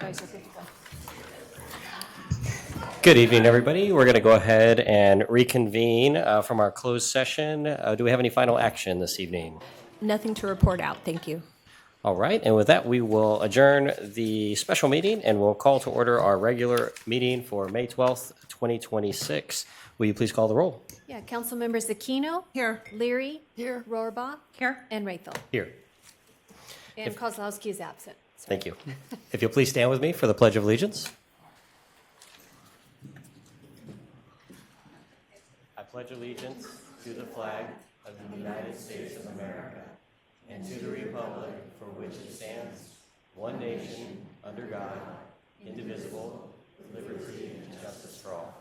guys are good to go. Good evening, everybody. We're going to go ahead and reconvene from our closed session. Do we have any final action this evening? Nothing to report out, thank you. All right, and with that, we will adjourn the special meeting and we'll call to order our regular meeting for May 12th, 2026. Will you please call the roll? Yeah, council members Aquino. Here. Leary. Here. Rohrbach. Here. And Rathel. Here. And Kozlowski is absent. Sorry. Thank you. If you'll please stand with me for the Pledge of Allegiance. I pledge allegiance to the flag of the United States of America and to the republic for which it stands, one nation, under God, indivisible, with liberty and justice for all.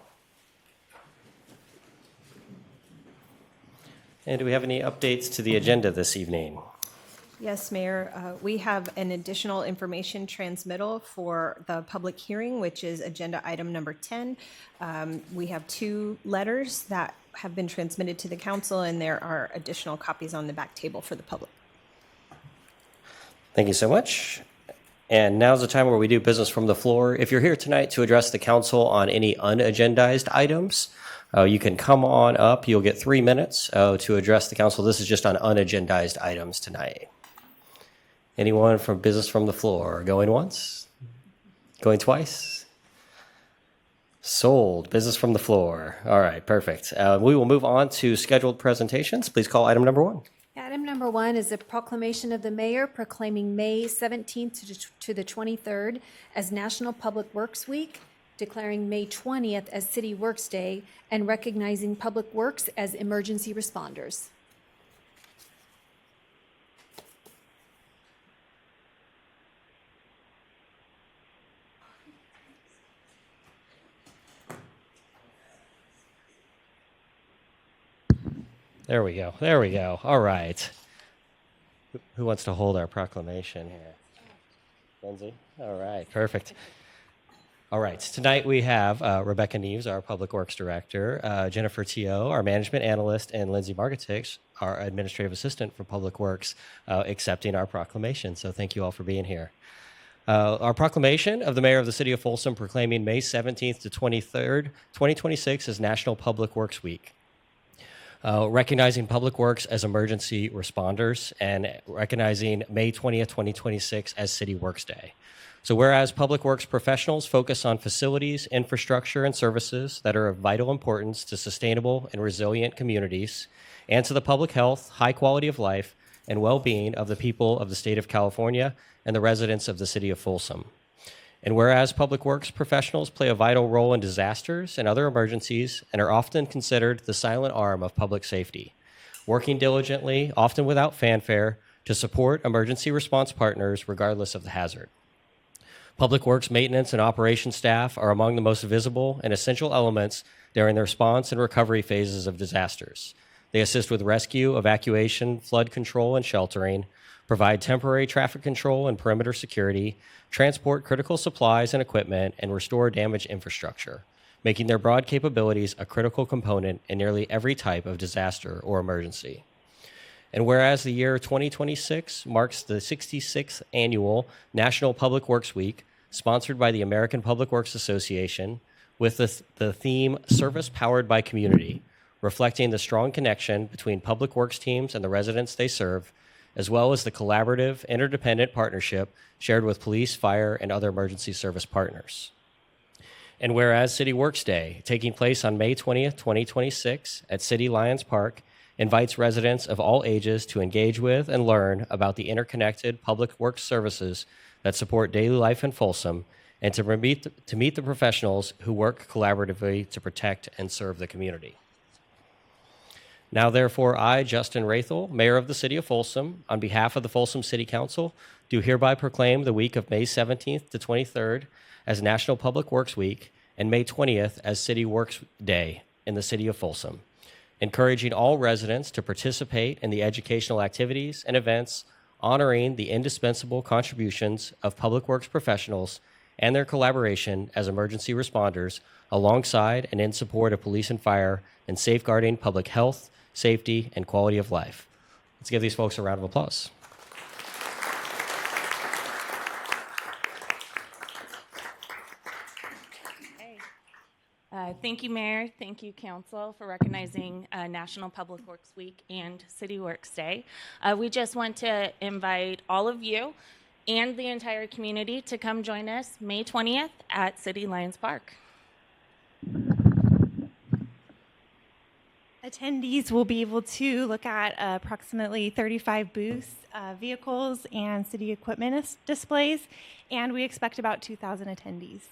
And do we have any updates to the agenda this evening? Yes, Mayor. We have an additional information transmittal for the public hearing, which is agenda item number 10. We have 2 letters that have been transmitted to the council, and there are additional copies on the back table for the public. Thank you so much. And now's the time where we do business from the floor. If you're here tonight to address the council on any unagendized items, you can come on up. You'll get 3 minutes to address the council. This is just on unagendized items tonight. Anyone from business from the floor? Going once? Going twice? Sold. Business from the floor. All right, perfect. We will move on to scheduled presentations. Please call item number 1. Item number 1 is a proclamation of the mayor proclaiming May 17th to the 23rd as National Public Works Week, declaring May 20th as City Works Day, and recognizing Public Works as emergency responders. There we go. There we go. All right. Who wants to hold our proclamation here? Lindsay? All right. Perfect. All right. Tonight we have Rebecca Neves, our Public Works Director, Jennifer Teo, our Management Analyst, and Lindsay Margetich, our Administrative Assistant for Public Works, accepting our proclamation. So thank you all for being here. Our proclamation of the Mayor of the City of Folsom proclaiming May 17th to 23rd, 2026 as National Public Works Week. Recognizing Public Works as emergency responders and recognizing May 20th, 2026 as City Works Day. So whereas Public Works professionals focus on facilities, infrastructure, and services that are of vital importance to sustainable and resilient communities and to the public health, high quality of life, and well-being of the people of the state of California and the residents of the city of Folsom. And whereas Public Works professionals play a vital role in disasters and other emergencies and are often considered the silent arm of public safety, working diligently, often without fanfare, to support emergency response partners regardless of the hazard. Public Works maintenance and operations staff are among the most visible and essential elements during the response and recovery phases of disasters. They assist with rescue, evacuation, flood control, and sheltering, provide temporary traffic control and perimeter security, transport critical supplies and equipment, and restore damaged infrastructure, making their broad capabilities a critical component in nearly every type of disaster or emergency. And whereas the year 2026 marks the 66th annual National Public Works Week, sponsored by the American Public Works Association, with the theme Service Powered by Community, reflecting the strong connection between Public Works teams and the residents they serve, as well as the collaborative, interdependent partnership shared with police, fire, and other emergency service partners. And whereas City Works Day, taking place on May 20th, 2026 at City Lions Park, invites residents of all ages to engage with and learn about the interconnected public works services that support daily life in Folsom, and to meet the professionals who work collaboratively to protect and serve the community. Now, therefore, I, Justin Rathel, Mayor of the City of Folsom, on behalf of the Folsom City Council, do hereby proclaim the week of May 17th to 23rd as National Public Works Week and May 20th as City Works Day in the City of Folsom, encouraging all residents to participate in the educational activities and events honoring the indispensable contributions of public works professionals and their collaboration as emergency responders alongside and in support of police and fire and safeguarding public health, safety, and quality of life. Let's give these folks a round of applause. Thank you, Mayor. Thank you, Council, for recognizing National Public Works Week and City Works Day. We just want to invite all of you and the entire community to come join us May 20th at City Lions Park. Attendees will be able to look at approximately 35 booths, vehicles, and city equipment displays, and we expect about 2,000 attendees.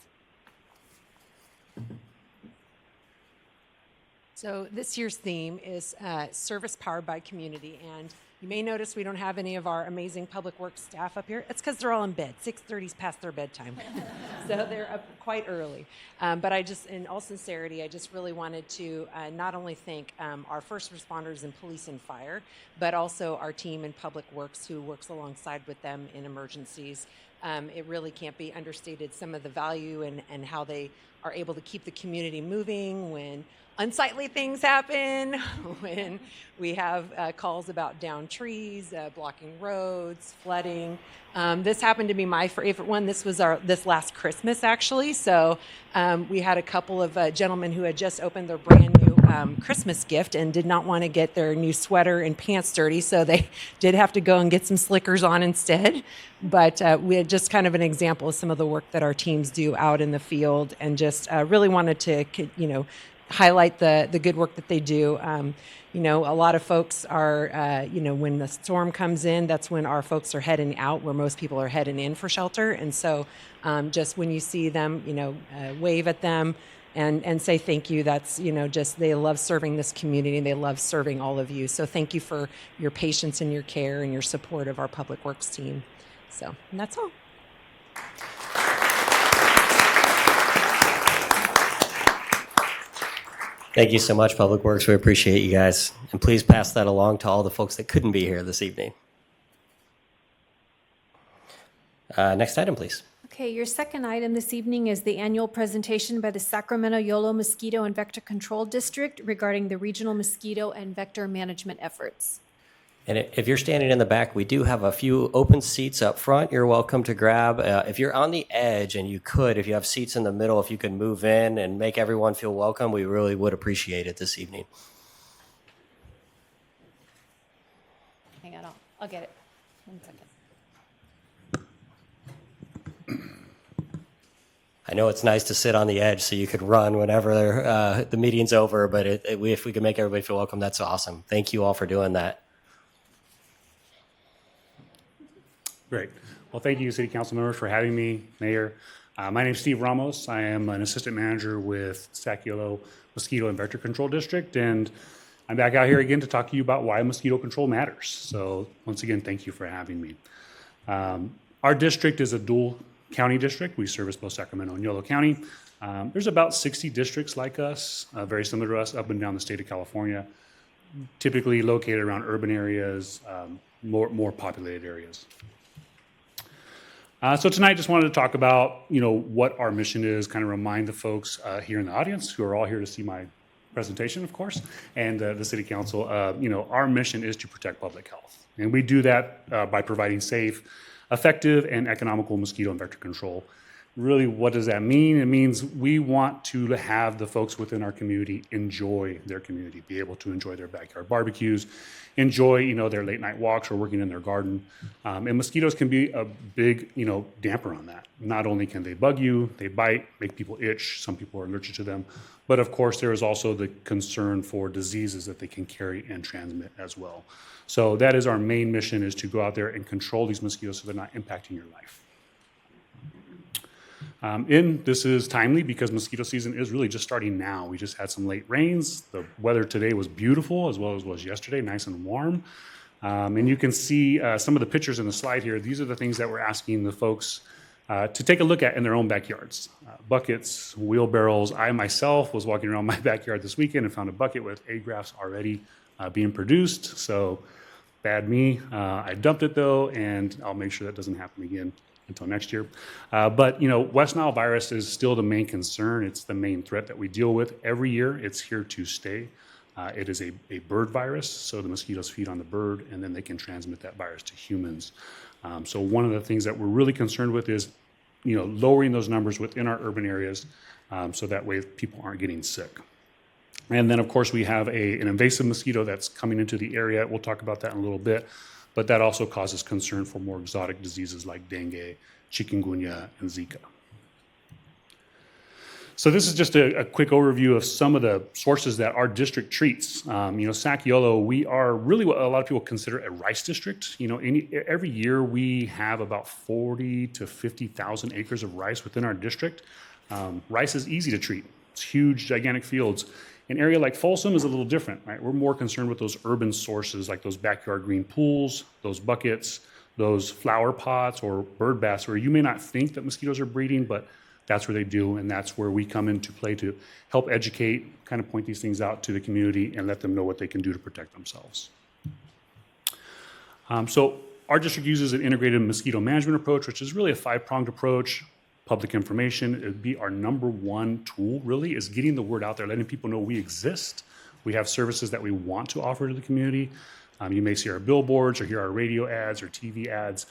So this year's theme is service powered by community, and you may notice we don't have any of our amazing public works staff up here. It's because they're all in bed. 6:30 is past their bedtime, so they're up quite early. But I just, in all sincerity, I just really wanted to not only thank our first responders in police and fire, but also our team in public works who works alongside with them in emergencies. It really can't be understated some of the value and how they are able to keep the community moving when unsightly things happen, when we have calls about downed trees, blocking roads, flooding. This happened to be my favorite one. This was this last Christmas, actually. So we had a couple of gentlemen who had just opened their brand new Christmas gift and did not want to get their new sweater and pants dirty, so they did have to go and get some slickers on instead. But we had just kind of an example of some of the work that our teams do out in the field, and just really wanted to, highlight the good work that they do. A lot of folks are, when the storm comes in, that's when our folks are heading out, where most people are heading in for shelter. And so just when you see them, wave at them and say thank you, that's, just they love serving this community and they love serving all of you. So thank you for your patience and your care and your support of our public works team. So, and that's all. Thank you so much, Public Works. We appreciate you guys. And please pass that along to all the folks that couldn't be here this evening. Next item, please. Okay, your second item this evening is the annual presentation by the Sacramento Yolo Mosquito and Vector Control District regarding the regional mosquito and vector management efforts. And if you're standing in the back, we do have a few open seats up front. You're welcome to grab. If you're on the edge, and if you have seats in the middle, if you can move in and make everyone feel welcome, we really would appreciate it this evening. Hang on, I'll get it. 1 second. I know it's nice to sit on the edge so you could run whenever the meeting's over, but if we can make everybody feel welcome, that's awesome. Thank you all for doing that. Great. Well, thank you, City Council members, for having me, Mayor. My name is Steve Ramos. I am an assistant manager with Sac Yolo Mosquito and Vector Control District, and I'm back out here again to talk to you about why mosquito control matters. So once again, thank you for having me. Our district is a dual county district. We service both Sacramento and Yolo County. There's about 60 districts like us, very similar to us, up and down the state of California, typically located around urban areas, more populated areas. So tonight, just wanted to talk about, what our mission is, kind of remind the folks here in the audience, who are all here to see my presentation, of course, and the City Council. Our mission is to protect public health. And we do that by providing safe, effective, and economical mosquito and vector control. Really, what does that mean? It means we want to have the folks within our community enjoy their community, be able to enjoy their backyard barbecues, enjoy, their late night walks or working in their garden. And mosquitoes can be a big, damper on that. Not only can they bug you, they bite, make people itch. Some people are allergic to them. But of course, there is also the concern for diseases that they can carry and transmit as well. So that is our main mission, is to go out there and control these mosquitoes so they're not impacting your life. This is timely because mosquito season is really just starting now. We just had some late rains. The weather today was beautiful, as well as was yesterday, nice and warm. And you can see some of the pictures in the slide here. These are the things that we're asking the folks to take a look at in their own backyards. Buckets, wheelbarrows. I myself was walking around my backyard this weekend and found a bucket with egg grafts already being produced. So bad me. I dumped it though, and I'll make sure that doesn't happen again until next year. But West Nile virus is still the main concern. It's the main threat that we deal with every year. It's here to stay. It is a bird virus, so the mosquitoes feed on the bird, and then they can transmit that virus to humans. So one of the things that we're really concerned with is lowering those numbers within our urban areas, so that way people aren't getting sick. And then, of course, we have an invasive mosquito that's coming into the area. We'll talk about that in a little bit, but that also causes concern for more exotic diseases like dengue, chikungunya, and Zika. So this is just a quick overview of some of the sources that our district treats. Sac-Yolo, we are really what a lot of people consider a rice district. Every year we have about 40 to 50,000 acres of rice within our district. Rice is easy to treat. It's huge, gigantic fields. An area like Folsom is a little different, right? We're more concerned with those urban sources like those backyard green pools, those buckets, those flower pots or bird baths where you may not think that mosquitoes are breeding, but that's where they do, and that's where we come into play to help educate, kind of point these things out to the community and let them know what they can do to protect themselves. So our district uses an integrated mosquito management approach, which is really a 5-pronged approach. Public information, it'd be our number one tool, really, is getting the word out there, letting people know we exist. We have services that we want to offer to the community. You may see our billboards or hear our radio ads or TV ads.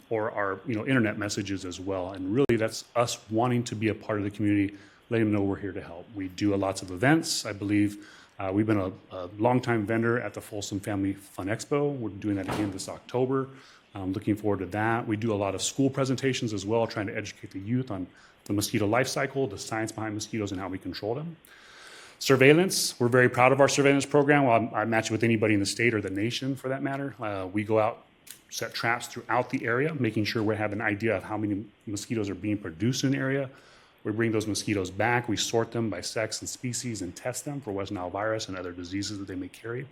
Or our internet messages as well. And really that's us wanting to be a part of the community, letting them know we're here to help. We do lots of events. I believe we've been a longtime vendor at the Folsom Family Fun Expo. We're doing that again this October. Looking forward to that. We do a lot of school presentations as well, trying to educate the youth on the mosquito life cycle, the science behind mosquitoes, and how we control them. Surveillance, we're very proud of our surveillance program. Well, I match it with anybody in the state or the nation for that matter. We go out, set traps throughout the area, making sure we have an idea of how many mosquitoes are being produced in the area. We bring those mosquitoes back, we sort them by sex and species and test them for West Nile virus and other diseases that they may carry.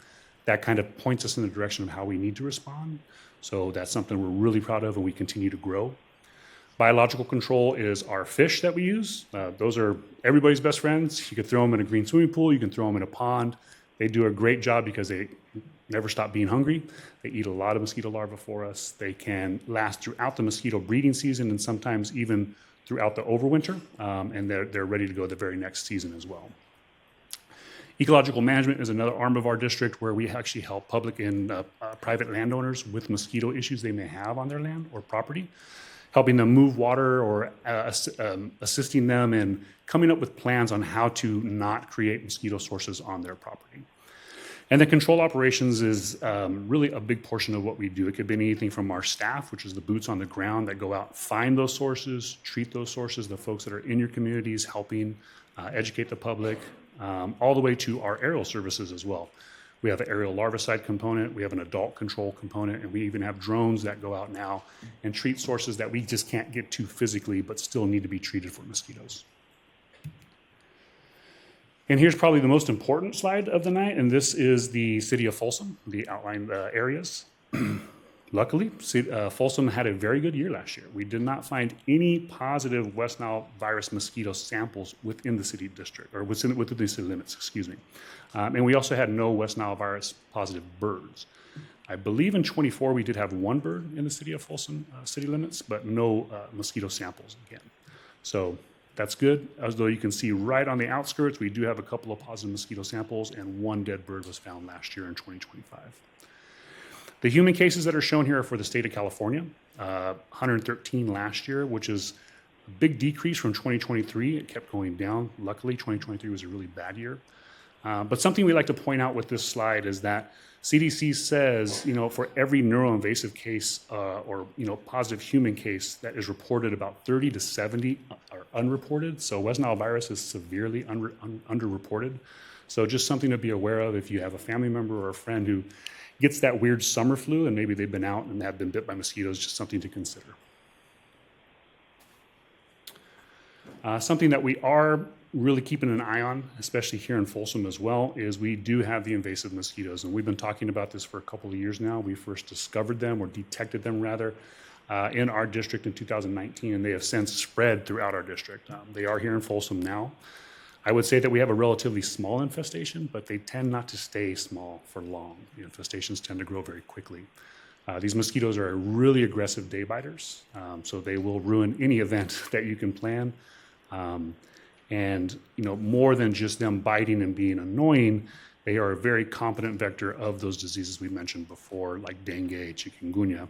That kind of points us in the direction of how we need to respond. So that's something we're really proud of and we continue to grow. Biological control is our fish that we use. Those are everybody's best friends. You could throw them in a green swimming pool, you can throw them in a pond. They do a great job because they never stop being hungry. They eat a lot of mosquito larvae for us. They can last throughout the mosquito breeding season and sometimes even throughout the overwinter, and they're ready to go the very next season as well. Ecological management is another arm of our district where we actually help public and private landowners with mosquito issues they may have on their land or property, helping them move water or assisting them in coming up with plans on how to not create mosquito sources on their property. And the control operations is really a big portion of what we do. It could be anything from our staff, which is the boots on the ground that go out, find those sources, treat those sources, the folks that are in your communities helping educate the public, all the way to our aerial services as well. We have an aerial larvicide component, we have an adult control component, and we even have drones that go out now and treat sources that we just can't get to physically but still need to be treated for mosquitoes. And here's probably the most important slide of the night, and this is the city of Folsom, the outlined areas. Luckily, Folsom had a very good year last year. We did not find any positive West Nile virus mosquito samples within the city district, or within the city limits, excuse me. And we also had no West Nile virus positive birds. I believe in 24 we did have one bird in the city of Folsom city limits, but no mosquito samples again. So that's good. As though you can see right on the outskirts, we do have a couple of positive mosquito samples, and one dead bird was found last year in 2025. The human cases that are shown here are for the state of California, 113 last year, which is a big decrease from 2023. It kept going down. Luckily, 2023 was a really bad year. But something we like to point out with this slide is that CDC says, for every neuroinvasive case or positive human case that is reported, about 30 to 70 are unreported. So West Nile virus is severely underreported. So just something to be aware of if you have a family member or a friend who gets that weird summer flu and maybe they've been out and have been bit by mosquitoes, just something to consider. Something that we are really keeping an eye on, especially here in Folsom as well, is we do have the invasive mosquitoes. And we've been talking about this for a couple of years now. We first discovered them, or detected them rather, in our district in 2019, and they have since spread throughout our district. They are here in Folsom now. I would say that we have a relatively small infestation, but they tend not to stay small for long. The infestations tend to grow very quickly. These mosquitoes are really aggressive day biters, so they will ruin any event that you can plan. And more than just them biting and being annoying, they are a very competent vector of those diseases we mentioned before, like dengue, chikungunya.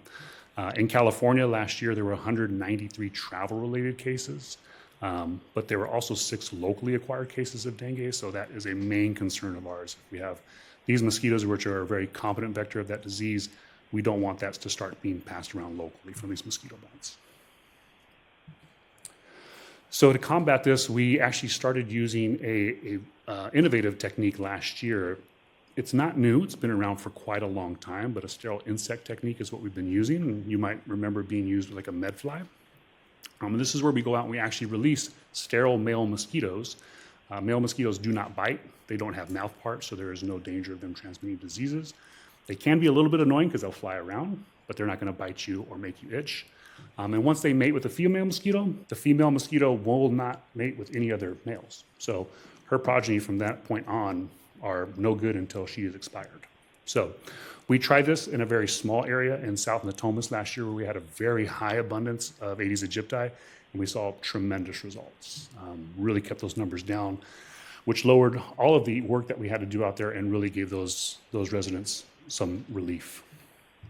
In California last year, there were 193 travel-related cases, but there were also 6 locally acquired cases of dengue, so that is a main concern of ours. If we have these mosquitoes, which are a very competent vector of that disease, we don't want that to start being passed around locally from these mosquito bites. So to combat this, we actually started using a innovative technique last year. It's not new, it's been around for quite a long time, but a sterile insect technique is what we've been using. And you might remember being used with like a medfly. And this is where we go out and we actually release sterile male mosquitoes. Male mosquitoes do not bite. They don't have mouth parts, so there is no danger of them transmitting diseases. They can be a little bit annoying because they'll fly around, but they're not going to bite you or make you itch. And once they mate with the female mosquito will not mate with any other males. So her progeny from that point on are no good until she is expired. So we tried this in a very small area in South Natomas last year where we had a very high abundance of Aedes aegypti, and we saw tremendous results. Really kept those numbers down, which lowered all of the work that we had to do out there and really gave those residents some relief.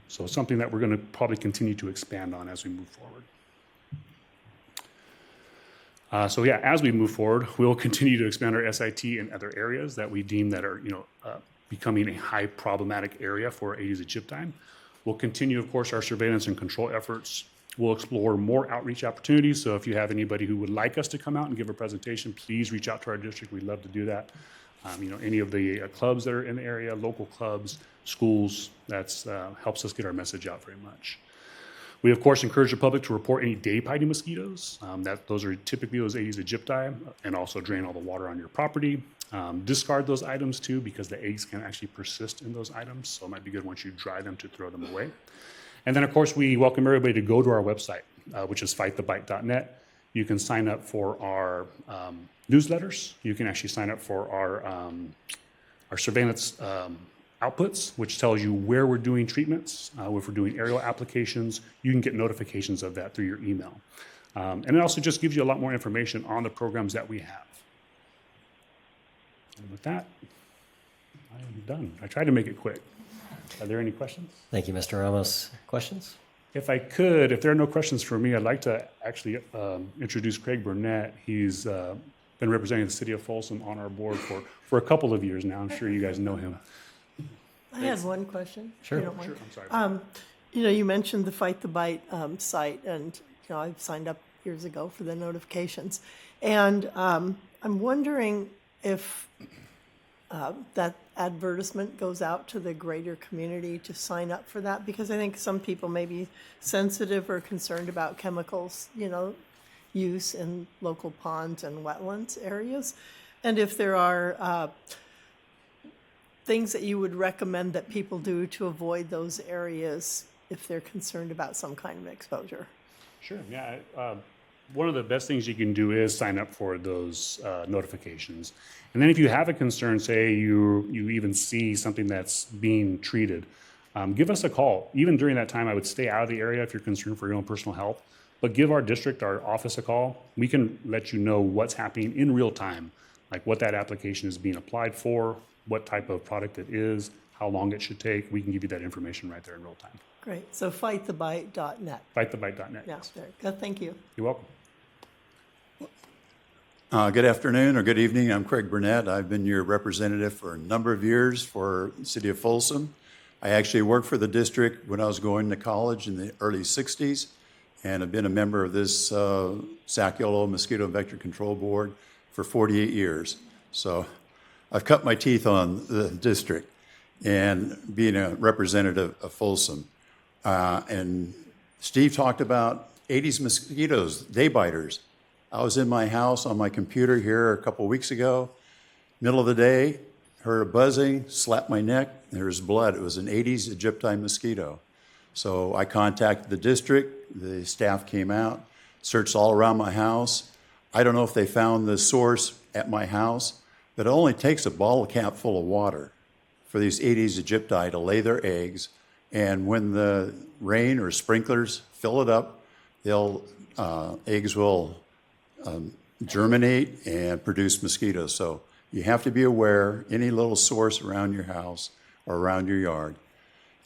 So it's something that we're going to probably continue to expand on as we move forward. So yeah, as we move forward, we'll continue to expand our SIT in other areas that we deem that are becoming a high problematic area for Aedes aegypti. We'll continue, of course, our surveillance and control efforts. We'll explore more outreach opportunities. So if you have anybody who would like us to come out and give a presentation, please reach out to our district. We'd love to do that. Any of the clubs that are in the area, local clubs, schools, that's helps us get our message out very much. We, of course, encourage the public to report any day-biting mosquitoes. Those are typically those Aedes aegypti, and also drain all the water on your property. Discard those items, too, because the eggs can actually persist in those items, so it might be good once you dry them to throw them away. And then, of course, we welcome everybody to go to our website, which is fightthebite.net. You can sign up for our newsletters. You can actually sign up for our surveillance outputs, which tells you where we're doing treatments. If we're doing aerial applications, you can get notifications of that through your email. And it also just gives you a lot more information on the programs that we have. And with that, I am done. I tried to make it quick. Are there any questions? Thank you, Mr. Ramos. Questions? If I could, if there are no questions for me, I'd like to actually introduce Craig Burnett. He's been representing the city of Folsom on our board for a couple of years now. I'm sure you guys know him. I had one question. Sure. If you don't mind. Sure, I'm sorry. You mentioned the Fight the Bite site, and I signed up years ago for the notifications, and I'm wondering if that advertisement goes out to the greater community to sign up for that, because I think some people may be sensitive or concerned about chemicals, use in local ponds and wetlands areas, and if there are things that you would recommend that people do to avoid those areas if they're concerned about some kind of exposure. Sure, yeah. One of the best things you can do is sign up for those notifications. And then if you have a concern, say you even see something that's being treated, give us a call. Even during that time, I would stay out of the area if you're concerned for your own personal health. But give our district, our office, a call. We can let you know what's happening in real time, like what that application is being applied for, what type of product it is, how long it should take. We can give you that information right there in real time. Great. So fightthebite.net. Fightthebite.net. Yeah, Yes. very good. Thank you. You're welcome. Good afternoon or good evening. I'm Craig Burnett. I've been your representative for a number of years for the city of Folsom. I actually worked for the district when I was going to college in the early 60s, and I've been a member of this Sac-Yolo Mosquito Vector Control Board for 48 years. So I've cut my teeth on the district and being a representative of Folsom. And Steve talked about Aedes mosquitoes, day biters. I was in my house on my computer here a couple weeks ago, middle of the day, heard a buzzing, slapped my neck, there was blood. It was an Aedes aegypti mosquito. So I contacted the district, the staff came out, searched all around my house. I don't know if they found the source at my house, but it only takes a bottle cap full of water for these Aedes aegypti to lay their eggs. And when the rain or sprinklers fill it up, eggs will germinate and produce mosquitoes. So you have to be aware, any little source around your house or around your yard.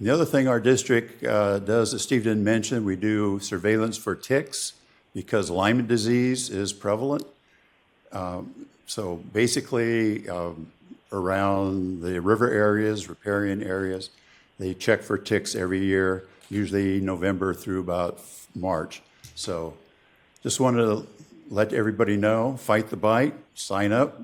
The other thing our district does that Steve didn't mention, we do surveillance for ticks because Lyme disease is prevalent. So basically, around the river areas, riparian areas, they check for ticks every year, usually November through about March. So just wanted to let everybody know, fight the bite, sign up,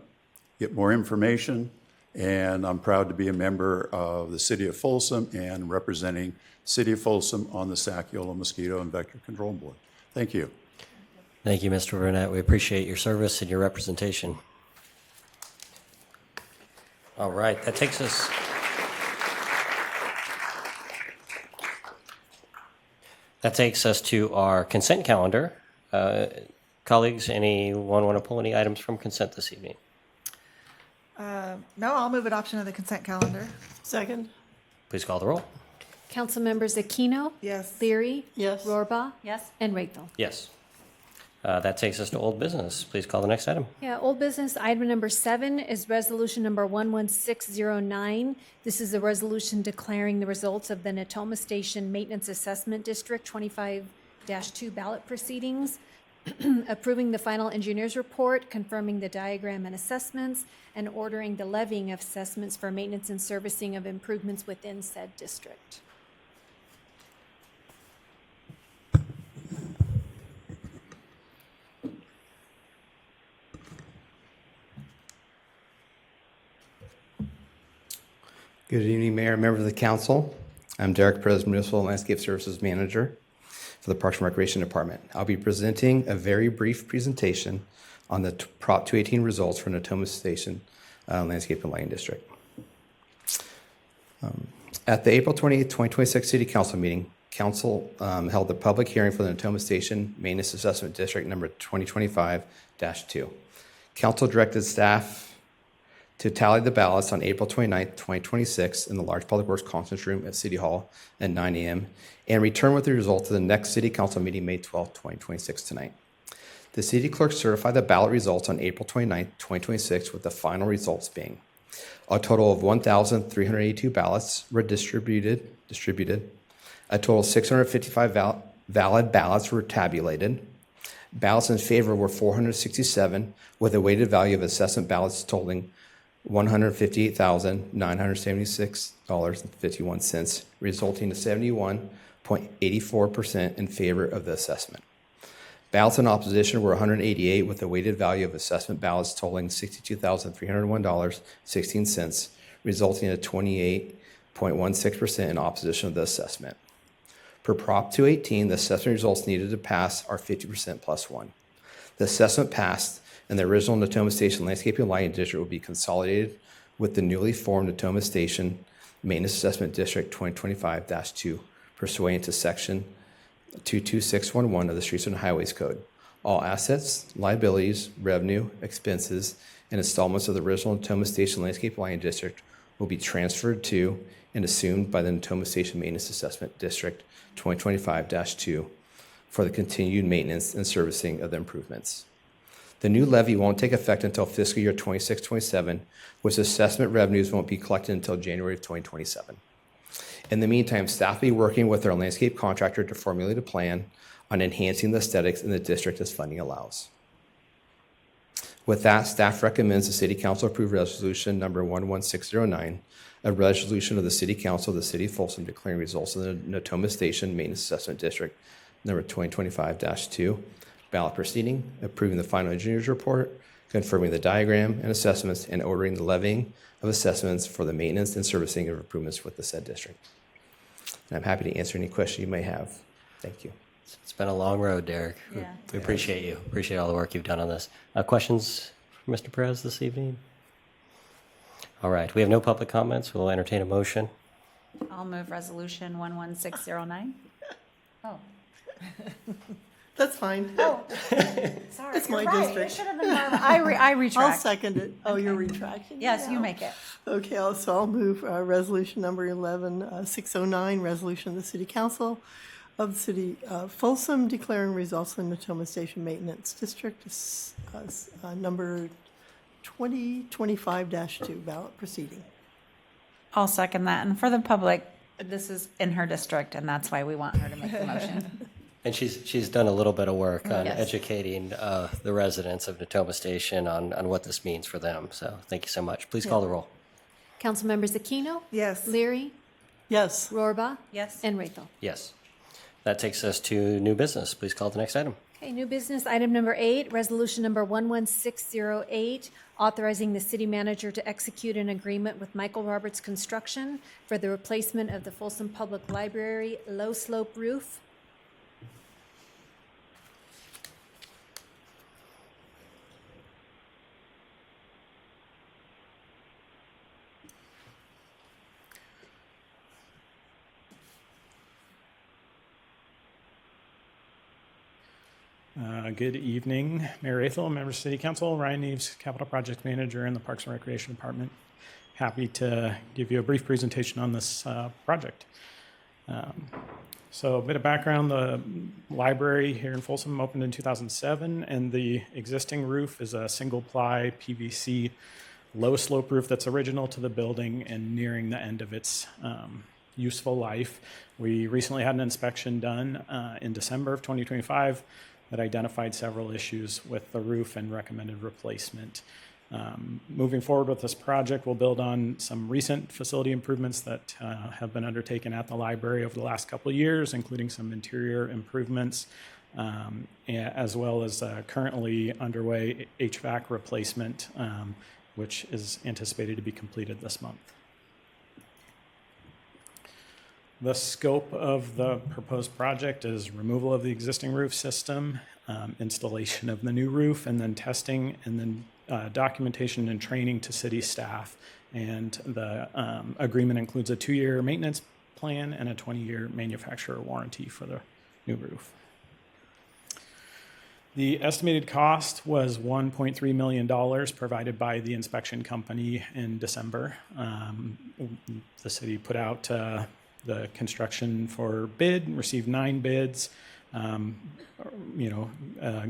get more information. And I'm proud to be a member of the City of Folsom and representing City of Folsom on the Saciola Mosquito and Vector Control Board. Thank you. Thank you, Mr. Burnett. We appreciate your service and your representation. All right, that takes us. That takes us to our consent calendar. Colleagues, anyone want to pull any items from consent this evening? No, I'll move adoption of the consent calendar. Second? Please call the roll. Council members Aquino. Yes. Leary. Yes. Rohrbaugh. Yes. And Raythel. Yes. That takes us to old business. Please call the next item. Yeah, old business item number 7 is resolution number 11609. This is a resolution declaring the results of the Natoma Station Maintenance Assessment District 25-2 ballot proceedings, approving the final engineer's report, confirming the diagram and assessments, and ordering the levying of assessments for maintenance and servicing of improvements within said district. Good evening, Mayor, members of the council. I'm Derek Perez, Municipal Landscape Services Manager for the Parks and Recreation Department. I'll be presenting a very brief presentation on the Prop 218 results for Natoma Station Landscape and Lighting District. At the April 28, 2026 City Council meeting, Council held the public hearing for the Natoma Station Maintenance Assessment District number 2025-2. Council directed staff to tally the ballots on April 29, 2026 in the large Public Works Conference Room at City Hall at 9 a.m. and return with the results to the next City Council meeting, May 12, 2026 tonight. The City Clerk certified the ballot results on April 29, 2026 with the final results being a total of 1,382 ballots were distributed. A total of 655 valid ballots were tabulated. Ballots in favor were 467 with a weighted value of assessment ballots totaling $158,976.51, resulting in 71.84% in favor of the assessment. Ballots in opposition were 188 with a weighted value of assessment ballots totaling $62,301.16, resulting in a 28.16% in opposition of the assessment. Per Prop 218, the assessment results needed to pass are 50% plus 1. The assessment passed, and the original Natoma Station Landscaping and Lighting District will be consolidated with the newly formed Natoma Station Maintenance Assessment District 2025-2, pursuant to Section 22611 of the Streets and Highways Code. All assets, liabilities, revenue, expenses, and installments of the original Natoma Station Landscape and Lighting District will be transferred to and assumed by the Natoma Station Maintenance Assessment District 2025-2 for the continued maintenance and servicing of the improvements. The new levy won't take effect until fiscal year 26-27, which assessment revenues won't be collected until January of 2027. In the meantime, staff will be working with our landscape contractor to formulate a plan on enhancing the aesthetics in the district as funding allows. With that, staff recommends the City Council approve resolution number 11609, a resolution of the City Council of the City of Folsom declaring results of the Natoma Station Maintenance Assessment District number 2025-2 ballot proceeding, approving the final engineer's report, confirming the diagram and assessments, and ordering the levying of assessments for the maintenance and servicing of improvements with the said district. And I'm happy to answer any question you may have. Thank you. It's been a long road, Derek. Yeah. We appreciate you. Appreciate all the work you've done on this. Questions for Mr. Perez this evening? All right. We have no public comments. We'll entertain a motion. I'll move resolution 11609. Oh, That's fine. sorry. It's my you're right. district. It should have been I I'll retract. second it. Oh, you're retracting? Yes, Yeah. you make it. Okay, so I'll move resolution number 11609, resolution of the City Council of the City of Folsom declaring results in the Natoma Station Maintenance District, number 2025-2 ballot proceeding. I'll second that. And for the public, This is in her district, and that's why we want her to make the motion. And she's done a little bit of work on Yes. educating the residents of Natoma Station on what this means for them. So thank you so much. Please call the roll. Councilmembers Aquino? Yes. Leary? Yes. Rohrbaugh? Yes. And Rethel. Yes. That takes us to new business. Please call the next item. Okay, new business, item number 8, resolution number 11608, authorizing the city manager to execute an agreement with Michael Roberts Construction for the replacement of the Folsom Public Library low-slope roof. Good evening, Mayor Athel, members of City Council. Ryan Neves, Capital Project Manager in the Parks and Recreation Department. Happy to give you a brief presentation on this project. So a bit of background, the library here in Folsom opened in 2007, and the existing roof is a single-ply PVC low-slope roof that's original to the building and nearing the end of its useful life. We recently had an inspection done in December of 2025 that identified several issues with the roof and recommended replacement. Moving forward with this project, we'll build on some recent facility improvements that have been undertaken at the library over the last couple of years, including some interior improvements, as well as currently underway HVAC replacement, which is anticipated to be completed this month. The scope of the proposed project is removal of the existing roof system, installation of the new roof, and then testing, and then documentation and training to city staff. And the agreement includes a 2-year maintenance plan and a 20-year manufacturer warranty for the new roof. The estimated cost was $1.3 million provided by the inspection company in December. The city put out the construction for bid, received 9 bids. A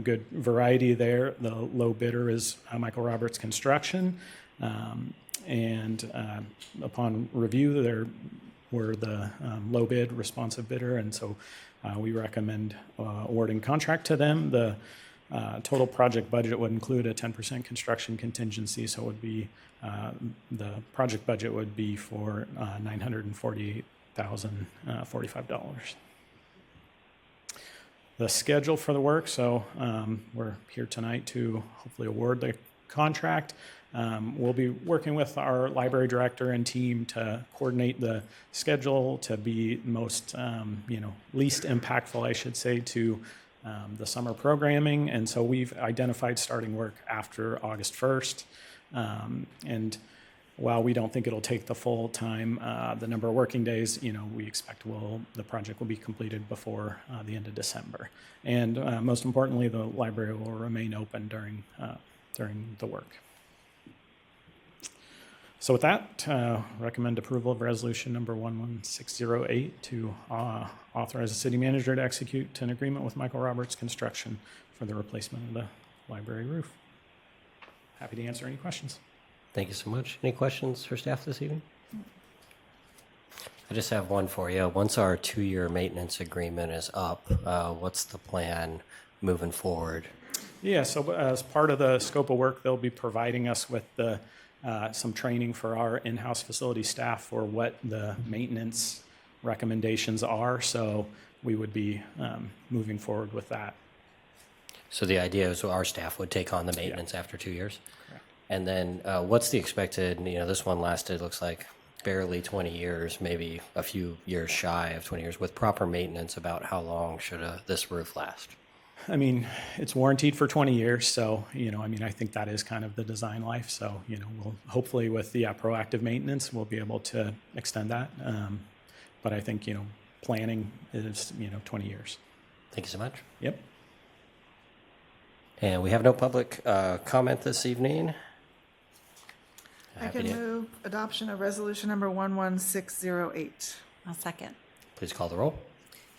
good variety there. The low bidder is Michael Roberts Construction. And upon review, there were the low bid responsive bidder. And so we recommend awarding contract to them. The total project budget would include a 10% construction contingency. So it would be, the project budget would be for $948,045. The schedule for the work, so we're here tonight to hopefully award the contract. We'll be working with our library director and team to coordinate the schedule to be most, least impactful, I should say, to the summer programming. And so we've identified starting work after August 1st. And while we don't think it'll take the full time, the number of working days, we expect the project will be completed before the end of December. And most importantly, the library will remain open during the work. So with that, recommend approval of resolution number 11608 to authorize the city manager to execute an agreement with Michael Roberts Construction for the replacement of the library roof. Happy to answer any questions. Thank you so much. Any questions for staff this evening? I just have one for you. Once our 2-year maintenance agreement is up, what's the plan moving forward? Yeah, so as part of the scope of work, they'll be providing us with some training for our in-house facility staff for what the maintenance recommendations are. So we would be moving forward with that. So the idea is our staff would take on the maintenance after 2 years? Correct. And then what's the expected, this one lasted, looks like barely 20 years, maybe a few years shy of 20 years. With proper maintenance, about how long should this roof last? I mean, it's warranted for 20 years. So, I think that is kind of the design life. So, we'll hopefully with the proactive maintenance, we'll be able to extend that. But I think, planning is, 20 years. Thank you so much. Yep. And we have no public comment this evening. I can move adoption of resolution number 11608. I'll second. Please call the roll.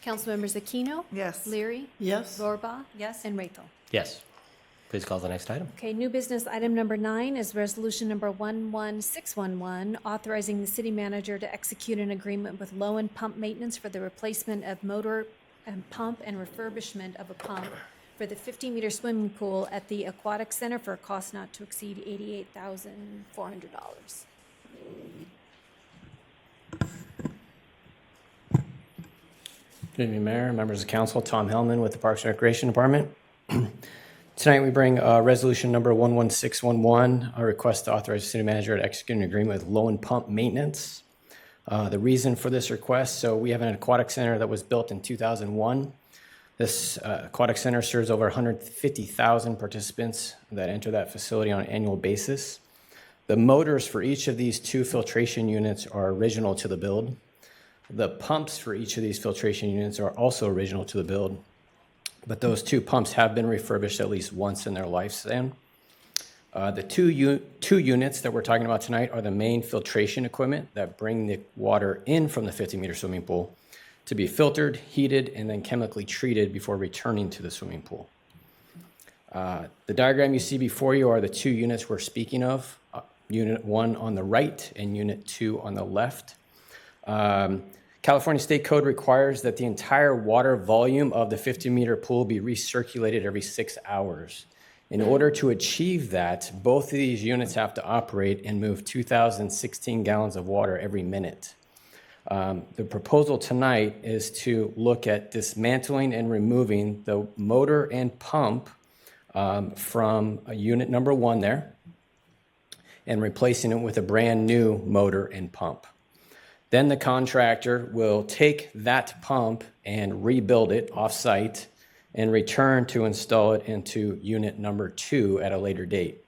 Councilmembers Aquino? Yes. Leary? Yes. Rohrbaugh? Yes. And Rethel. Yes. Please call the next item. Okay, new business item number 9 is resolution number 11611, authorizing the city manager to execute an agreement with Lowen Pump Maintenance for the replacement of motor and pump and refurbishment of a pump for the 50-meter swimming pool at the Aquatic Center for a cost not to exceed $88,400. Good evening, Mayor, members of council. Tom Hellman with the Parks and Recreation Department. Tonight we bring resolution number 11611, a request to authorize the city manager to execute an agreement with Lowen Pump Maintenance. The reason for this request, so we have an aquatic center that was built in 2001. This aquatic center serves over 150,000 participants that enter that facility on an annual basis. The motors for each of these 2 filtration units are original to the build. The pumps for each of these filtration units are also original to the build, but those 2 pumps have been refurbished at least once in their lifespan. The two units that we're talking about tonight are the main filtration equipment that bring the water in from the 50-meter swimming pool to be filtered, heated, and then chemically treated before returning to the swimming pool. The diagram you see before you are the 2 units we're speaking of, Unit 1 on the right and Unit 2 on the left. California State Code requires that the entire water volume of the 50-meter pool be recirculated every 6 hours. In order to achieve that, both of these units have to operate and move 2,016 gallons of water every minute. The proposal tonight is to look at dismantling and removing the motor and pump from unit number 1 there and replacing it with a brand new motor and pump. Then the contractor will take that pump and rebuild it off-site and return to install it into unit number 2 at a later date.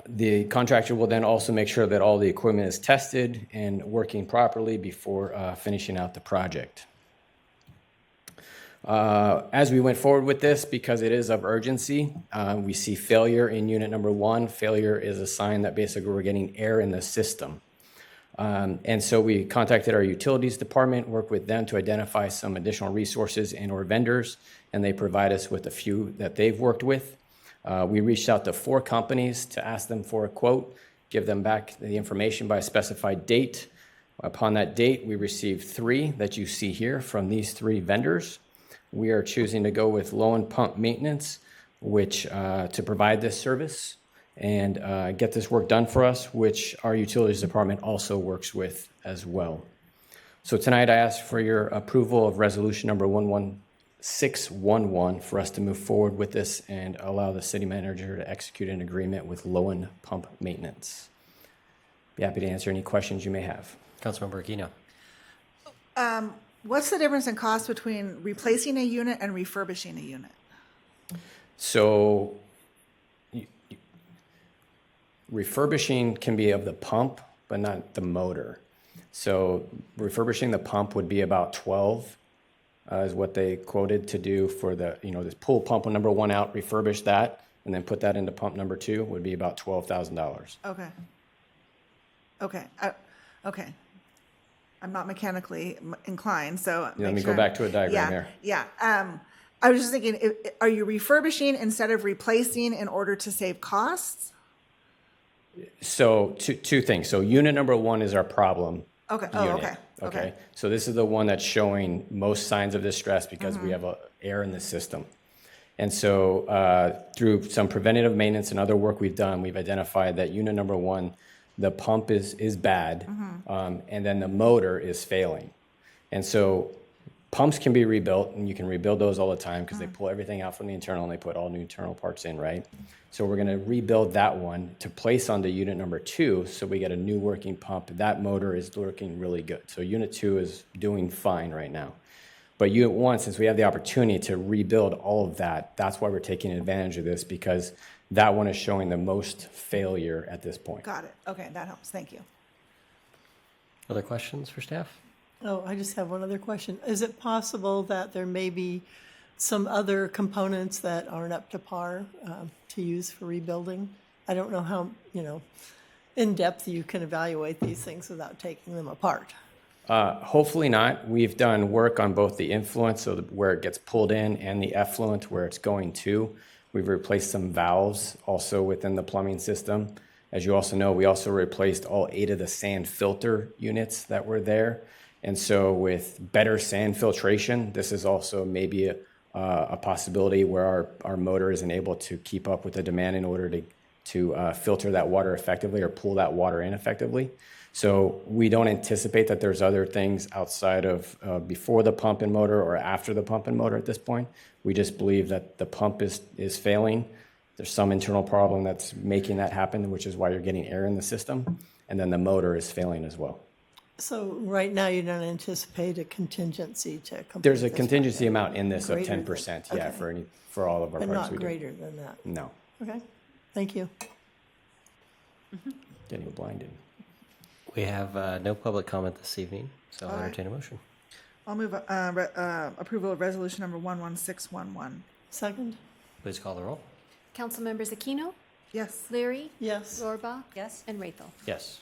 The contractor will then also make sure that all the equipment is tested and working properly before finishing out the project. As we went forward with this, because it is of urgency, we see failure in unit number 1. Failure is a sign that basically we're getting air in the system. And so we contacted our utilities department, worked with them to identify some additional resources and or vendors, and they provide us with a few that they've worked with. We reached out to 4 companies to ask them for a quote, give them back the information by a specified date. Upon that date, we received 3 that you see here from these 3 vendors. We are choosing to go with Lowen Pump Maintenance, which to provide this service and get this work done for us, which our utilities department also works with as well. So tonight I ask for your approval of resolution number 11611 for us to move forward with this and allow the city manager to execute an agreement with Lowen Pump Maintenance. Be happy to answer any questions you may have. Councilmember Aquino. What's the difference in cost between replacing a unit and refurbishing a unit? So refurbishing can be of the pump, but not the motor. So refurbishing the pump would be about 12, is what they quoted to do for the, this pull pump number 1 out, refurbish that, and then put that into pump number 2 would be about $12,000. Okay. Okay. I'm not mechanically inclined, so Let me go back to a diagram here. Yeah. I was just thinking, are you refurbishing instead of replacing in order to save costs? So two things. So unit number 1 is our problem. Okay. Unit. Okay. So this is the one that's showing most signs of distress because we have air in the system. And so through some preventative maintenance and other work we've done, we've identified that unit number 1, the pump is bad, and then the motor is failing. And so pumps can be rebuilt, and you can rebuild those all the time because they pull everything out from the internal and they put all new internal parts in, right? So we're going to rebuild that one to place onto unit number 2 so we get a new working pump. That motor is working really good. So unit 2 is doing fine right now. But unit 1, since we have the opportunity to rebuild all of that, that's why we're taking advantage of this, because that one is showing the most failure at this point. Got it. Okay, that helps. Thank you. Other questions for staff? Oh, I just have one other question. Is it possible that there may be some other components that aren't up to par to use for rebuilding? I don't know how, in depth you can evaluate these things without taking them apart. Hopefully not. We've done work on both the influence, so where it gets pulled in, and the effluent where it's going to. We've replaced some valves also within the plumbing system. As you also know, we also replaced all 8 of the sand filter units that were there. And so with better sand filtration, this is also maybe a possibility where our motor isn't able to keep up with the demand in order to filter that water effectively or pull that water in effectively. So we don't anticipate that there's other things outside of before the pump and motor or after the pump and motor at this point. We just believe that the pump is failing. There's some internal problem that's making that happen, which is why you're getting air in the system. And then the motor is failing as well. So right now, you don't anticipate a contingency to complete There's a this contingency project? amount in this of Greater than- 10%, okay. yeah, for all of our But parts not we do. greater than that? No, Okay, thank you. getting blinded. We have no public comment this evening, so I'll All right. entertain a motion. I'll move approval of resolution number 11611. Second? Please call the roll. Council members Aquino, Yes. Leary, Yes. Rohrbach. Yes. And Raythel. Yes.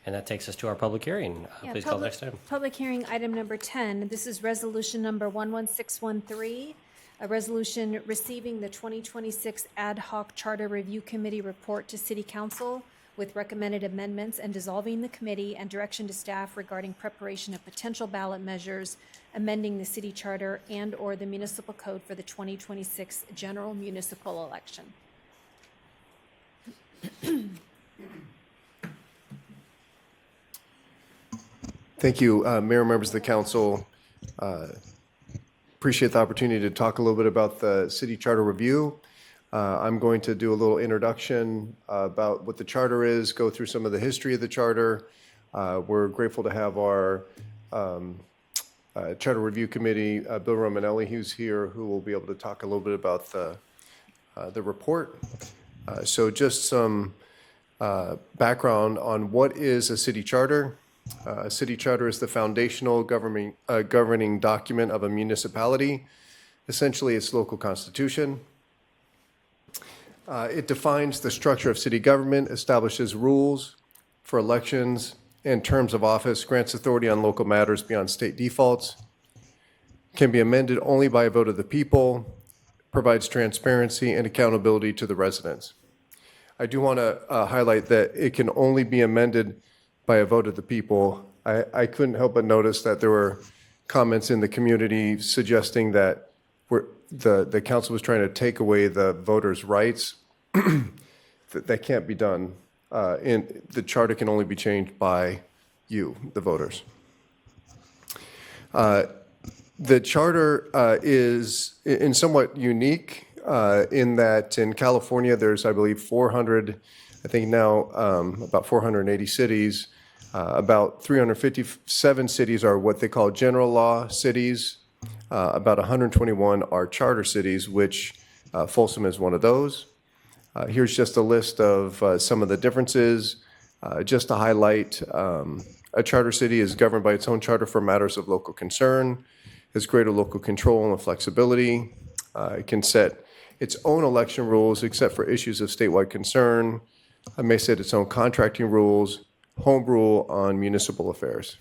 And that takes us to our public hearing. Yeah, Please call the next item. Public hearing item number 10. This is resolution number 11613, a resolution receiving the 2026 Ad Hoc Charter Review Committee report to City Council with recommended amendments and dissolving the committee and direction to staff regarding preparation of potential ballot measures, amending the city charter and/or the municipal code for the 2026 general municipal election. Thank you, Mayor, members of the council. Appreciate the opportunity to talk a little bit about the city charter review. I'm going to do a little introduction about what the charter is, go through some of the history of the charter. We're grateful to have our charter review committee, Bill Romanelli, who's here, who will be able to talk a little bit about the report. So just some background on what is a city charter. A city charter is the foundational governing document of a municipality. Essentially, it's local constitution. It defines the structure of city government, establishes rules for elections and terms of office, grants authority on local matters beyond state defaults, can be amended only by a vote of the people, provides transparency and accountability to the residents. I do want to highlight that it can only be amended by a vote of the people. I couldn't help but notice that there were comments in the community suggesting that the council was trying to take away the voters' rights. That can't be done. The charter can only be changed by you, the voters. The charter is in somewhat unique in that in California there's, I believe, 400, I think now about 480 cities. About 357 cities are what they call general law cities. About 121 are charter cities, which Folsom is one of those. Here's just a list of some of the differences. Just to highlight, a charter city is governed by its own charter for matters of local concern, has greater local control and flexibility. It can set its own election rules except for issues of statewide concern. It may set its own contracting rules, home rule on municipal affairs.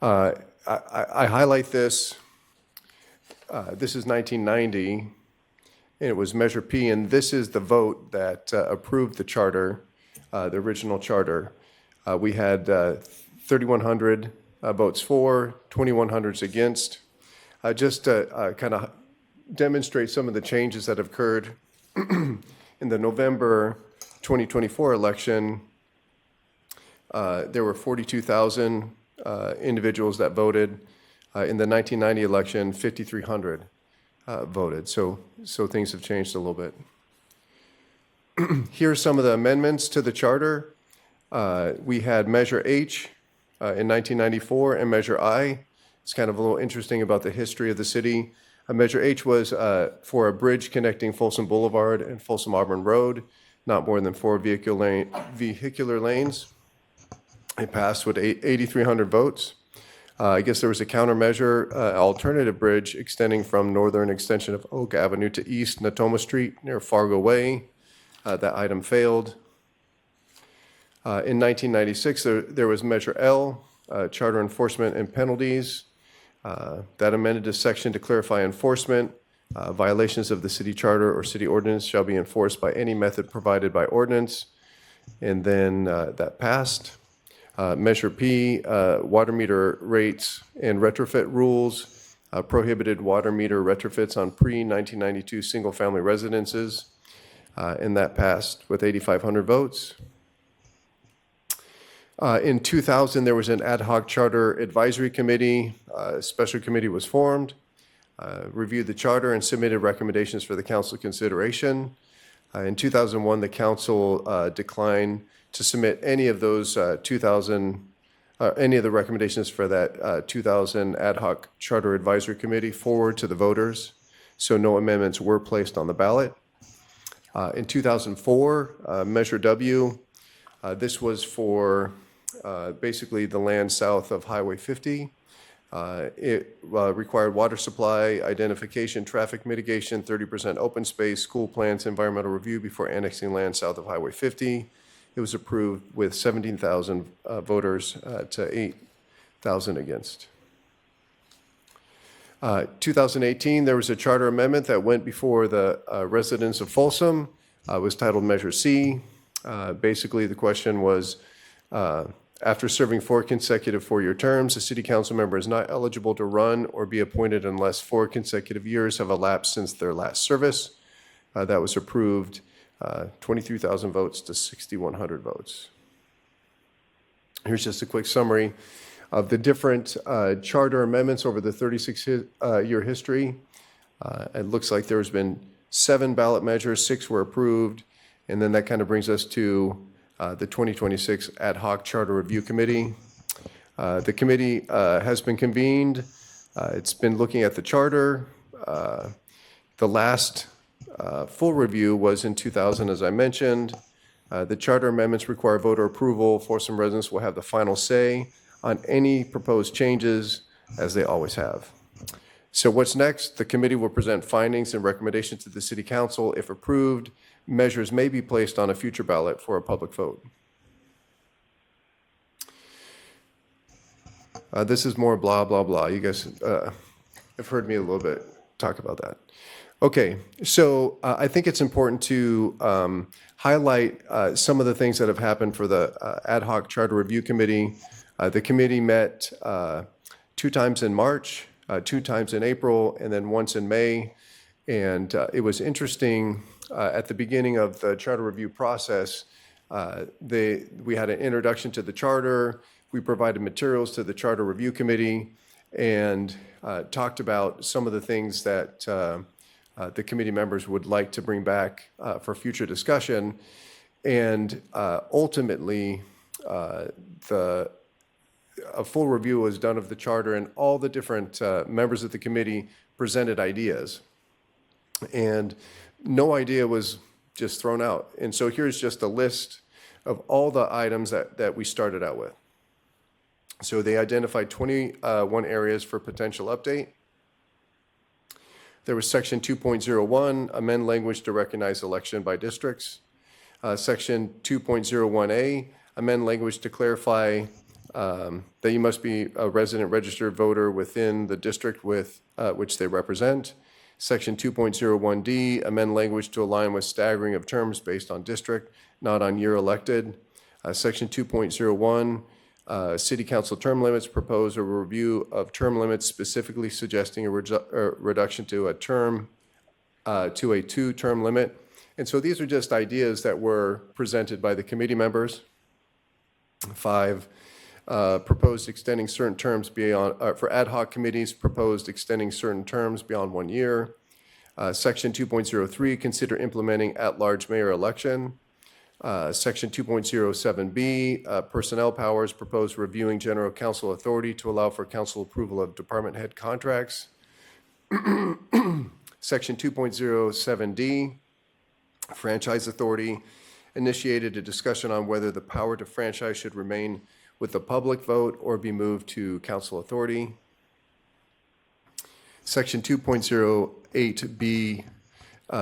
I highlight this. This is 1990, and it was Measure P, and this is the vote that approved the charter, the original charter. We had 3,100 votes for, 2,100 against. Just to kind of demonstrate some of the changes that have occurred in the November 2024 election, there were 42,000 individuals that voted. In the 1990 election, 5,300 voted. So things have changed a little bit. Here are some of the amendments to the charter. We had Measure H in 1994 and Measure I. It's kind of a little interesting about the history of the city. Measure H was for a bridge connecting Folsom Boulevard and Folsom Auburn Road, not more than 4 vehicular lanes. It passed with 8,300 votes. I guess there was a countermeasure, alternative bridge extending from northern extension of Oak Avenue to East Natoma Street near Fargo Way. That item failed. In 1996, there was Measure L, charter enforcement and penalties. That amended a section to clarify enforcement Violations of the city charter or city ordinance shall be enforced by any method provided by ordinance. And then that passed. Measure P, water meter rates and retrofit rules, prohibited water meter retrofits on pre-1992 single-family residences, and that passed with 8,500 votes. In 2000, there was an ad hoc charter advisory committee. A special committee was formed, reviewed the charter, and submitted recommendations for the council consideration. In 2001, the council declined to submit any of those any of the recommendations for that 2000 ad hoc charter advisory committee forward to the voters, so no amendments were placed on the ballot. In 2004, Measure W, this was for basically the land south of Highway 50. It required water supply, identification, traffic mitigation, 30% open space, school plans, environmental review before annexing land south of Highway 50. It was approved with 17,000 voters to 8,000 against. 2018, there was a charter amendment that went before the residents of Folsom. It was titled Measure C. Basically, the question was, after serving 4 consecutive 4-year terms, a city council member is not eligible to run or be appointed unless 4 consecutive years have elapsed since their last service. That was approved, 23,000 votes to 6,100 votes. Here's just a quick summary of the different charter amendments over the 36-year history. It looks like there's been 7 ballot measures, 6 were approved, and then that kind of brings us to the 2026 Ad Hoc Charter Review Committee. The committee has been convened. It's been looking at the charter. The last full review was in 2000, as I mentioned. The charter amendments require voter approval. Folsom residents will have the final say on any proposed changes, as they always have. So what's next? The committee will present findings and recommendations to the city council. If approved, measures may be placed on a future ballot for a public vote. This is more blah, blah, blah. You guys have heard me a little bit talk about that. Okay, so I think it's important to highlight some of the things that have happened for the Ad Hoc Charter Review Committee. The committee met 2 times in March, 2 times in April, and then once in May. And it was interesting, at the beginning of the charter review process, we had an introduction to the charter. We provided materials to the Charter Review Committee and talked about some of the things that the committee members would like to bring back for future discussion. And ultimately, a full review was done of the charter, and all the different members of the committee presented ideas. And no idea was just thrown out. And so here's just a list of all the items that we started out with. So they identified 21 areas for potential update. There was section 2.01, amend language to recognize election by districts. Section 2.01A, amend language to clarify that you must be a resident registered voter within the district with which they represent. Section 2.01D, amend language to align with staggering of terms based on district, not on year elected. Section 2.01, city council term limits, propose a review of term limits, specifically suggesting a reduction to a 2-term limit. And so these are just ideas that were presented by the committee members. 5, proposed extending certain terms beyond, for ad hoc committees, proposed extending certain terms beyond 1 year. Section 2.03, consider implementing at-large mayor election. Section 2.07B, personnel powers, proposed reviewing general counsel authority to allow for council approval of department head contracts. Section 2.07D, franchise authority, initiated a discussion on whether the power to franchise should remain with the public vote or be moved to council authority. Section 2.08B,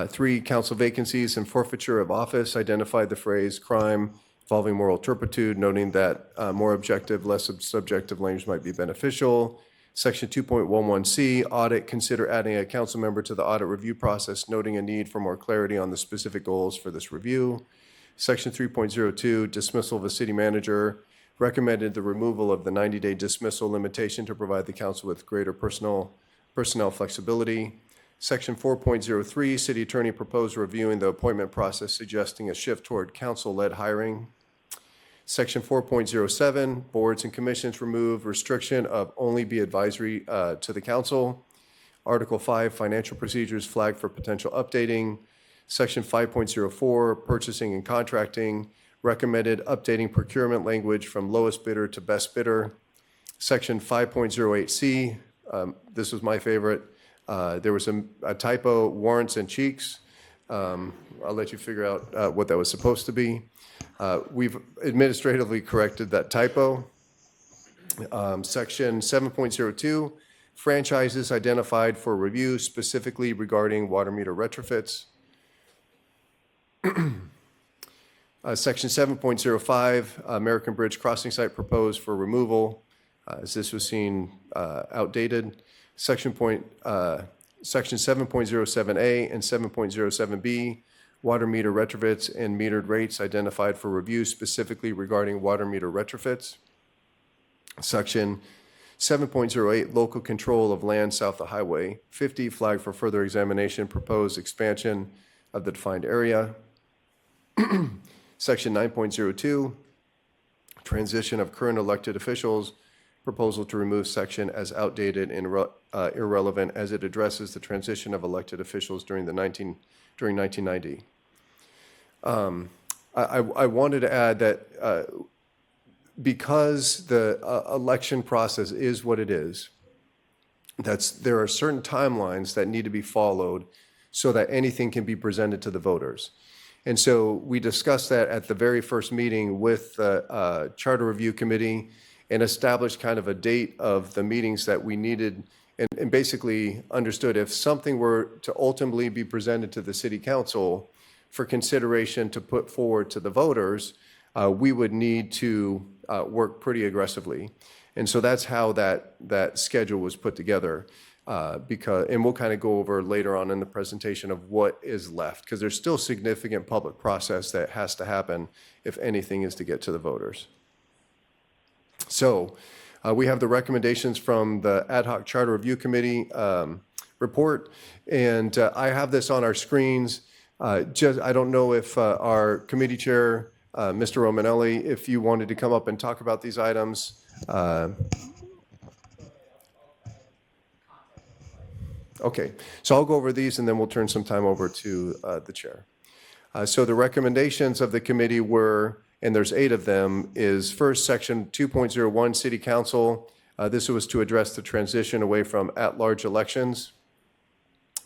3, council vacancies and forfeiture of office, identified the phrase crime involving moral turpitude, noting that more objective, less subjective language might be beneficial. Section 2.11C, audit, consider adding a council member to the audit review process, noting a need for more clarity on the specific goals for this review. Section 3.02, dismissal of a city manager, recommended the removal of the 90-day dismissal limitation to provide the council with greater personnel flexibility. Section 4.03, city attorney proposed reviewing the appointment process, suggesting a shift toward council-led hiring. Section 4.07, boards and commissions remove restriction of only be advisory to the council. Article 5, financial procedures flagged for potential updating. Section 5.04, purchasing and contracting, recommended updating procurement language from lowest bidder to best bidder. Section 5.08C, this was my favorite. There was a typo, warrants and cheeks. I'll let you figure out what that was supposed to be. We've administratively corrected that typo. Section 7.02, franchises identified for review specifically regarding water meter retrofits. Section 7.05, American Bridge crossing site proposed for removal, as this was seen outdated. Section 7.07A and 7.07B, water meter retrofits and metered rates identified for review specifically regarding water meter retrofits. Section 7.08, local control of land south of Highway 50, flagged for further examination, proposed expansion of the defined area. Section 9.02, transition of current elected officials, proposal to remove section as outdated and irrelevant as it addresses the transition of elected officials during 1990. I wanted to add that because the election process is what it is, there are certain timelines that need to be followed so that anything can be presented to the voters. And so we discussed that at the very first meeting with the Charter Review Committee and established kind of a date of the meetings that we needed and basically understood if something were to ultimately be presented to the City Council for consideration to put forward to the voters, we would need to work pretty aggressively. And so that's how that schedule was put together. And we'll kind of go over later on in the presentation of what is left, because there's still significant public process that has to happen if anything is to get to the voters. So we have the recommendations from the Ad Hoc Charter Review Committee report, and I have this on our screens. I don't know if our committee chair, Mr. Romanelli, if you wanted to come up and talk about these items. Okay, so I'll go over these and then we'll turn some time over to the chair. So the recommendations of the committee were, and there's 8 of them, is first, section 2.01, City Council. This was to address the transition away from at-large elections.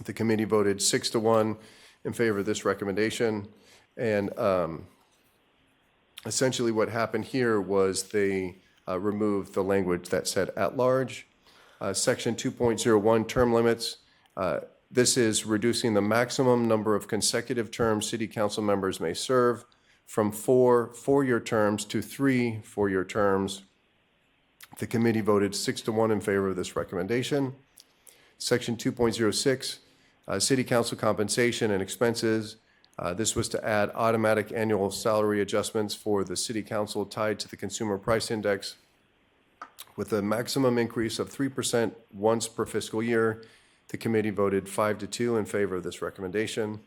The committee voted 6-1 in favor of this recommendation. And essentially what happened here was they removed the language that said at-large. Section 2.01, term limits. This is reducing the maximum number of consecutive terms city council members may serve from 4 four-year terms to 3 four-year terms. The committee voted 6-1 in favor of this recommendation. Section 2.06, city council compensation and expenses. This was to add automatic annual salary adjustments for the city council tied to the consumer price index with a maximum increase of 3% once per fiscal year. The committee voted 5-2 in favor of this recommendation.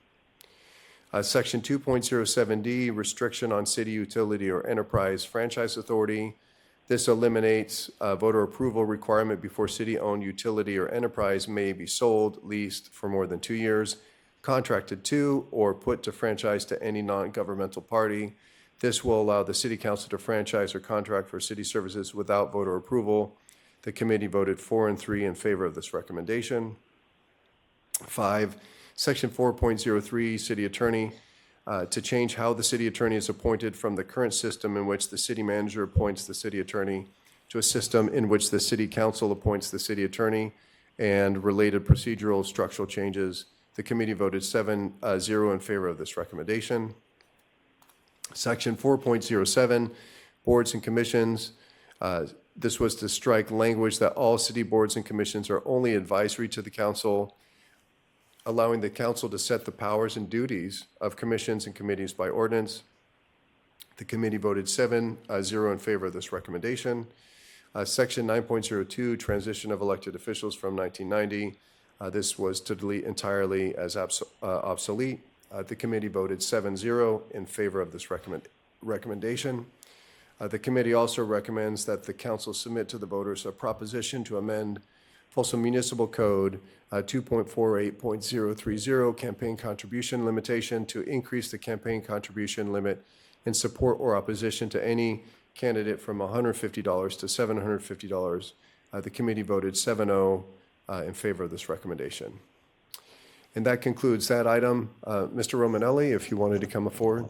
Section 2.07D, restriction on city utility or enterprise franchise authority. This eliminates voter approval requirement before city-owned utility or enterprise may be sold, leased for more than 2 years, contracted to, or put to franchise to any non-governmental party. This will allow the city council to franchise or contract for city services without voter approval. The committee voted 4-3 in favor of this recommendation. 5, section 4.03, city attorney, to change how the city attorney is appointed from the current system in which the city manager appoints the city attorney to a system in which the city council appoints the city attorney, and related procedural structural changes. The committee voted 7-0 in favor of this recommendation. Section 4.07, boards and commissions. this was to strike language that all city boards and commissions are only advisory to the council, allowing the council to set the powers and duties of commissions and committees by ordinance. The committee voted 7-0 in favor of this recommendation. Section 9.02, transition of elected officials from 1990. This was to delete entirely as obsolete. The committee voted 7-0 in favor of this recommendation. The committee also recommends that the council submit to the voters a proposition to amend Folsom Municipal Code 2.48.030 campaign contribution limitation to increase the campaign contribution limit in support or opposition to any candidate from $150 to $750. The committee voted 7-0 in favor of this recommendation. And that concludes that item. Mr. Romanelli, if you wanted to come forward.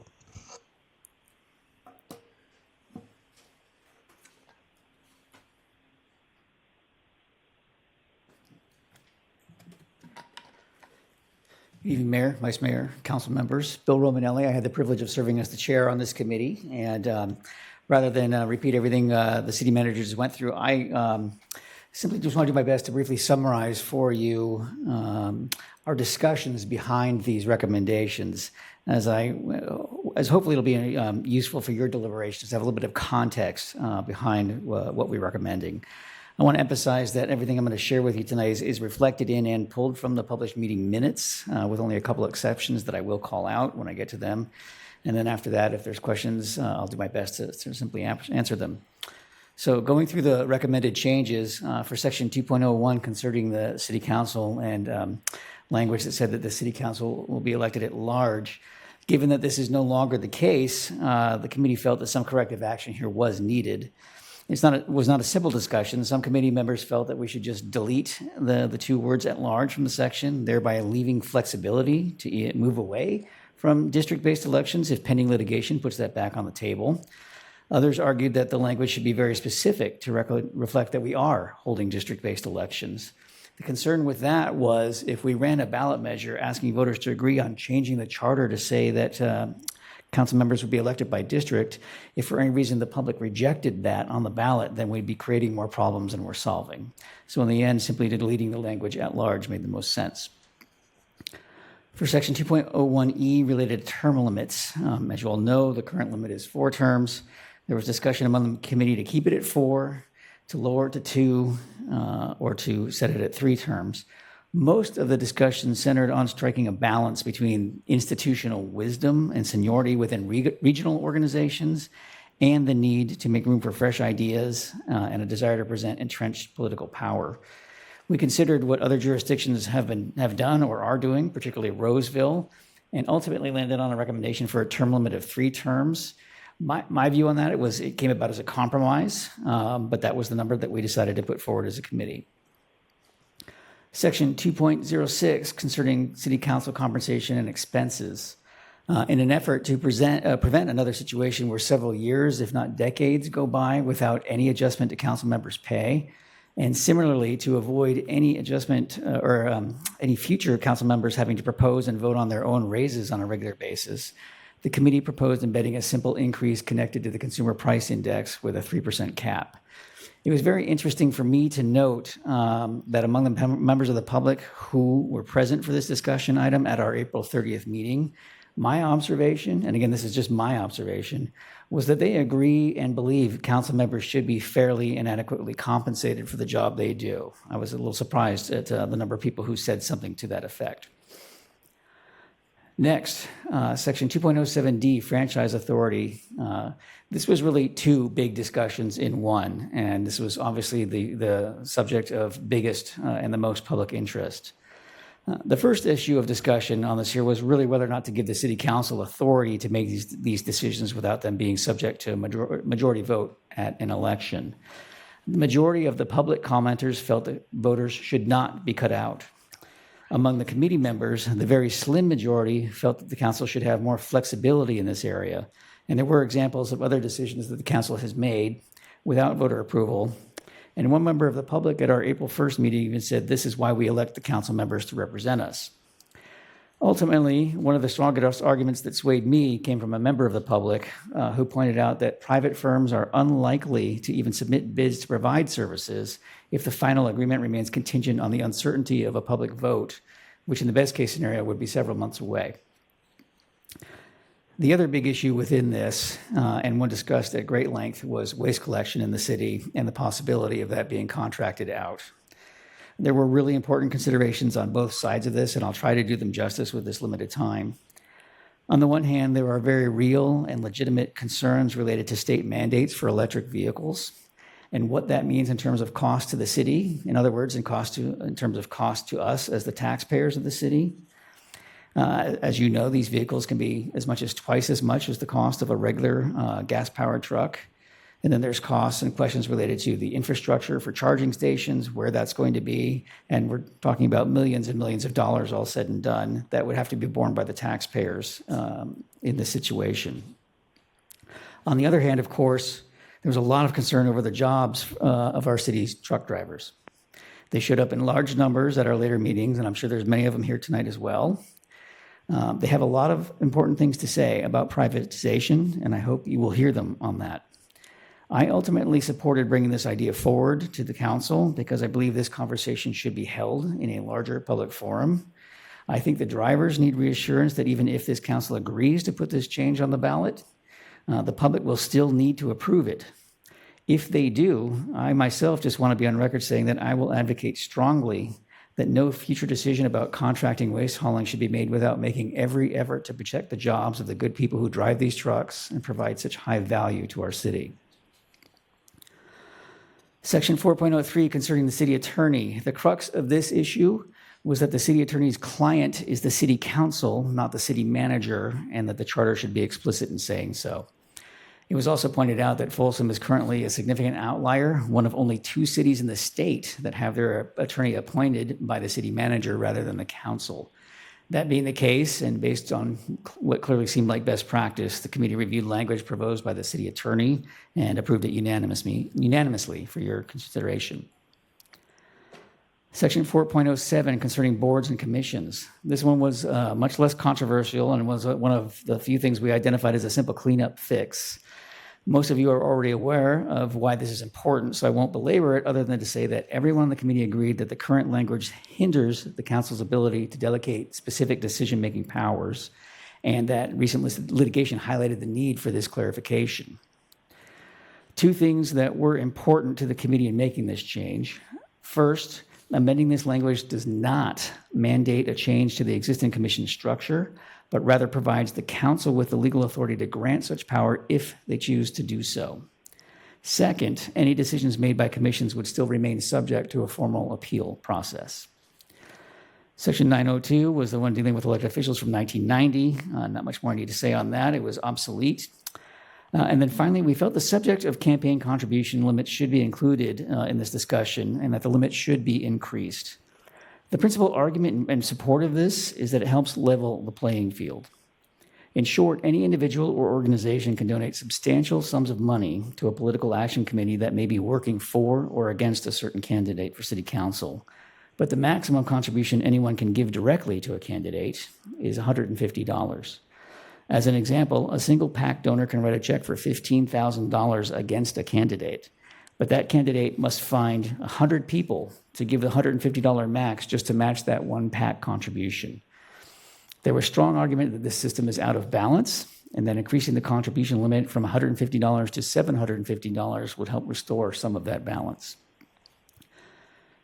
Good evening, Mayor, Vice Mayor, council members. Bill Romanelli. I had the privilege of serving as the chair on this committee. And rather than repeat everything the city manager just went through, I simply just want to do my best to briefly summarize for you our discussions behind these recommendations, as hopefully it'll be useful for your deliberations to have a little bit of context behind what we're recommending. I want to emphasize that everything I'm going to share with you tonight is reflected in and pulled from the published meeting minutes, with only a couple of exceptions that I will call out when I get to them. And then after that, if there's questions, I'll do my best to simply answer them. So going through the recommended changes for section 2.01 concerning the city council and language that said that the city council will be elected at large. Given that this is no longer the case, the committee felt that some corrective action here was needed. It was not a simple discussion. Some committee members felt that we should just delete the two words "at large" from the section, thereby leaving flexibility to move away from district-based elections if pending litigation puts that back on the table. Others argued that the language should be very specific to reflect that we are holding district-based elections. The concern with that was if we ran a ballot measure asking voters to agree on changing the charter to say that council members would be elected by district, if for any reason the public rejected that on the ballot, then we'd be creating more problems than we're solving. So in the end, simply deleting the language "at large" made the most sense. For section 2.01E related to term limits, as you all know, the current limit is 4 terms. There was discussion among the committee to keep it at 4, to lower it to 2, or to set it at 3 terms. Most of the discussion centered on striking a balance between institutional wisdom and seniority within regional organizations and the need to make room for fresh ideas and a desire to present entrenched political power. We considered what other jurisdictions have done or are doing, particularly Roseville, and ultimately landed on a recommendation for a term limit of 3 terms. My view on that, it came about as a compromise, but that was the number that we decided to put forward as a committee. Section 2.06 concerning city council compensation and expenses. In an effort to prevent another situation where several years, if not decades, go by without any adjustment to council members' pay, and similarly to avoid any adjustment or any future council members having to propose and vote on their own raises on a regular basis, the committee proposed embedding a simple increase connected to the consumer price index with a 3% cap. It was very interesting for me to note that among the members of the public who were present for this discussion item at our April 30th meeting, my observation, and again, this is just my observation, was that they agree and believe council members should be fairly and adequately compensated for the job they do. I was a little surprised at the number of people who said something to that effect. Next, section 2.07D, franchise authority. This was really 2 big discussions in one, and this was obviously the subject of biggest and the most public interest. The first issue of discussion on this here was really whether or not to give the city council authority to make these decisions without them being subject to a majority vote at an election. The majority of the public commenters felt that voters should not be cut out. Among the committee members, the very slim majority felt that the council should have more flexibility in this area. And there were examples of other decisions that the council has made without voter approval. And one member of the public at our April 1st meeting even said, "This is why we elect the council members to represent us." Ultimately, one of the strongest arguments that swayed me came from a member of the public who pointed out that private firms are unlikely to even submit bids to provide services if the final agreement remains contingent on the uncertainty of a public vote, which in the best case scenario would be several months away. The other big issue within this, and one discussed at great length, was waste collection in the city and the possibility of that being contracted out. There were really important considerations on both sides of this, and I'll try to do them justice with this limited time. On the one hand, there are very real and legitimate concerns related to state mandates for electric vehicles and what that means in terms of cost to the city. In other words, in terms of cost to us as the taxpayers of the city. As you know, these vehicles can be as much as twice as much as the cost of a regular gas-powered truck. And then there's costs and questions related to the infrastructure for charging stations, where that's going to be. And we're talking about millions and millions of dollars all said and done that would have to be borne by the taxpayers in this situation. On the other hand, of course, there was a lot of concern over the jobs of our city's truck drivers. They showed up in large numbers at our later meetings, and I'm sure there's many of them here tonight as well. They have a lot of important things to say about privatization, and I hope you will hear them on that. I ultimately supported bringing this idea forward to the council because I believe this conversation should be held in a larger public forum. I think the drivers need reassurance that even if this council agrees to put this change on the ballot, the public will still need to approve it. If they do, I myself just want to be on record saying that I will advocate strongly that no future decision about contracting waste hauling should be made without making every effort to protect the jobs of the good people who drive these trucks and provide such high value to our city. Section 4.03 concerning the city attorney. The crux of this issue was that the city attorney's client is the city council, not the city manager, and that the charter should be explicit in saying so. It was also pointed out that Folsom is currently a significant outlier, one of only 2 cities in the state that have their attorney appointed by the city manager rather than the council. That being the case, and based on what clearly seemed like best practice, the committee reviewed language proposed by the city attorney and approved it unanimously for your consideration. Section 4.07 concerning boards and commissions. This one was much less controversial and was one of the few things we identified as a simple cleanup fix. Most of you are already aware of why this is important, so I won't belabor it other than to say that everyone on the committee agreed that the current language hinders the council's ability to delegate specific decision-making powers, and that recent litigation highlighted the need for this clarification. 2 things that were important to the committee in making this change. First, amending this language does not mandate a change to the existing commission structure, but rather provides the council with the legal authority to grant such power if they choose to do so. Second, any decisions made by commissions would still remain subject to a formal appeal process. Section 902 was the one dealing with elected officials from 1990. Not much more I need to say on that. It was obsolete. And then finally, we felt the subject of campaign contribution limits should be included in this discussion and that the limit should be increased. The principal argument in support of this is that it helps level the playing field. In short, any individual or organization can donate substantial sums of money to a political action committee that may be working for or against a certain candidate for city council. But the maximum contribution anyone can give directly to a candidate is $150. As an example, a single PAC donor can write a check for $15,000 against a candidate. But that candidate must find 100 people to give the $150 max just to match that one PAC contribution. There was strong argument that this system is out of balance and that increasing the contribution limit from $150 to $750 would help restore some of that balance.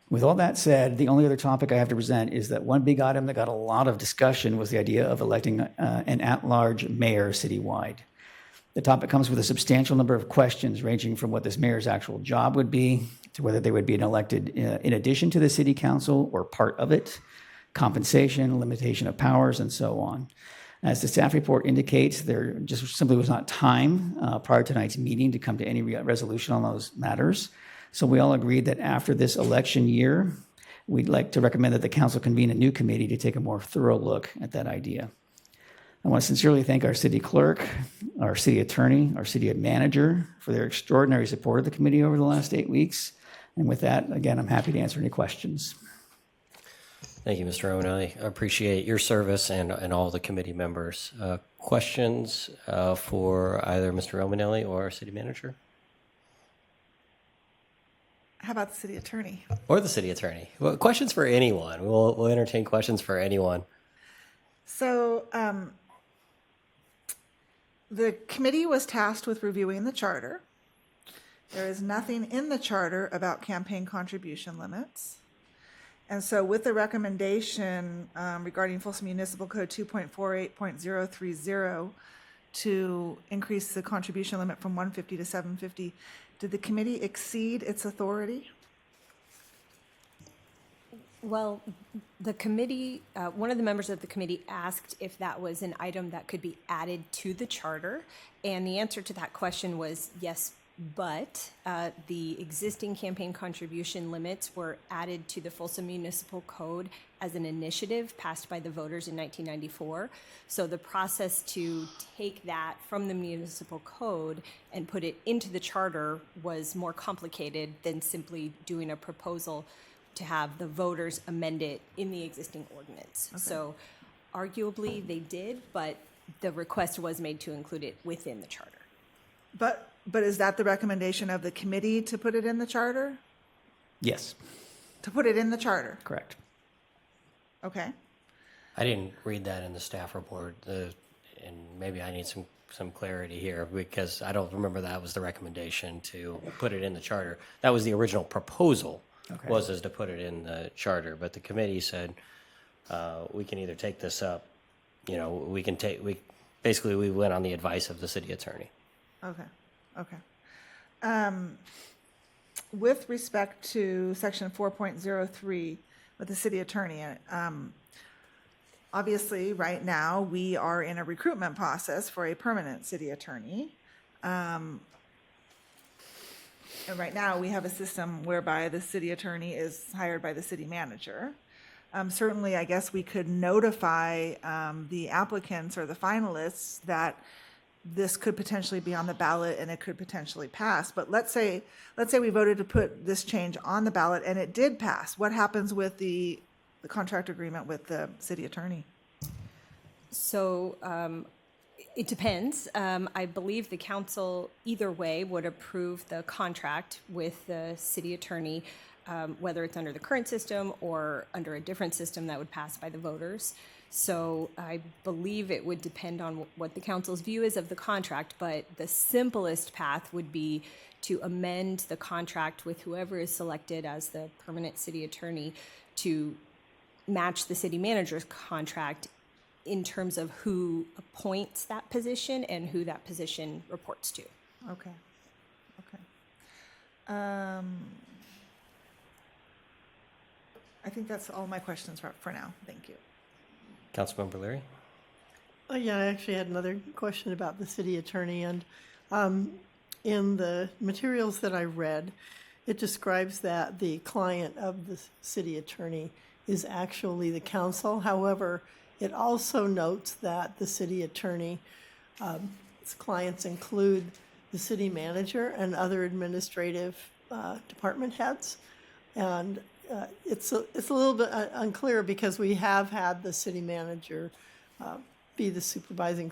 With all that said, the only other topic I have to present is that one big item that got a lot of discussion was the idea of electing an at-large mayor citywide. The topic comes with a substantial number of questions ranging from what this mayor's actual job would be to whether they would be elected in addition to the city council or part of it, compensation, limitation of powers, and so on. As the staff report indicates, there just simply was not time prior to tonight's meeting to come to any resolution on those matters. So we all agreed that after this election year, we'd like to recommend that the council convene a new committee to take a more thorough look at that idea. I want to sincerely thank our city clerk, our city attorney, our city manager for their extraordinary support of the committee over the last 8 weeks. And with that, again, I'm happy to answer any questions. Thank you, Mr. Romanelli. I appreciate your service and all the committee members. Questions for either Mr. Romanelli or our city manager? How about the city attorney? Or the city attorney? Well, questions for anyone. We'll entertain questions for anyone. So the committee was tasked with reviewing the charter. There is nothing in the charter about campaign contribution limits. And so with the recommendation regarding Folsom Municipal Code 2.48.030 to increase the contribution limit from 150 to 750, did the committee exceed its authority? Well, the committee, one of the members of the committee asked if that was an item that could be added to the charter. And the answer to that question was yes, but the existing campaign contribution limits were added to the Folsom Municipal Code as an initiative passed by the voters in 1994. So the process to take that from the municipal code and put it into the charter was more complicated than simply doing a proposal to have the voters amend it in the existing ordinance. Okay. So arguably they did, but the request was made to include it within the charter. But is that the recommendation of the committee to put it in the charter? Yes. To put it in the charter? Correct. Okay. I didn't read that in the staff report, and maybe I need some clarity here because I don't remember that was the recommendation to put it in the charter. That was the original proposal, was to put it in the charter, but the committee said we can either take this up, we went on the advice of the city attorney. Okay. With respect to section 4.03 with the city attorney, obviously right now we are in a recruitment process for a permanent city attorney. And right now we have a system whereby the city attorney is hired by the city manager. Certainly, I guess we could notify the applicants or the finalists that this could potentially be on the ballot and it could potentially pass. But let's say we voted to put this change on the ballot and it did pass. What happens with the contract agreement with the city attorney? So it depends. I believe the council either way would approve the contract with the city attorney, whether it's under the current system or under a different system that would pass by the voters. So I believe it would depend on what the council's view is of the contract, but the simplest path would be to amend the contract with whoever is selected as the permanent city attorney to match the city manager's contract in terms of who appoints that position and who that position reports to. Okay. I think that's all my questions for now. Thank you. Councilmember Leary? Oh, yeah, I actually had another question about the city attorney. And in the materials that I read, it describes that the client of the city attorney is actually the council. However, it also notes that the city attorney, its clients include the city manager and other administrative department heads. And it's a little bit unclear because we have had the city manager be the supervising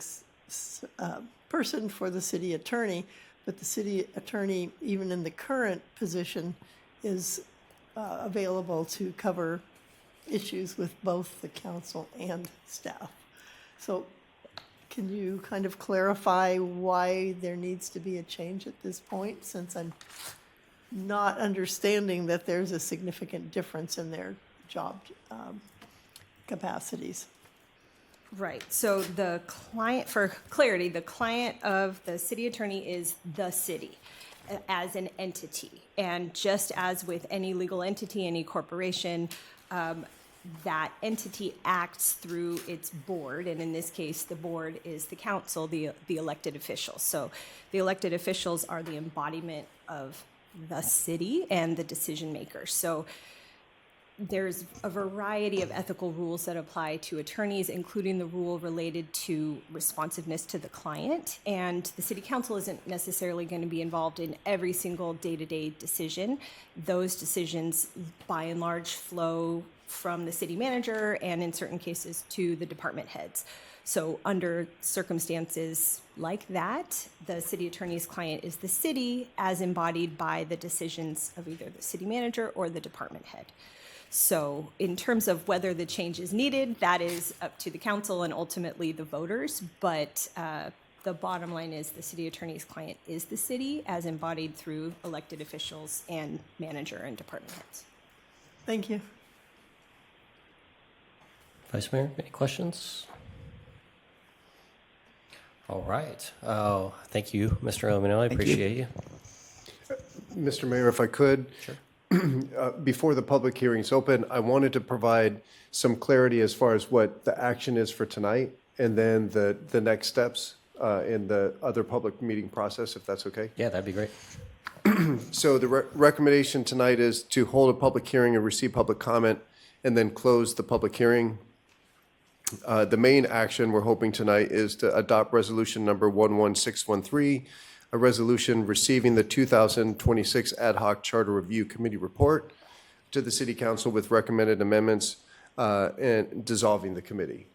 person for the city attorney, but the city attorney, even in the current position, is available to cover issues with both the council and staff. So can you kind of clarify why there needs to be a change at this point, since I'm not understanding that there's a significant difference in their job capacities? Right. So the client, for clarity, the client of the city attorney is the city as an entity. And just as with any legal entity, any corporation, that entity acts through its board. And in this case, the board is the council, the elected officials. So the elected officials are the embodiment of the city and the decision makers. So there's a variety of ethical rules that apply to attorneys, including the rule related to responsiveness to the client. And the city council isn't necessarily going to be involved in every single day-to-day decision. Those decisions, by and large, flow from the city manager and in certain cases to the department heads. So under circumstances like that, the city attorney's client is the city as embodied by the decisions of either the city manager or the department head. So in terms of whether the change is needed, that is up to the council and ultimately the voters. But the bottom line is the city attorney's client is the city as embodied through elected officials and manager and department heads. Thank you. Vice Mayor, any questions? All right. Oh, thank you, Mr. Romanelli. Appreciate you. Mr. Mayor, if I could, before the public hearings open, I wanted to provide some clarity as far as what the action is for tonight and then the next steps in the other public meeting process, if that's okay. Yeah, that'd be great. So the recommendation tonight is to hold a public hearing and receive public comment and then close the public hearing. The main action we're hoping tonight is to adopt resolution number 11613, a resolution receiving the 2026 Ad Hoc Charter Review Committee report to the City Council with recommended amendments and dissolving the committee.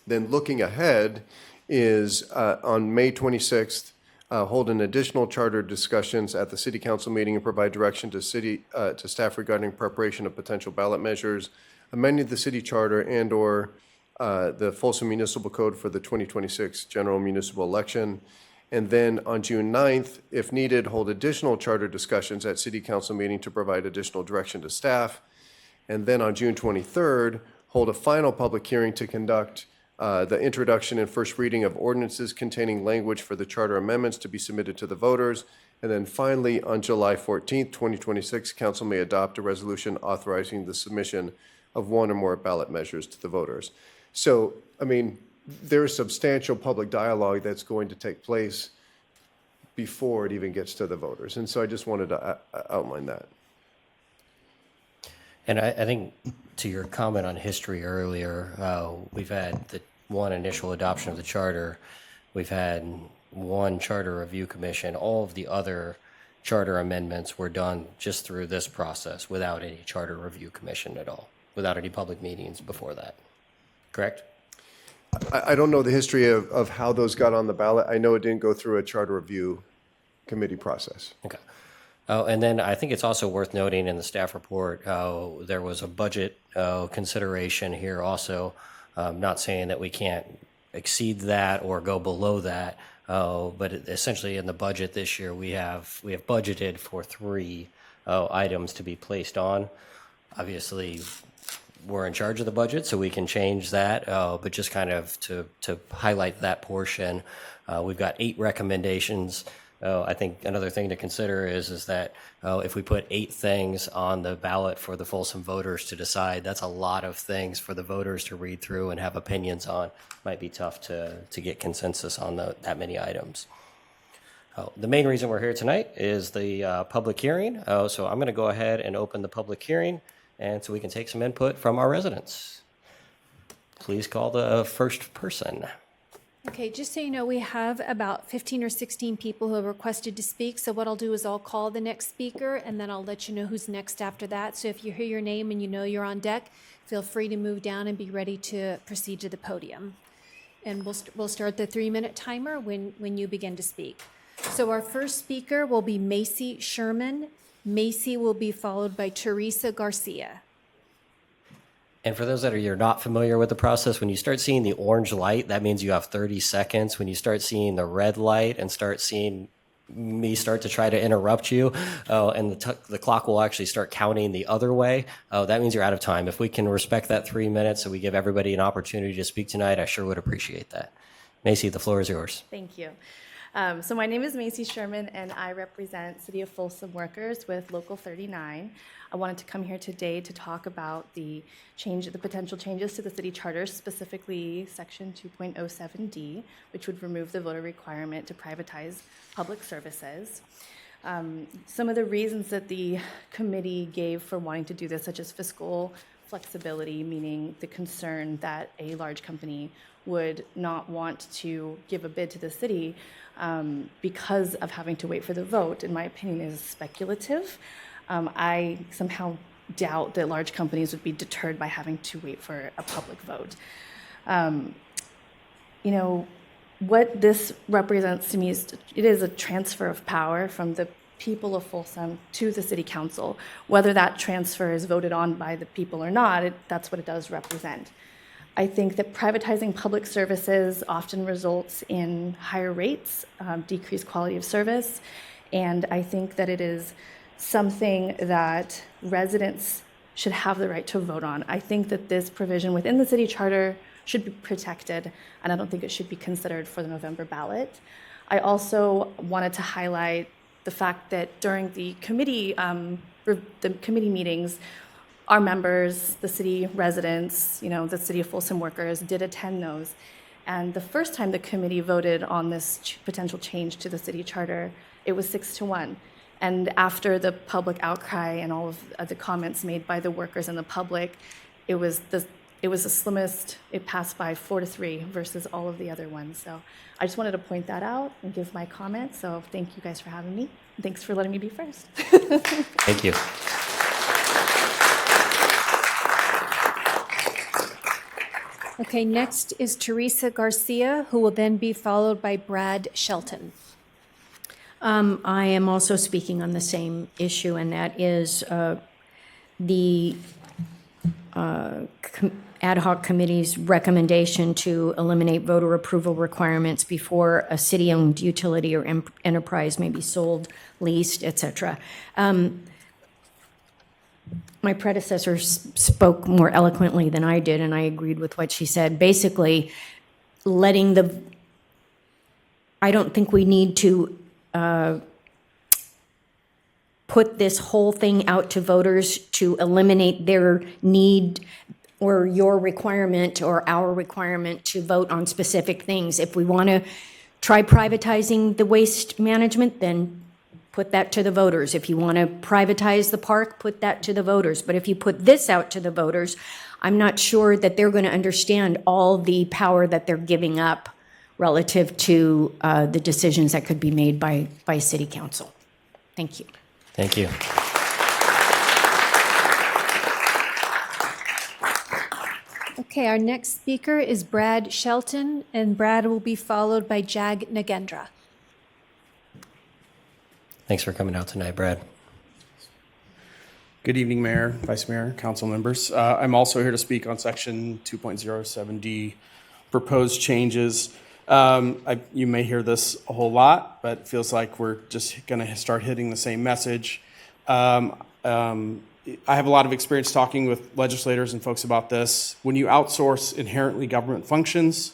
Then looking ahead is on May 26th, hold an additional charter discussions at the City Council meeting and provide direction to staff regarding preparation of potential ballot measures, amending the city charter and/or the Folsom Municipal Code for the 2026 general municipal election. And then on June 9th, if needed, hold additional charter discussions at City Council meeting to provide additional direction to staff. And then on June 23rd, hold a final public hearing to conduct the introduction and first reading of ordinances containing language for the charter amendments to be submitted to the voters. And then finally, on July 14th, 2026, council may adopt a resolution authorizing the submission of one or more ballot measures to the voters. So, I mean, there's substantial public dialogue that's going to take place before it even gets to the voters. And so I just wanted to outline that. And I think to your comment on history earlier, we've had the one initial adoption of the charter. We've had one charter review commission. All of the other charter amendments were done just through this process without any charter review commission at all, without any public meetings before that. Correct? I don't know the history of how those got on the ballot. I know it didn't go through a charter review committee process. Okay. Oh, and then I think it's also worth noting in the staff report, there was a budget consideration here also. Not saying that we can't exceed that or go below that, but essentially in the budget this year, we have budgeted for 3 items to be placed on. Obviously, we're in charge of the budget, so we can change that. But just kind of to highlight that portion, we've got 8 recommendations. I think another thing to consider is that if we put 8 things on the ballot for the Folsom voters to decide, that's a lot of things for the voters to read through and have opinions on. Might be tough to get consensus on that many items. The main reason we're here tonight is the public hearing. So I'm going to go ahead and open the public hearing, and so we can take some input from our residents. Please call the first person. Okay, just so you know, we have about 15 or 16 people who have requested to speak. So what I'll do is I'll call the next speaker and then I'll let you know who's next after that. So if you hear your name and you know you're on deck, feel free to move down and be ready to proceed to the podium. And we'll start the 3-minute timer when you begin to speak. So our first speaker will be Macy Sherman. Macy will be followed by Teresa Garcia. And for those that are you're not familiar with the process, when you start seeing the orange light, that means you have 30 seconds. When you start seeing the red light and start seeing me start to try to interrupt you, and the clock will actually start counting the other way, that means you're out of time. If we can respect that 3 minutes so we give everybody an opportunity to speak tonight, I sure would appreciate that. Macy, the floor is yours. Thank you. So my name is Macy Sherman, and I represent City of Folsom workers with Local 39. I wanted to come here today to talk about the potential changes to the city charter, specifically Section 2.07D, which would remove the voter requirement to privatize public services. Some of the reasons that the committee gave for wanting to do this, such as fiscal flexibility, meaning the concern that a large company would not want to give a bid to the city because of having to wait for the vote, in my opinion, is speculative. I somehow doubt that large companies would be deterred by having to wait for a public vote. You know, what this represents to me is it is a transfer of power from the people of Folsom to the city council. Whether that transfer is voted on by the people or not, that's what it does represent. I think that privatizing public services often results in higher rates, decreased quality of service, and I think that it is something that residents should have the right to vote on. I think that this provision within the city charter should be protected, and I don't think it should be considered for the November ballot. I also wanted to highlight the fact that during the committee meetings, our members, the city residents, you know, the City of Folsom workers did attend those. And the first time the committee voted on this potential change to the city charter, it was 6-1. And after the public outcry and all of the comments made by the workers and the public, it was the slimmest. It passed by 4-3 versus all of the other ones. So I just wanted to point that out and give my comment. So thank you guys for having me. Thanks for letting me be first. Thank you. Okay, next is Teresa Garcia, who will then be followed by Brad Shelton. I am also speaking on the same issue, and that is the ad hoc committee's recommendation to eliminate voter approval requirements before a city-owned utility or enterprise may be sold, leased, etc. My predecessor spoke more eloquently than I did, and I agreed with what she said. Basically, I don't think we need to put this whole thing out to voters to eliminate their need or your requirement or our requirement to vote on specific things. If we want to try privatizing the waste management, then put that to the voters. If you want to privatize the park, put that to the voters. But if you put this out to the voters, I'm not sure that they're going to understand all the power that they're giving up relative to the decisions that could be made by City Council. Thank you. Thank you. Okay, our next speaker is Brad Shelton, and Brad will be followed by Jag Nagendra. Thanks for coming out tonight, Brad. Good evening, Mayor, Vice Mayor, council members. I'm also here to speak on Section 2.07D proposed changes. You may hear this a whole lot, but it feels like we're just going to start hitting the same message. I have a lot of experience talking with legislators and folks about this. When you outsource inherently government functions,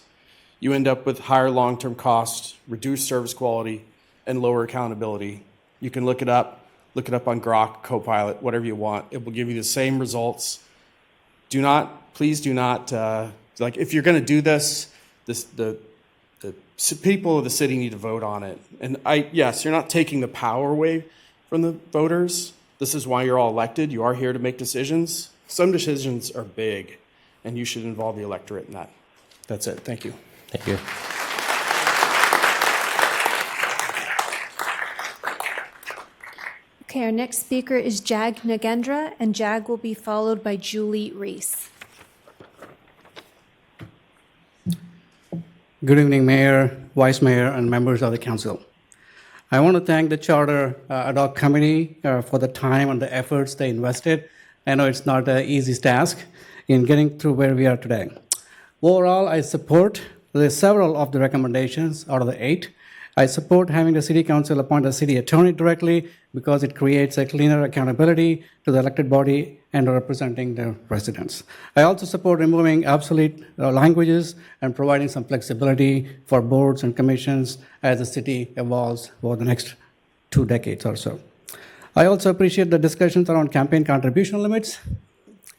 you end up with higher long-term costs, reduced service quality, and lower accountability. You can look it up on Grok, Copilot, whatever you want. It will give you the same results. Please do not, if you're going to do this, the people of the city need to vote on it. And yes, you're not taking the power away from the voters. This is why you're all elected. You are here to make decisions. Some decisions are big, and you should involve the electorate in that. That's it. Thank you. Thank you. Okay, our next speaker is Jag Nagendra, and Jag will be followed by Julie Reese. Good evening, Mayor, Vice Mayor, and members of the council. I want to thank the Charter Ad hoc Committee for the time and the efforts they invested. I know it's not an easy task in getting through where we are today. Overall, I support several of the recommendations out of the 8. I support having the City Council appoint a city attorney directly because it creates a cleaner accountability to the elected body and representing the residents. I also support removing obsolete languages and providing some flexibility for boards and commissions as the city evolves over the next 2 decades or so. I also appreciate the discussions around campaign contribution limits.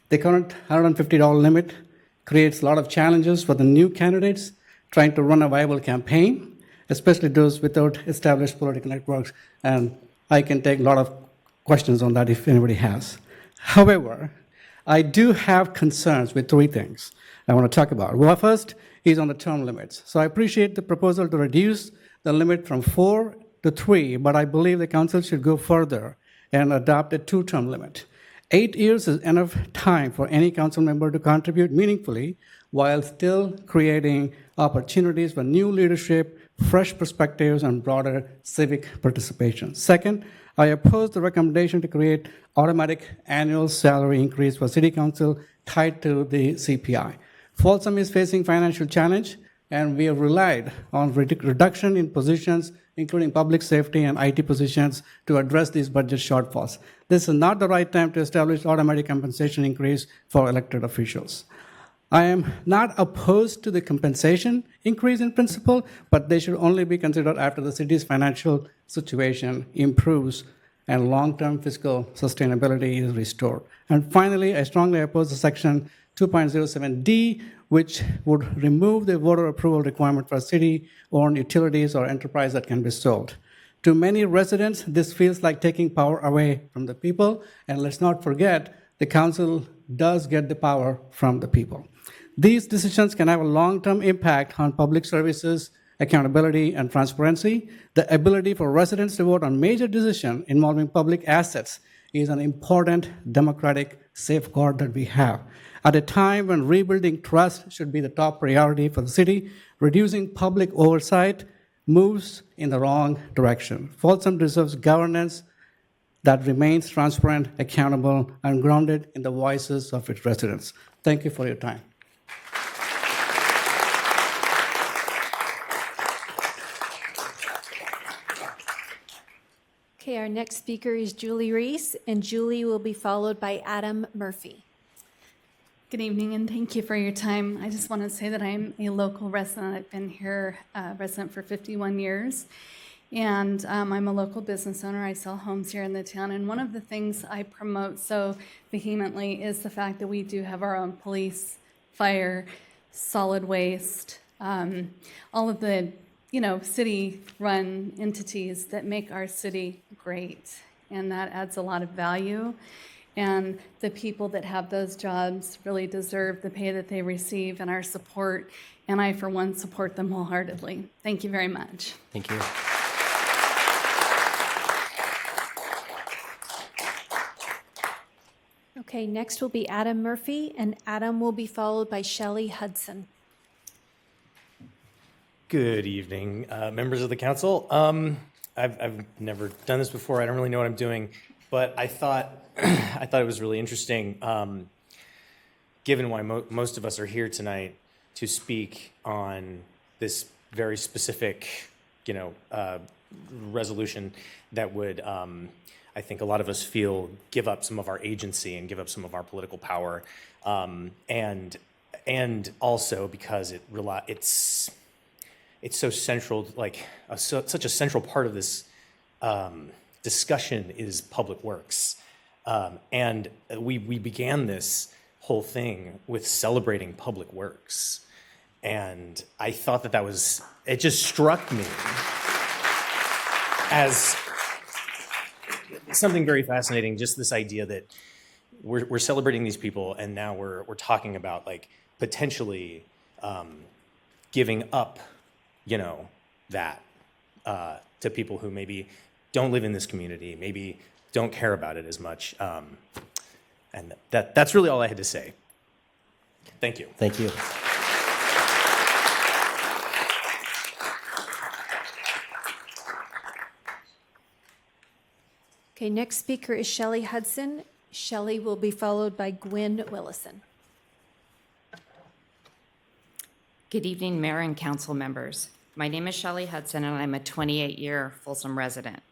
The current $150 limit creates a lot of challenges for the new candidates trying to run a viable campaign, especially those without established political networks, and I can take a lot of questions on that if anybody has. However, I do have concerns with 3 things I want to talk about. Well, first is on the term limits. So I appreciate the proposal to reduce the limit from 4 to 3, but I believe the council should go further and adopt a 2-term limit. 8 years is enough time for any council member to contribute meaningfully while still creating opportunities for new leadership, fresh perspectives, and broader civic participation. Second, I oppose the recommendation to create automatic annual salary increase for city council tied to the CPI. Folsom is facing financial challenge, and we have relied on reduction in positions, including public safety and IT positions, to address these budget shortfalls. This is not the right time to establish automatic compensation increase for elected officials. I am not opposed to the compensation increase in principle, but they should only be considered after the city's financial situation improves and long-term fiscal sustainability is restored. And finally, I strongly oppose the section 2.07D, which would remove the voter approval requirement for city-owned utilities or enterprise that can be sold. To many residents, this feels like taking power away from the people, and let's not forget, the council does get the power from the people. These decisions can have a long-term impact on public services, accountability, and transparency. The ability for residents to vote on major decisions involving public assets is an important democratic safeguard that we have. At a time when rebuilding trust should be the top priority for the city, reducing public oversight moves in the wrong direction. Folsom deserves governance that remains transparent, accountable, and grounded in the voices of its residents. Thank you for your time. Okay, our next speaker is Julie Reese, and Julie will be followed by Adam Murphy. Good evening, and thank you for your time. I just want to say that I'm a local resident. I've been here resident for 51 years, and I'm a local business owner. I sell homes here in the town, and one of the things I promote so vehemently is the fact that we do have our own police, fire, solid waste, all of the city-run entities that make our city great, and that adds a lot of value. And the people that have those jobs really deserve the pay that they receive and our support, and I, for one, support them wholeheartedly. Thank you very much. Thank you. Okay, next will be Adam Murphy, and Adam will be followed by Shelley Hudson. Good evening, members of the council. I've never done this before. I don't really know what I'm doing, but I thought it was really interesting, given why most of us are here tonight, to speak on this very specific, resolution that would, I think, a lot of us feel give up some of our agency and give up some of our political power, and also because it's so central, such a central part of this discussion is public works. And we began this whole thing with celebrating public works. And I thought it just struck me as something very fascinating, just this idea that we're celebrating these people, and now we're talking about potentially giving up that to people who maybe don't live in this community, maybe don't care about it as much. And that's really all I had to say. Thank you. Thank you. Okay, next speaker is Shelley Hudson. Shelley will be followed by Gwen Willison. Good evening, Mayor and Council members. My name is Shelley Hudson, and I'm a 28-year Folsom resident.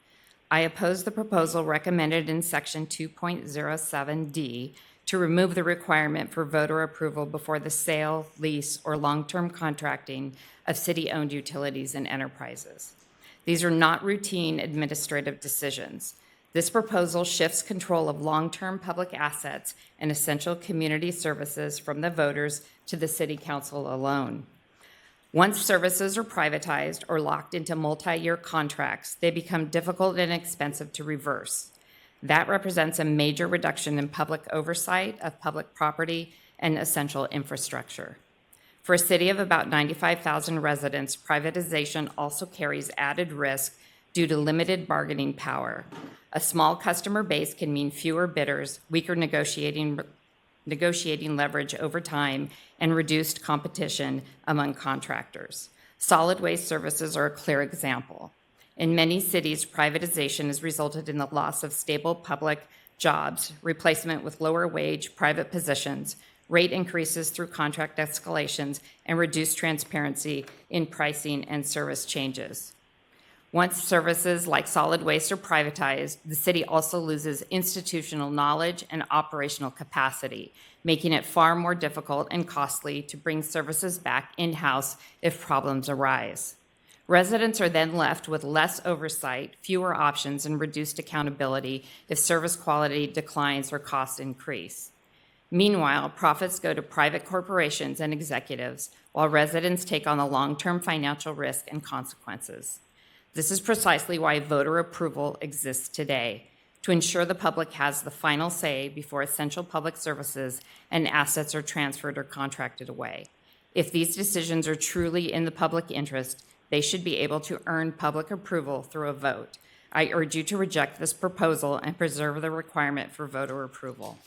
I oppose the proposal recommended in Section 2.07D to remove the requirement for voter approval before the sale, lease, or long-term contracting of city-owned utilities and enterprises. These are not routine administrative decisions. This proposal shifts control of long-term public assets and essential community services from the voters to the City Council alone. Once services are privatized or locked into multi-year contracts, they become difficult and expensive to reverse. That represents a major reduction in public oversight of public property and essential infrastructure. For a city of about 95,000 residents, privatization also carries added risk due to limited bargaining power. A small customer base can mean fewer bidders, weaker negotiating leverage over time, and reduced competition among contractors. Solid waste services are a clear example. In many cities, privatization has resulted in the loss of stable public jobs, replacement with lower wage private positions, rate increases through contract escalations, and reduced transparency in pricing and service changes. Once services like solid waste are privatized, the city also loses institutional knowledge and operational capacity, making it far more difficult and costly to bring services back in-house if problems arise. Residents are then left with less oversight, fewer options, and reduced accountability if service quality declines or costs increase. Meanwhile, profits go to private corporations and executives, while residents take on the long-term financial risk and consequences. This is precisely why voter approval exists today, to ensure the public has the final say before essential public services and assets are transferred or contracted away. If these decisions are truly in the public interest, they should be able to earn public approval through a vote. I urge you to reject this proposal and preserve the requirement for voter approval.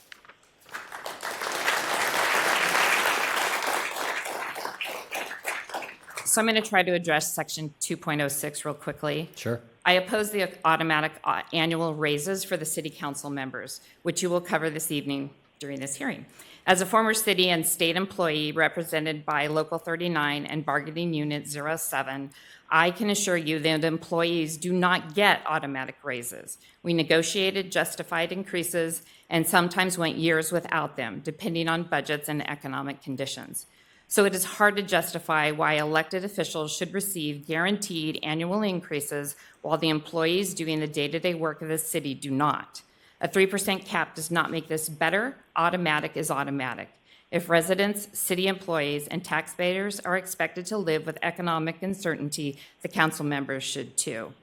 So I'm going to try to address section 2.06 real quickly. Sure. I oppose the automatic annual raises for the city council members, which you will cover this evening during this hearing. As a former city and state employee represented by Local 39 and Bargaining Unit 07, I can assure you that employees do not get automatic raises. We negotiated justified increases and sometimes went years without them, depending on budgets and economic conditions. So it is hard to justify why elected officials should receive guaranteed annual increases while the employees doing the day-to-day work of the city do not. A 3% cap does not make this better. Automatic is automatic. If residents, city employees, and taxpayers are expected to live with economic uncertainty, the council members should too.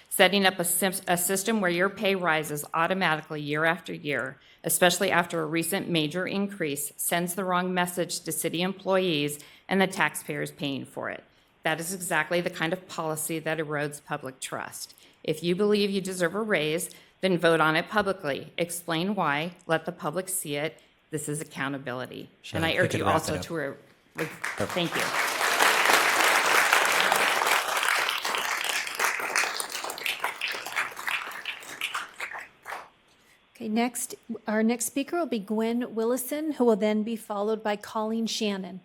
Setting up a system where your pay rises automatically year after year, especially after a recent major increase, sends the wrong message to city employees and the taxpayers paying for it. That is exactly the kind of policy that erodes public trust. If you believe you deserve a raise, then vote on it publicly. Explain why, let the public see it. This is accountability. Sure, And I we urge could you wrap also it up. to, thank you. Okay, next, our next speaker will be Gwen Willison, who will then be followed by Colleen Shannon.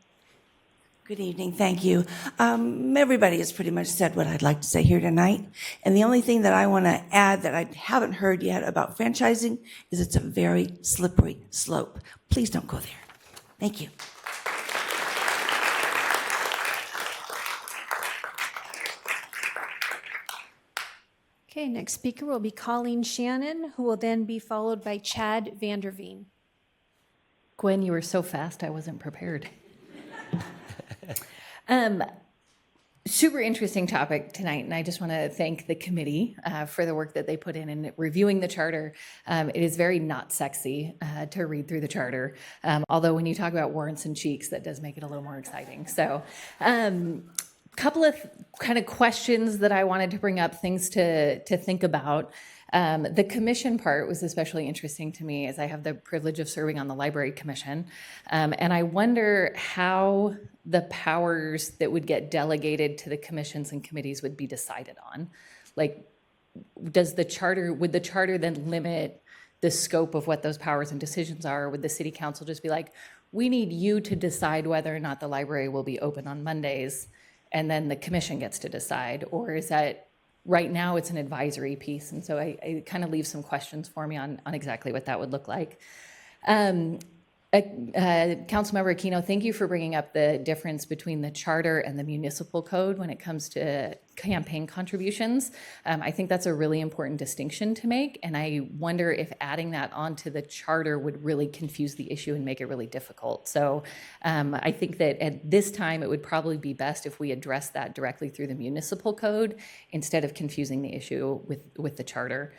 Good evening, thank you. Everybody has pretty much said what I'd like to say here tonight. And the only thing that I want to add that I haven't heard yet about franchising is it's a very slippery slope. Please don't go there. Thank you. Okay, next speaker will be Colleen Shannon, who will then be followed by Chad Vanderveen. Gwen, you were so fast, I wasn't prepared. Super interesting topic tonight, and I just want to thank the committee for the work that they put in reviewing the charter. It is very not sexy to read through the charter, although when you talk about warrants and cheeks, that does make it a little more exciting. So couple of kind of questions that I wanted to bring up, things to think about. The commission part was especially interesting to me as I have the privilege of serving on the Library Commission. And I wonder how the powers that would get delegated to the commissions and committees would be decided on. Like, would the charter then limit the scope of what those powers and decisions are? Would the city council just be like, we need you to decide whether or not the library will be open on Mondays, and then the commission gets to decide? Or is that, right now it's an advisory piece, and so it kind of leaves some questions for me on exactly what that would look like. Councilmember Aquino, thank you for bringing up the difference between the charter and the municipal code when it comes to campaign contributions. I think that's a really important distinction to make, and I wonder if adding that onto the charter would really confuse the issue and make it really difficult. So I think that at this time, it would probably be best if we address that directly through the municipal code instead of confusing the issue with the charter.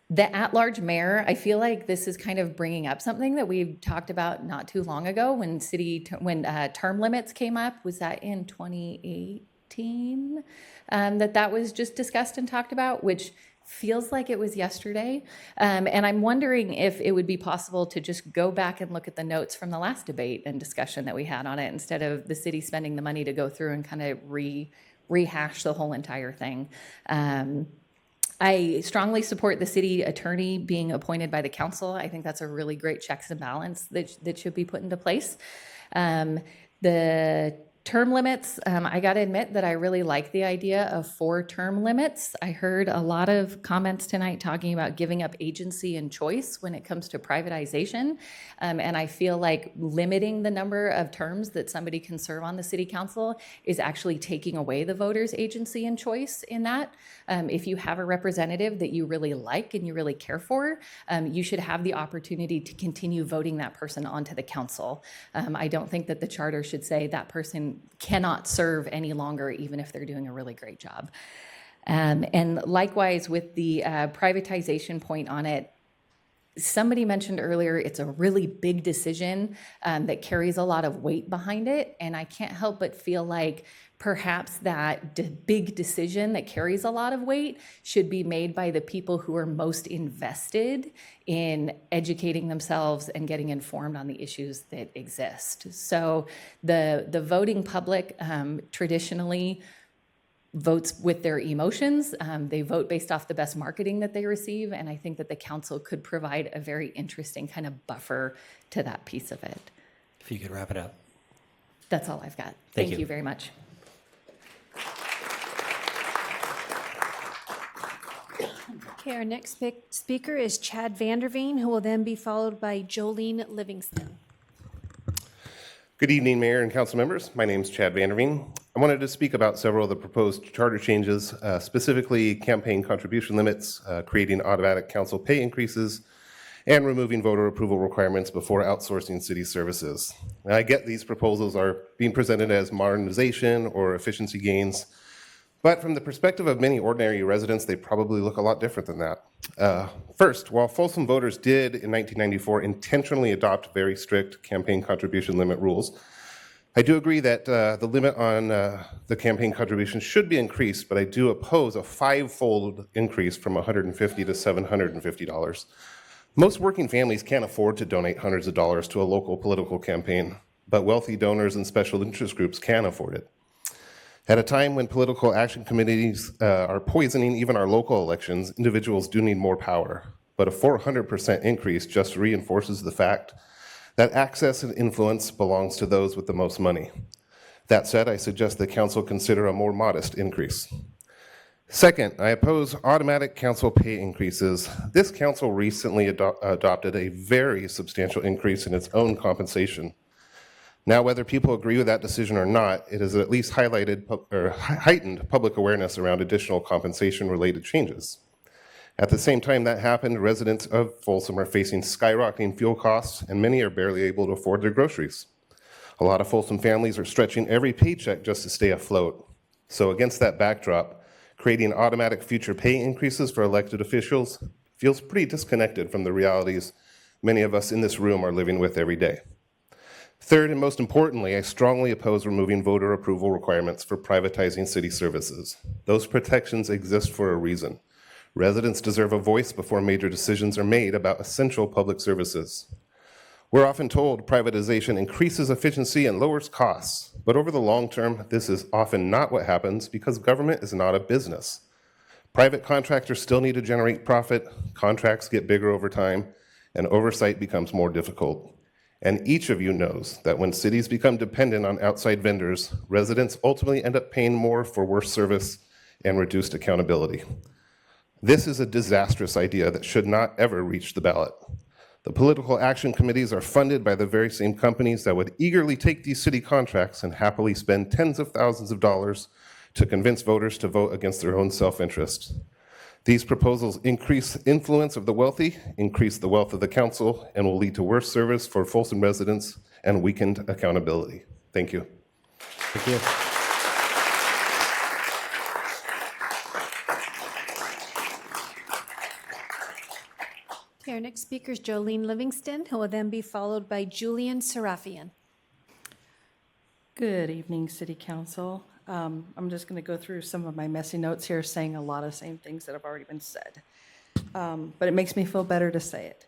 The at-large mayor, I feel like this is kind of bringing up something that we've talked about not too long ago when term limits came up. Was that in 2018? 2018 that was just discussed and talked about, which feels like it was yesterday. And I'm wondering if it would be possible to just go back and look at the notes from the last debate and discussion that we had on it, instead of the city spending the money to go through and kind of rehash the whole entire thing. I strongly support the city attorney being appointed by the council. I think that's a really great checks and balance that should be put into place. The term limits, I got to admit that I really like the idea of 4 term limits. I heard a lot of comments tonight talking about giving up agency and choice when it comes to privatization. And I feel like limiting the number of terms that somebody can serve on the city council is actually taking away the voters' agency and choice in that. If you have a representative that you really like and you really care for, you should have the opportunity to continue voting that person onto the council. I don't think that the charter should say that person cannot serve any longer, even if they're doing a really great job. And likewise with the privatization point on it, somebody mentioned earlier, it's a really big decision that carries a lot of weight behind it. And I can't help but feel like perhaps that big decision that carries a lot of weight should be made by the people who are most invested in educating themselves and getting informed on the issues that exist. So the voting public traditionally votes with their emotions. They vote based off the best marketing that they receive. And I think that the council could provide a very interesting kind of buffer to that piece of it. If you could wrap it up. That's all I've got. Thank Thank you you very much. Okay, our next speaker is Chad Vanderveen, who will then be followed by Jolene Livingston. Good evening, Mayor and council members. My name is Chad Vanderveen. I wanted to speak about several of the proposed charter changes, specifically campaign contribution limits, creating automatic council pay increases, and removing voter approval requirements before outsourcing city services. Now, I get these proposals are being presented as modernization or efficiency gains, but from the perspective of many ordinary residents, they probably look a lot different than that. First, while Folsom voters did in 1994 intentionally adopt very strict campaign contribution limit rules, I do agree that the limit on the campaign contribution should be increased, but I do oppose a 5-fold increase from $150 to $750. Most working families can't afford to donate hundreds of dollars to a local political campaign, but wealthy donors and special interest groups can afford it. At a time when political action committees are poisoning even our local elections, individuals do need more power. But a 400% increase just reinforces the fact that access and influence belongs to those with the most money. That said, I suggest the council consider a more modest increase. Second, I oppose automatic council pay increases. This council recently adopted a very substantial increase in its own compensation. Now, whether people agree with that decision or not, it has at least heightened public awareness around additional compensation-related changes. At the same time that happened, residents of Folsom are facing skyrocketing fuel costs, and many are barely able to afford their groceries. A lot of Folsom families are stretching every paycheck just to stay afloat. So against that backdrop, creating automatic future pay increases for elected officials feels pretty disconnected from the realities many of us in this room are living with every day. Third, and most importantly, I strongly oppose removing voter approval requirements for privatizing city services. Those protections exist for a reason. Residents deserve a voice before major decisions are made about essential public services. We're often told privatization increases efficiency and lowers costs, but over the long term, this is often not what happens because government is not a business. Private contractors still need to generate profit, contracts get bigger over time, and oversight becomes more difficult. And each of you knows that when cities become dependent on outside vendors, residents ultimately end up paying more for worse service and reduced accountability. This is a disastrous idea that should not ever reach the ballot. The political action committees are funded by the very same companies that would eagerly take these city contracts and happily spend tens of thousands of dollars to convince voters to vote against their own self-interest. These proposals increase influence of the wealthy, increase the wealth of the council, and will lead to worse service for Folsom residents and weakened accountability. Thank you. Thank you. Okay, our next speaker is Jolene Livingston, who will then be followed by Julian Serafian. Good evening, City Council. I'm just going to go through some of my messy notes here, saying a lot of same things that have already been said. But it makes me feel better to say it.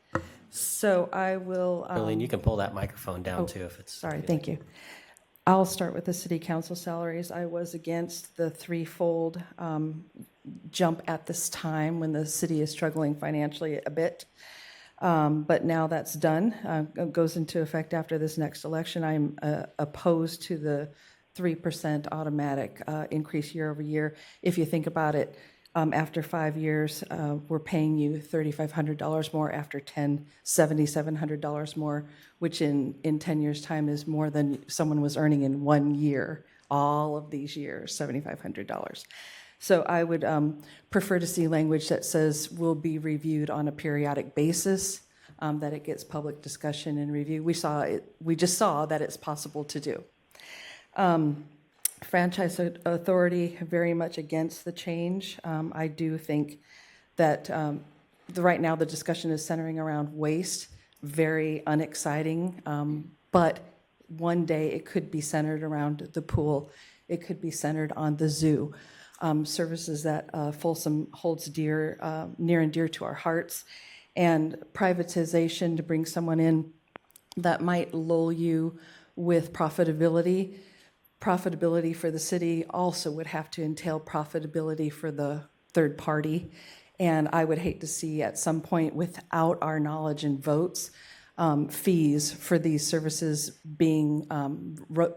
So I will. Arlene, you can pull that microphone down oh, too if it's. Sorry, thank you. I'll start with the city council salaries. I was against the threefold jump at this time when the city is struggling financially a bit. But now that's done. It goes into effect after this next election. I'm opposed to the 3% automatic increase year over year. If you think about it, after 5 years, we're paying you $3,500 more. After 10, $7,700 more, which in 10 years' time is more than someone was earning in 1 year. All of these years, $7,500. So I would prefer to see language that says will be reviewed on a periodic basis, that it gets public discussion and review. We just saw that it's possible to do. Franchise authority, very much against the change. I do think that right now the discussion is centering around waste, very unexciting, but one day it could be centered around the pool. It could be centered on the zoo. Services that Folsom holds near and dear to our hearts, and privatization to bring someone in that might lull you with profitability. Profitability for the city also would have to entail profitability for the third party, and I would hate to see at some point, without our knowledge and votes, fees for these services being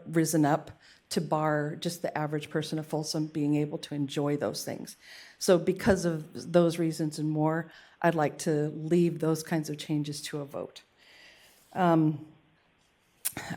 risen up to bar just the average person of Folsom being able to enjoy those things. So because of those reasons and more, I'd like to leave those kinds of changes to a vote.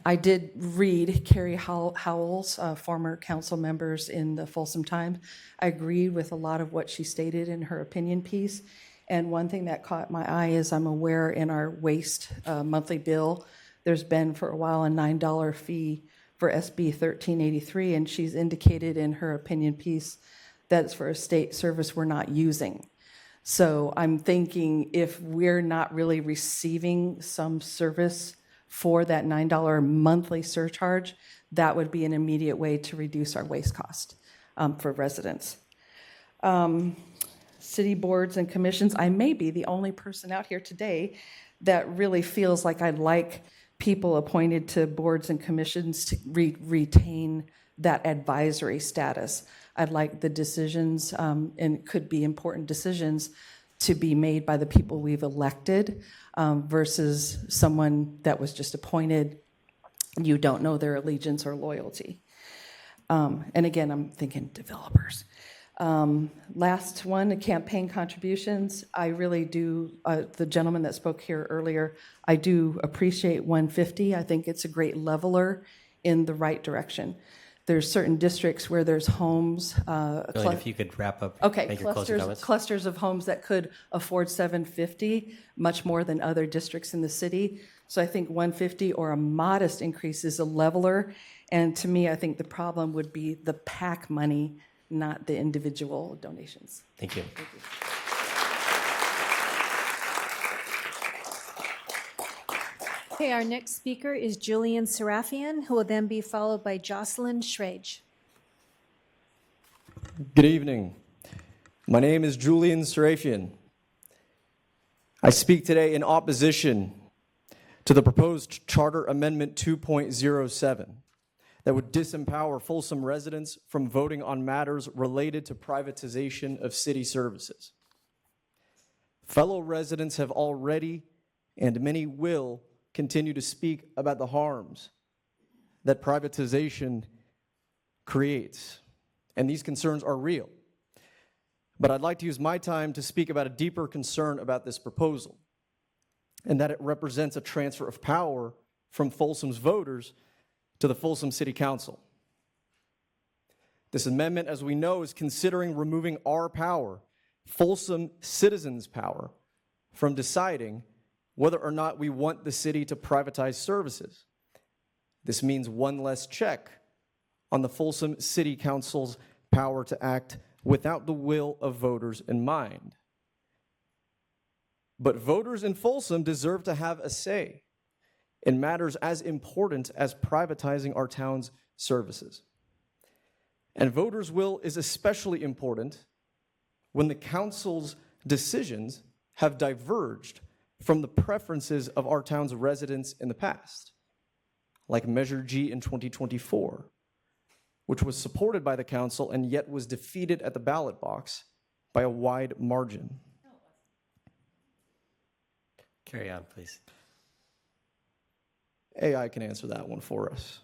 I did read Carrie Howell's former council members in the Folsom Times. I agreed with a lot of what she stated in her opinion piece. And one thing that caught my eye is I'm aware in our waste monthly bill, there's been for a while a $9 fee for SB 1383, and she's indicated in her opinion piece that it's for a state service we're not using. So I'm thinking if we're not really receiving some service for that $9 monthly surcharge, that would be an immediate way to reduce our waste cost for residents. City boards and commissions, I may be the only person out here today that really feels like I'd like people appointed to boards and commissions to retain that advisory status. I'd like the decisions, and could be important decisions, to be made by the people we've elected versus someone that was just appointed. You don't know their allegiance or loyalty. And again, I'm thinking developers. Last one, the campaign contributions. I really do, the gentleman that spoke here earlier, I do appreciate 150. I think it's a great leveler in the right direction. There's certain districts where there's homes. If you could wrap up, okay, make your closing comments. Clusters of homes that could afford 750, much more than other districts in the city. So I think 150 or a modest increase is a leveler. And to me, I think the problem would be the PAC money, not the individual donations. Thank you. Thank you. Okay, our next speaker is Julian Serafian, who will then be followed by Jocelyn Schrage. Good evening. My name is Julian Serafian. I speak today in opposition to the proposed Charter Amendment 2.07 that would disempower Folsom residents from voting on matters related to privatization of city services. Fellow residents have already, and many will, continue to speak about the harms that privatization creates. And these concerns are real. But I'd like to use my time to speak about a deeper concern about this proposal, and that it represents a transfer of power from Folsom's voters to the Folsom City Council. This amendment, as we know, is considering removing our power, Folsom citizens' power, from deciding whether or not we want the city to privatize services. This means one less check on the Folsom City Council's power to act without the will of voters in mind. But voters in Folsom deserve to have a say in matters as important as privatizing our town's services. And voters' will is especially important when the council's decisions have diverged from the preferences of our town's residents in the past, like Measure G in 2024, which was supported by the council and yet was defeated at the ballot box by a wide margin. Carry on, please. AI can answer that one for us.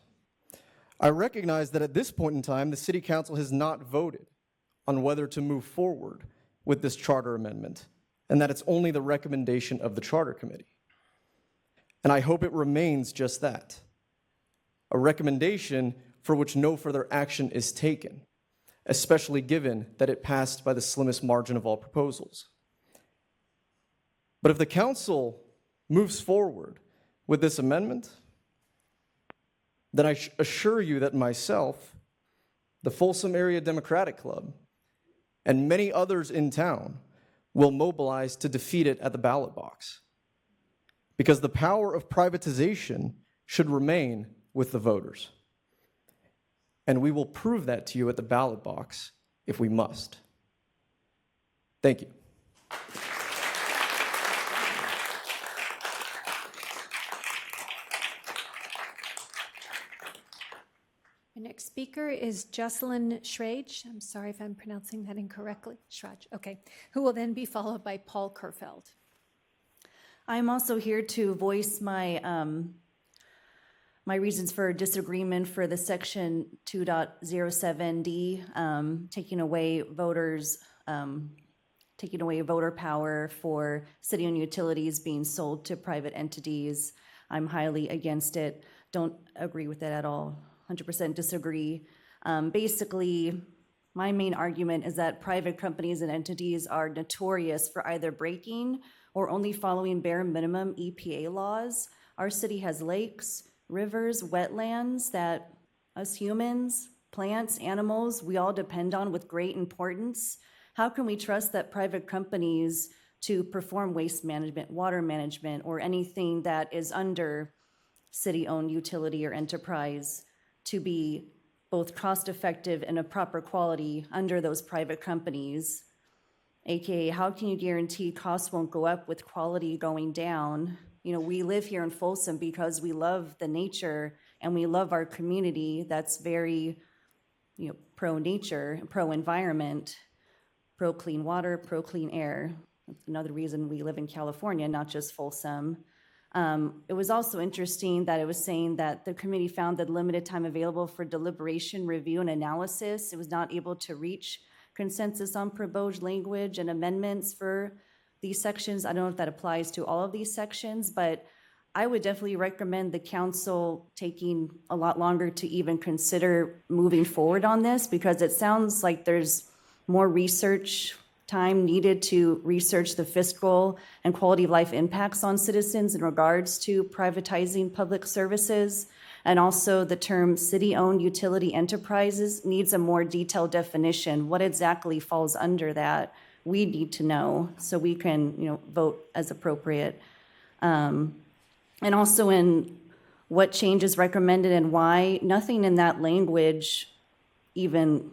I recognize that at this point in time, the City Council has not voted on whether to move forward with this charter amendment, and that it's only the recommendation of the Charter Committee. And I hope it remains just that, a recommendation for which no further action is taken, especially given that it passed by the slimmest margin of all proposals. But if the council moves forward with this amendment, then I assure you that myself, the Folsom Area Democratic Club, and many others in town will mobilize to defeat it at the ballot box. Because the power of privatization should remain with the voters. And we will prove that to you at the ballot box if we must. Thank you. Our next speaker is Jocelyn Schrage. I'm sorry if I'm pronouncing that incorrectly. Schrage, okay. Who will then be followed by Paul Kerfeld. I'm also here to voice my my reasons for disagreement for the Section 2.07D, taking away voter power for city-owned utilities being sold to private entities. I'm highly against it. Don't agree with it at all. 100% disagree. Basically, my main argument is that private companies and entities are notorious for either breaking or only following bare minimum EPA laws. Our city has lakes, rivers, wetlands that us humans, plants, animals, we all depend on with great importance. How can we trust that private companies to perform waste management, water management, or anything that is under city-owned utility or enterprise to be both cost-effective and of proper quality under those private companies? AKA, how can you guarantee costs won't go up with quality going down? You know, we live here in Folsom because we love the nature and we love our community that's very, pro-nature, pro-environment, pro-clean water, pro-clean air. That's another reason we live in California, not just Folsom. It was also interesting that it was saying that the committee found that limited time available for deliberation, review, and analysis. It was not able to reach consensus on proposed language and amendments for these sections. I don't know if that applies to all of these sections, but I would definitely recommend the council taking a lot longer to even consider moving forward on this, because it sounds like there's more research time needed to research the fiscal and quality of life impacts on citizens in regards to privatizing public services. And also the term city-owned utility enterprises needs a more detailed definition. What exactly falls under that? We need to know so we can, vote as appropriate. And also in what changes recommended and why, nothing in that language even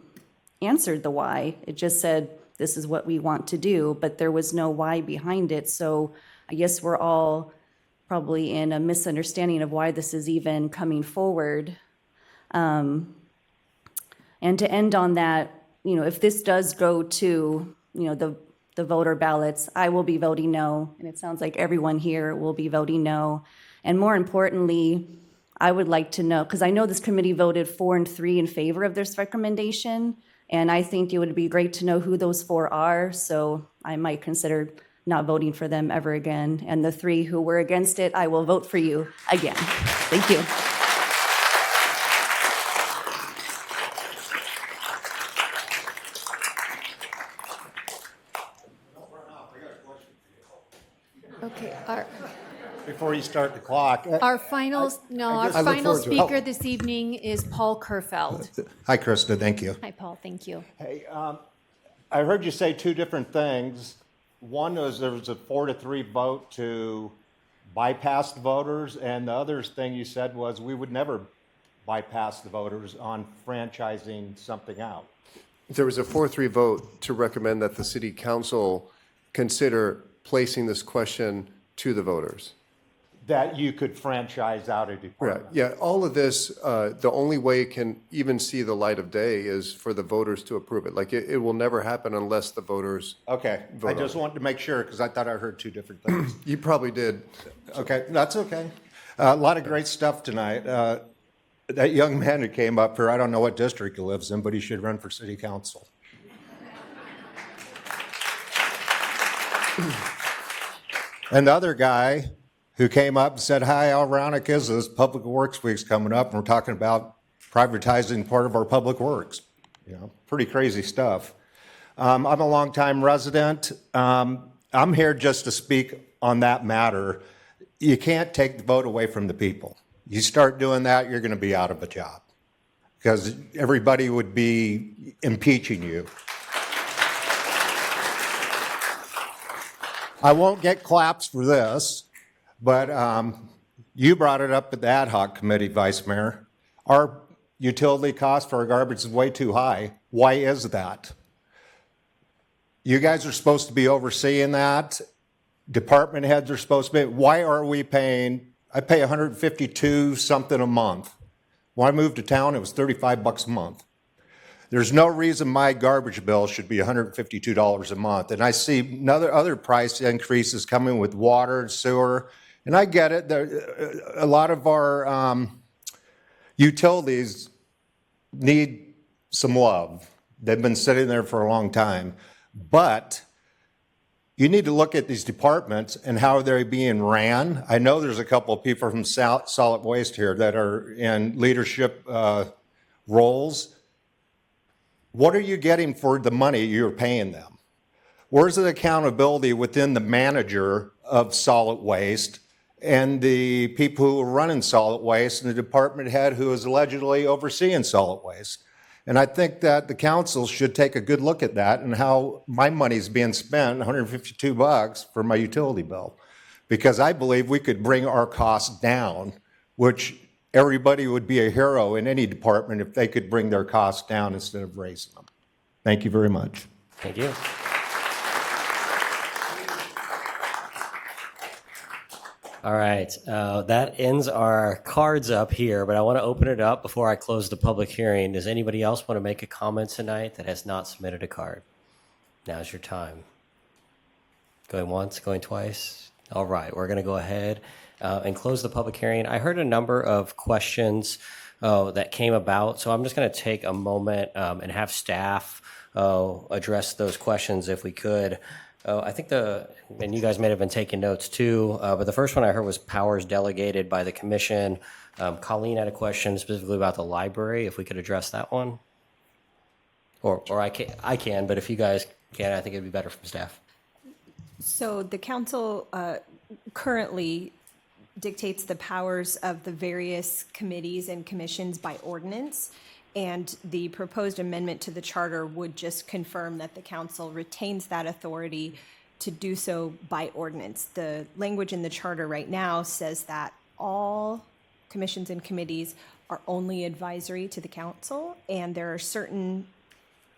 answered the why. It just said, this is what we want to do, but there was no why behind it. So I guess we're all probably in a misunderstanding of why this is even coming forward. And to end on that, if this does go to, the voter ballots, I will be voting no. And it sounds like everyone here will be voting no. And more importantly, I would like to know, because I know this committee voted 4 and 3 in favor of this recommendation. And I think it would be great to know who those 4 are. So I might consider not voting for them ever again. And the 3 who were against it, I will vote for you again. Thank you. Okay, Before you start the clock. our final speaker this evening is Paul Kerfeld. Hi, Krista, thank you. Hi, Paul, thank you. Hey, I heard you say 2 different things. One was there was a 4-3 vote to bypass the voters, and the other thing you said was we would never bypass the voters on franchising something out? There was a 4-3 vote to recommend that the city council consider placing this question to the voters. That you could franchise out a Right, department? yeah, all of this, the only way it can even see the light of day is for the voters to approve it. Like, it will never happen unless the voters Okay, vote I on just it. wanted to make sure, because I thought I heard two different things. You probably did. Okay, that's okay. A lot of great stuff tonight. That young man who came up here, I don't know what district he lives in, but he should run for city council. And the other guy who came up and said, "Hi, how ironic is this? Public Works Week's coming up, and we're talking about privatizing part of our public works." You know, pretty crazy stuff. I'm a longtime resident. I'm here just to speak on that matter. You can't take the vote away from the people. You start doing that, you're going to be out of a job because everybody would be impeaching you. I won't get claps for this, but you brought it up at the ad hoc committee, Vice Mayor. Our utility cost for our garbage is way too high. Why is that? You guys are supposed to be overseeing that. Department heads are supposed to be. Why are we paying? I pay $152 something a month. When I moved to town, it was $35 a month. There's no reason my garbage bill should be $152 a month. And I see other price increases coming with water and sewer. And I get it. A lot of our utilities need some love. They've been sitting there for a long time. But you need to look at these departments and how they're being ran. I know there's a couple of people from solid waste here that are in leadership roles. What are you getting for the money you're paying them? Where's the accountability within the manager of solid waste and the people who are running solid waste and the department head who is allegedly overseeing solid waste? And I think that the council should take a good look at that and how my money's being spent, $152 for my utility bill. Because I believe we could bring our costs down, which everybody would be a hero in any department if they could bring their costs down instead of raising them. Thank you very much. Thank you. All right, that ends our cards up here, but I want to open it up before I close the public hearing. Does anybody else want to make a comment tonight that has not submitted a card? Now's your time. Going once, going twice? All right, we're going to go ahead and close the public hearing. I heard a number of questions that came about, so I'm just going to take a moment and have staff address those questions if we could. I think and you guys may have been taking notes too, but the first one I heard was powers delegated by the commission. Colleen had a question specifically about the library, if we could address that one. Or I can, but if you guys can, I think it'd be better from staff. So the council currently dictates the powers of the various committees and commissions by ordinance. And the proposed amendment to the charter would just confirm that the council retains that authority to do so by ordinance. The language in the charter right now says that all commissions and committees are only advisory to the council, and there are certain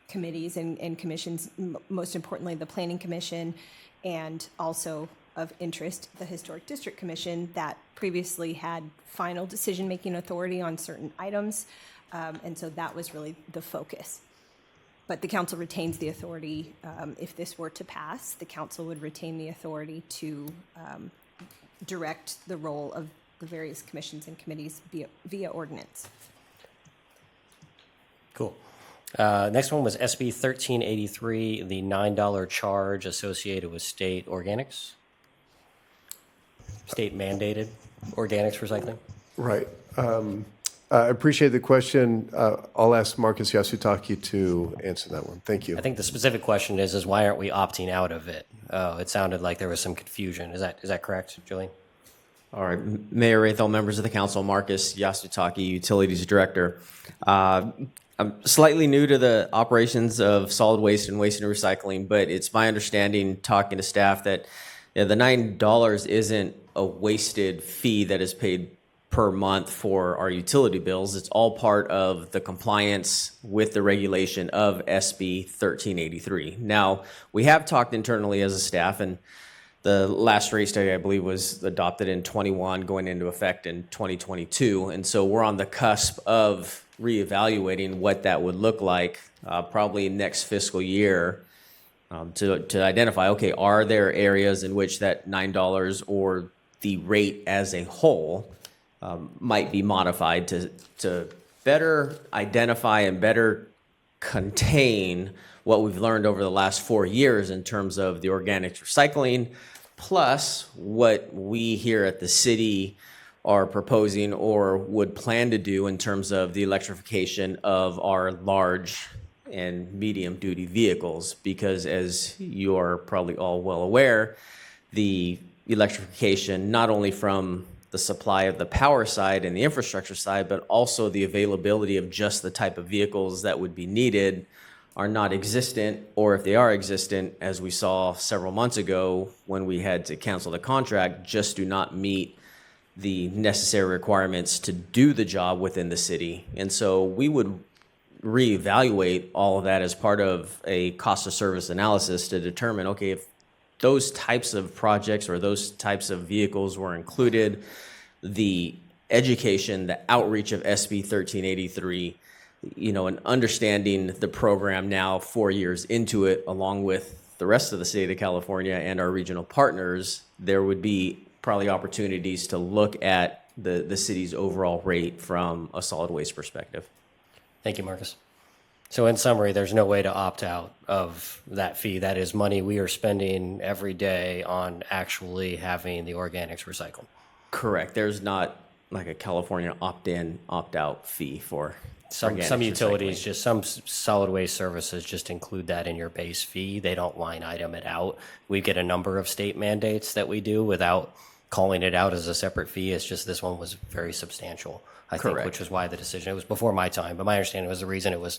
committees and commissions, most importantly, the Planning Commission, and also of interest, the Historic District Commission, that previously had final decision-making authority on certain items. And so that was really the focus. But the council retains the authority, if this were to pass, the council would retain the authority to direct the role of the various commissions and committees via ordinance. Cool. Next one was SB 1383, the $9 charge associated with state organics, state mandated organics recycling. Right. I appreciate the question. I'll ask Marcus Yasutaki to answer that one. Thank you. I think the specific question is why aren't we opting out of it? It sounded like there was some confusion. Is that correct, Julian? All right, Mayor Rathel, members of the council, Marcus Yasutaki, Utilities Director. I'm slightly new to the operations of solid waste and waste and recycling, but it's my understanding, talking to staff, that the $9 isn't a wasted fee that is paid per month for our utility bills. It's all part of the compliance with the regulation of SB 1383. Now, we have talked internally as a staff, and the last rate study, I believe, was adopted in 21, going into effect in 2022. And so we're on the cusp of reevaluating what that would look like probably next fiscal year to identify, okay, are there areas in which that $9 or the rate as a whole might be modified to better identify and better contain what we've learned over the last 4 years in terms of the organics recycling, plus what we here at the city are proposing or would plan to do in terms of the electrification of our large and medium duty vehicles. Because as you are probably all well aware, the electrification, not only from the supply of the power side and the infrastructure side, but also the availability of just the type of vehicles that would be needed, are not existent, or if they are existent, as we saw several months ago when we had to cancel the contract, just do not meet the necessary requirements to do the job within the city. And so we would reevaluate all of that as part of a cost of service analysis to determine, okay, if those types of projects or those types of vehicles were included, the education, the outreach of SB 1383, and understanding the program now 4 years into it, along with the rest of the state of California and our regional partners, there would be probably opportunities to look at the city's overall rate from a solid waste perspective. Thank you, Marcus. So in summary, there's no way to opt out of that fee. That is money we are spending every day on actually having the organics recycled. Correct. There's not like a California opt-in, opt-out fee for some organics utilities, recycling. just some solid waste services just include that in your base fee. They don't line item it out. We get a number of state mandates that we do without calling it out as a separate fee. It's just this one was very substantial, I think, Correct. which was why the decision, it was before my time, but my understanding was the reason it was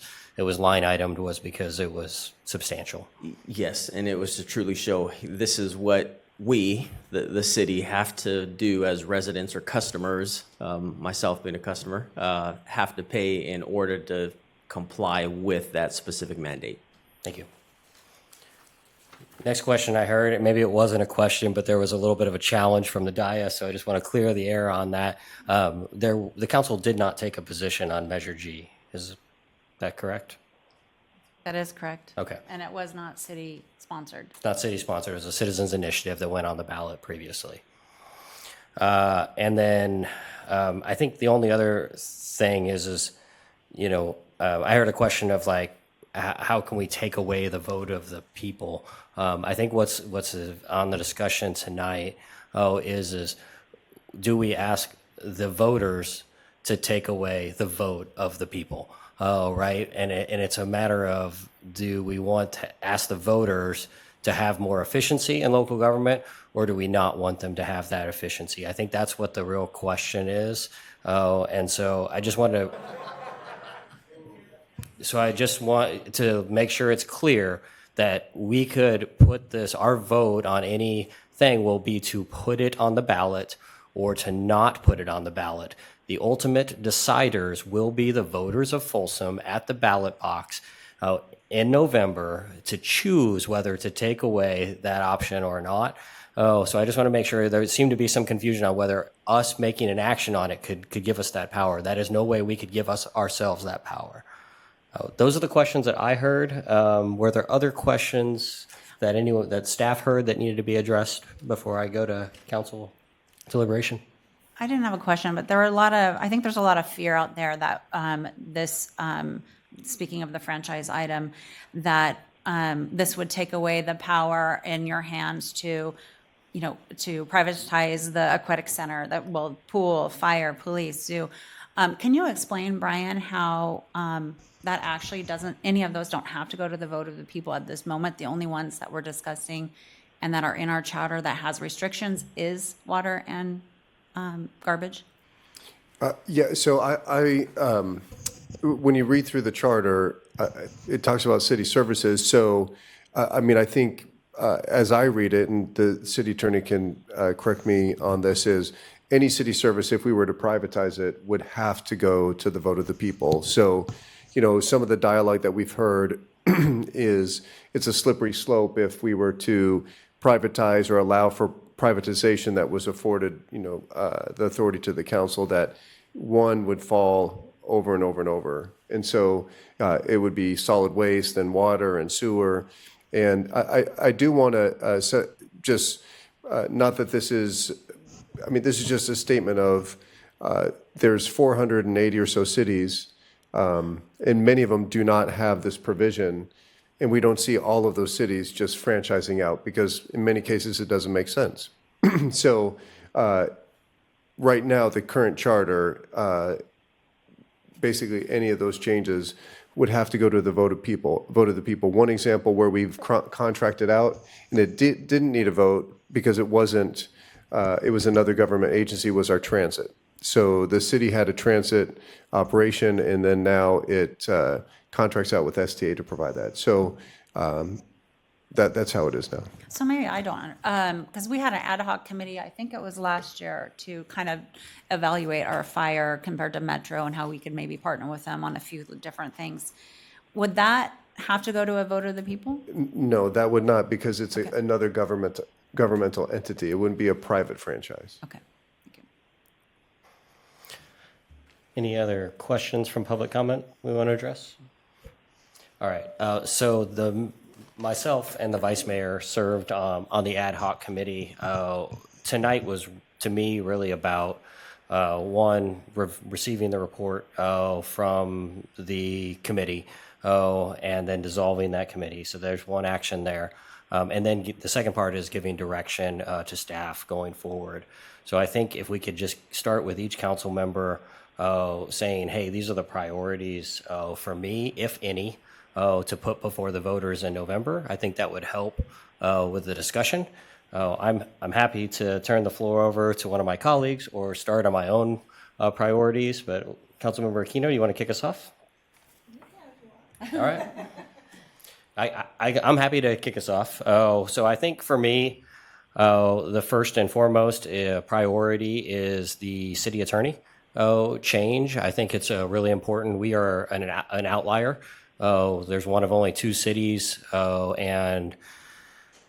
line itemed was because it was substantial. Yes, and it was to truly show this is what we, the city, have to do as residents or customers, myself being a customer, have to pay in order to comply with that specific mandate. Thank you. Next question I heard, maybe it wasn't a question, but there was a little bit of a challenge from the dais, so I just want to clear the air on that. The council did not take a position on Measure G. Is that correct? That is correct. Okay. And it was not city-sponsored. It's not city-sponsored. It was a citizens' initiative that went on the ballot previously. And then I think the only other thing is I heard a question of like, how can we take away the vote of the people? I think what's on the discussion tonight is do we ask the voters to take away the vote of the people? Right? And it's a matter of, do we want to ask the voters to have more efficiency in local government, or do we not want them to have that efficiency? I think that's what the real question is. And so I just want to make sure it's clear that we could put this, our vote on anything will be to put it on the ballot or to not put it on the ballot. The ultimate deciders will be the voters of Folsom at the ballot box in November to choose whether to take away that option or not. So I just want to make sure. There seemed to be some confusion on whether us making an action on it could give us that power. That is no way we could give ourselves that power. Those are the questions that I heard. Were there other questions that staff heard that needed to be addressed before I go to council deliberation? I didn't have a question, but I think there's a lot of fear out there that speaking of the franchise item, that this would take away the power in your hands to privatize the aquatic center, pool, fire, police, zoo. Can you explain, Brian, how that actually any of those don't have to go to the vote of the people at this moment? The only ones that we're discussing and that are in our charter that has restrictions is water and garbage? Yeah, so I when you read through the charter, it talks about city services. So, I think as I read it, and the city attorney can correct me on this, is any city service, if we were to privatize it, would have to go to the vote of the people. So, some of the dialogue that we've heard is it's a slippery slope if we were to privatize or allow for privatization that was afforded, the authority to the council, that one would fall over and over and over. And so it would be solid waste and water and sewer. And I do want to just, not that this is, this is just a statement of there's 480 or so cities, and many of them do not have this provision. And we don't see all of those cities just franchising out because in many cases it doesn't make sense. So right now, the current charter, basically any of those changes would have to go to the vote of the people. One example where we've contracted out and it didn't need a vote because it was another government agency, was our transit. So the city had a transit operation, and then now it contracts out with STA to provide that. So that's how it is now. So maybe I don't, because we had an ad hoc committee, I think it was last year, to kind of evaluate our fire compared to Metro and how we could maybe partner with them on a few different things. Would that have to go to a vote of the people? No, that would not, because it's another governmental entity. It wouldn't be a private franchise. Okay. Any other questions from public comment we want to address? All right. So myself and the vice mayor served on the ad hoc committee. Tonight was, to me, really about receiving the report from the committee, and then dissolving that committee. So there's one action there. And then the second part is giving direction to staff going forward. So I think if we could just start with each council member saying, hey, these are the priorities for me, if any, to put before the voters in November. I think that would help with the discussion. I'm happy to turn the floor over to one of my colleagues or start on my own priorities, but Councilmember Aquino, you want to kick us off? All right. I'm happy to kick us off. So I think for me, the first and foremost priority is the city attorney change. I think it's really important. We are an outlier. There's one of only two cities, and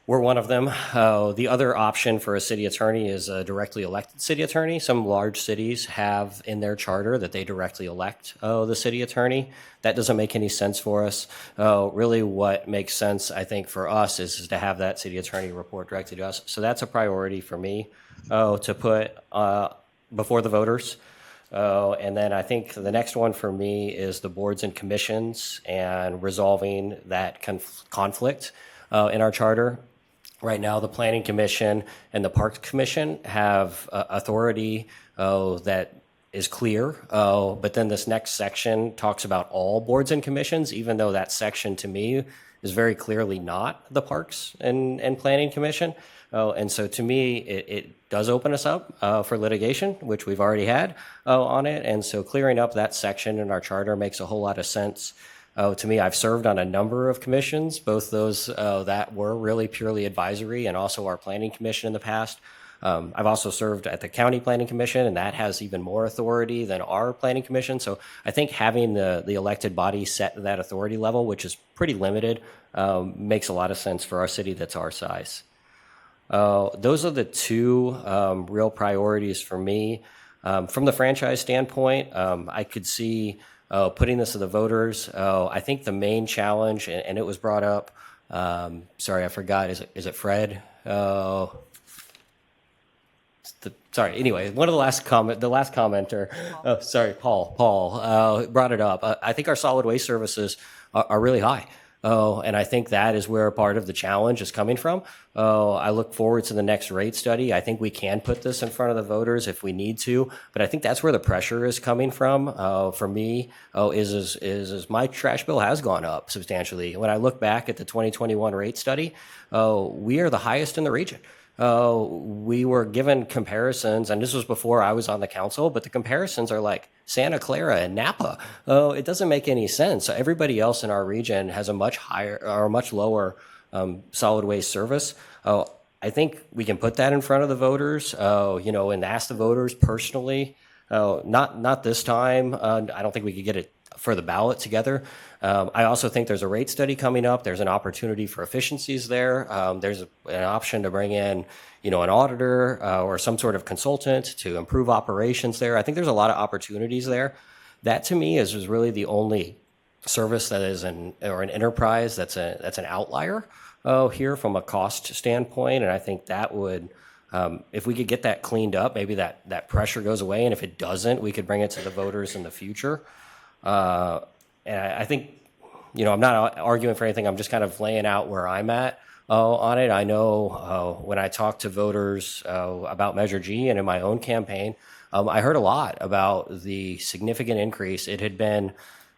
we're one of them. The other option for a city attorney is a directly elected city attorney. Some large cities have in their charter that they directly elect the city attorney. That doesn't make any sense for us. Really what makes sense, I think, for us is to have that city attorney report directly to us. So that's a priority for me to put before the voters. And then I think the next one for me is the boards and commissions and resolving that conflict in our charter. Right now, the Planning Commission and the Parks Commission have authority that is clear, but then this next section talks about all boards and commissions, even though that section to me is very clearly not the Parks and Planning Commission. And so to me, it does open us up for litigation, which we've already had on it. And so clearing up that section in our charter makes a whole lot of sense. To me, I've served on a number of commissions, both those that were really purely advisory and also our planning commission in the past. I've also served at the county planning commission, and that has even more authority than our planning commission. So I think having the elected body set that authority level, which is pretty limited, makes a lot of sense for our city that's our size. Those are the two real priorities for me. From the franchise standpoint, I could see putting this to the voters. I think the main challenge, and it was brought up, sorry, I forgot, is it Fred? Sorry, anyway, the last commenter, Paul brought it up. I think our solid waste services are really high. And I think that is where part of the challenge is coming from. I look forward to the next rate study. I think we can put this in front of the voters if we need to, but I think that's where the pressure is coming from. For me, is my trash bill has gone up substantially. When I look back at the 2021 rate study, we are the highest in the region. We were given comparisons, and this was before I was on the council, but the comparisons are like Santa Clara and Napa. It doesn't make any sense. Everybody else in our region has a much higher or much lower solid waste service. I think we can put that in front of the voters, and ask the voters personally. Not this time. I don't think we could get it for the ballot together. I also think there's a rate study coming up. There's an opportunity for efficiencies there. There's an option to bring in, an auditor or some sort of consultant to improve operations there. I think there's a lot of opportunities there. That to me is really the only service that is an enterprise that's an outlier here from a cost standpoint. And I think that would, if we could get that cleaned up, maybe that pressure goes away. And if it doesn't, we could bring it to the voters in the future. And I think, I'm not arguing for anything. I'm just kind of laying out where I'm at on it. I know when I talk to voters about Measure G and in my own campaign, I heard a lot about the significant increase. It had been,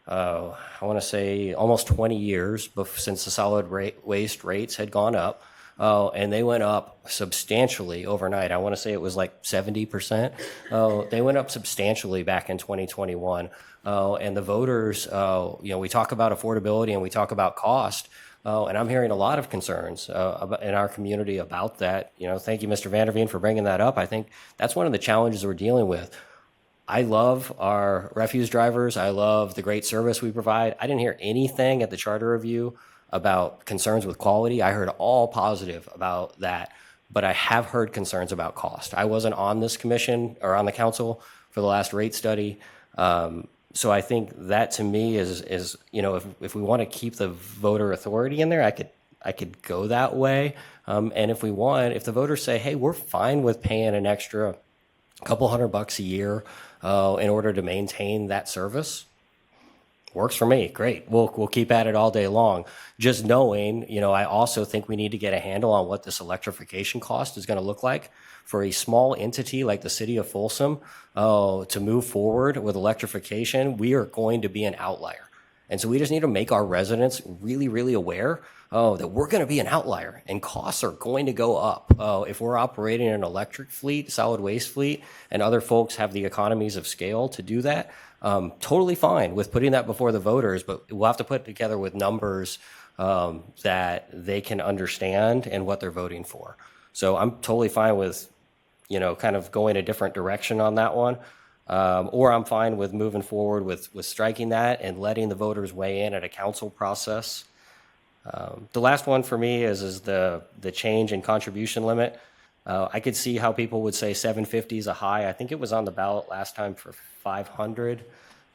I want to say, almost 20 years since the solid waste rates had gone up. And they went up substantially overnight. I want to say it was like 70%. They went up substantially back in 2021. And the voters, we talk about affordability and we talk about cost. And I'm hearing a lot of concerns in our community about that. Thank you, Mr. Vanderveen, for bringing that up. I think that's one of the challenges we're dealing with. I love our refuse drivers. I love the great service we provide. I didn't hear anything at the charter review about concerns with quality. I heard all positive about that, but I have heard concerns about cost. I wasn't on this commission or on the council for the last rate study. So I think that to me is if we want to keep the voter authority in there, I could go that way. And if the voters say, hey, we're fine with paying an extra couple $100 a year in order to maintain that service, works for me. Great. We'll keep at it all day long. Just knowing, I also think we need to get a handle on what this electrification cost is going to look like for a small entity like the city of Folsom to move forward with electrification. We are going to be an outlier. And so we just need to make our residents really, really aware that we're going to be an outlier and costs are going to go up. If we're operating an electric fleet, solid waste fleet, and other folks have the economies of scale to do that, totally fine with putting that before the voters, but we'll have to put it together with numbers that they can understand and what they're voting for. So I'm totally fine with, kind of going a different direction on that one. Or I'm fine with moving forward with striking that and letting the voters weigh in at a council process. The last one for me is the change in contribution limit. I could see how people would say 750 is a high. I think it was on the ballot last time for 500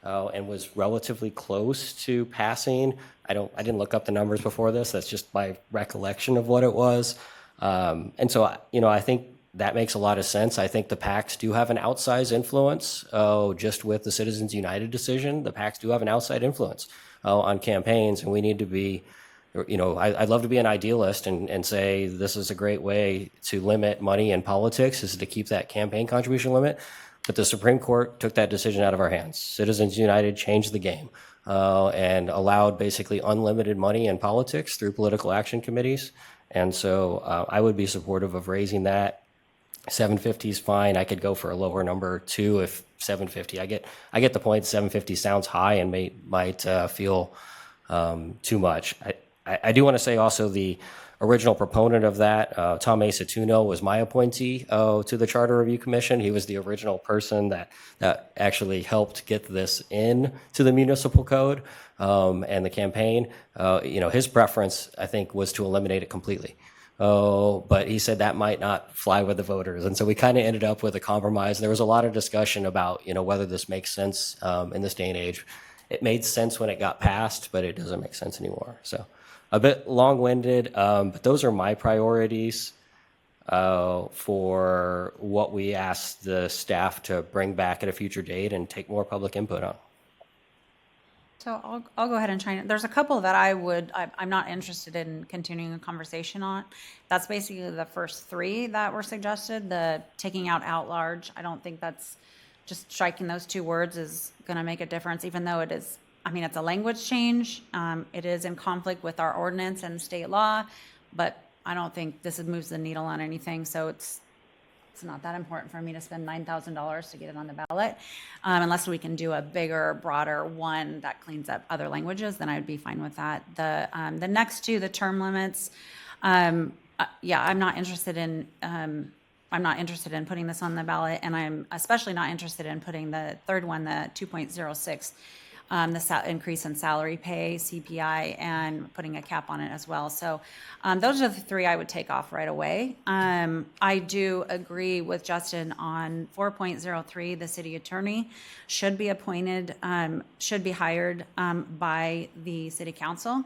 and was relatively close to passing. I didn't look up the numbers before this. That's just my recollection of what it was. And so, I think that makes a lot of sense. I think the PACs do have an outsized influence. Just with the Citizens United decision, the PACs do have an outside influence on campaigns, and we need to be, I'd love to be an idealist and say this is a great way to limit money in politics is to keep that campaign contribution limit. But the Supreme Court took that decision out of our hands. Citizens United changed the game and allowed basically unlimited money in politics through political action committees. And so I would be supportive of raising that. 750 is fine. I could go for a lower number too if 750. I get the point. 750 sounds high and might feel too much. I do want to say also the original proponent of that, Tom Acituno, was my appointee to the Charter Review Commission. He was the original person that actually helped get this in to the municipal code and the campaign. His preference, I think, was to eliminate it completely. But he said that might not fly with the voters. And so we kind of ended up with a compromise. There was a lot of discussion about, whether this makes sense in this day and age. It made sense when it got passed, but it doesn't make sense anymore. So a bit long-winded, but those are my priorities for what we asked the staff to bring back at a future date and take more public input on. So I'll go ahead and try. There's a couple that I'm not interested in continuing a conversation on. That's basically the first three that were suggested, the taking out large. I don't think that's just striking those two words is going to make a difference, even though it is, it's a language change. It is in conflict with our ordinance and state law, but I don't think this moves the needle on anything. So it's not that important for me to spend $9,000 to get it on the ballot. Unless we can do a bigger, broader one that cleans up other languages, then I'd be fine with that. The next two, the term limits, yeah, I'm not interested in putting this on the ballot, and I'm especially not interested in putting the third one, the 2.06, the increase in salary pay, CPI, and putting a cap on it as well. So those are the three I would take off right away. I do agree with Justin on 4.03. The city attorney should be appointed, should be hired by the city council.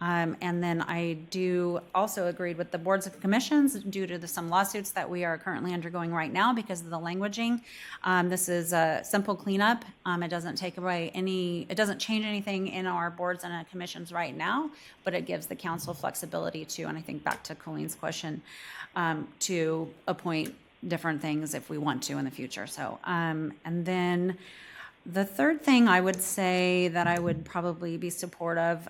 And then I do also agree with the boards and commissions due to some lawsuits that we are currently undergoing right now because of the languaging. This is a simple cleanup. It doesn't take away it doesn't change anything in our boards and commissions right now, but it gives the council flexibility to, and I think back to Colleen's question, to appoint different things if we want to in the future. So, and then the third thing I would say that I would probably be supportive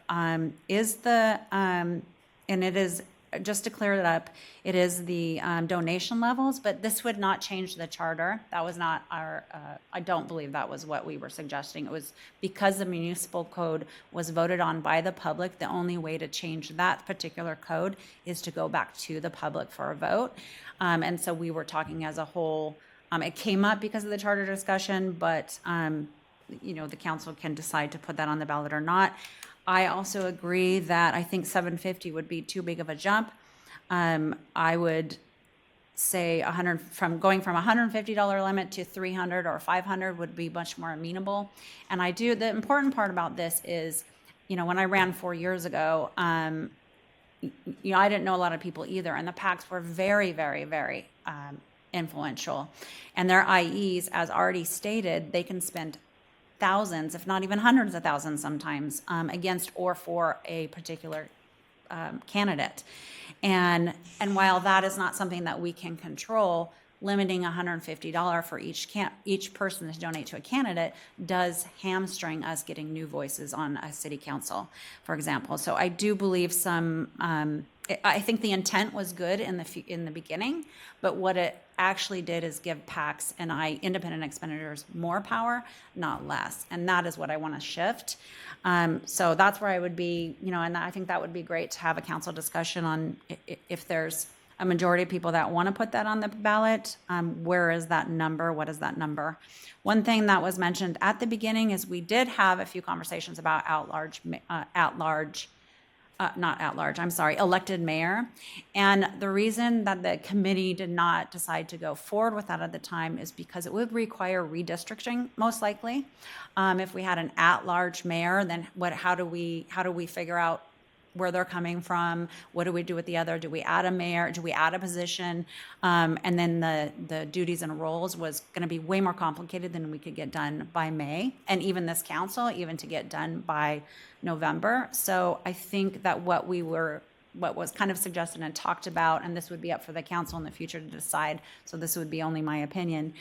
is and it is, just to clear it up, it is the donation levels, but this would not change the charter. That was not I don't believe that was what we were suggesting. It was because the municipal code was voted on by the public, the only way to change that particular code is to go back to the public for a vote. And so we were talking as a whole. It came up because of the charter discussion, but the council can decide to put that on the ballot or not. I also agree that I think 750 would be too big of a jump. I would say going from $150 limit to $300 or $500 would be much more amenable. And the important part about this is, when I ran 4 years ago, I didn't know a lot of people either, and the PACs were very, very, very influential. And their IEs, as already stated, they can spend thousands, if not even hundreds of thousands sometimes, against or for a particular candidate. And while that is not something that we can control, limiting $150 for each person to donate to a candidate does hamstring us getting new voices on a city council, for example. So I do believe I think the intent was good in the beginning, but what it actually did is give PACs and independent expenditors more power, not less. And that is what I want to shift. So that's where I would be, and I think that would be great to have a council discussion on if there's a majority of people that want to put that on the ballot. Where is that number? What is that number? One thing that was mentioned at the beginning is we did have a few conversations about elected mayor. And the reason that the committee did not decide to go forward with that at the time is because it would require redistricting, most likely. If we had an at-large mayor, then how do we figure out where they're coming from? What do we do with the other? Do we add a mayor? Do we add a position? And then the duties and roles was going to be way more complicated than we could get done by May, and even this council, even to get done by November. So I think that what was kind of suggested and talked about, and this would be up for the council in the future to decide, so this would be only my opinion,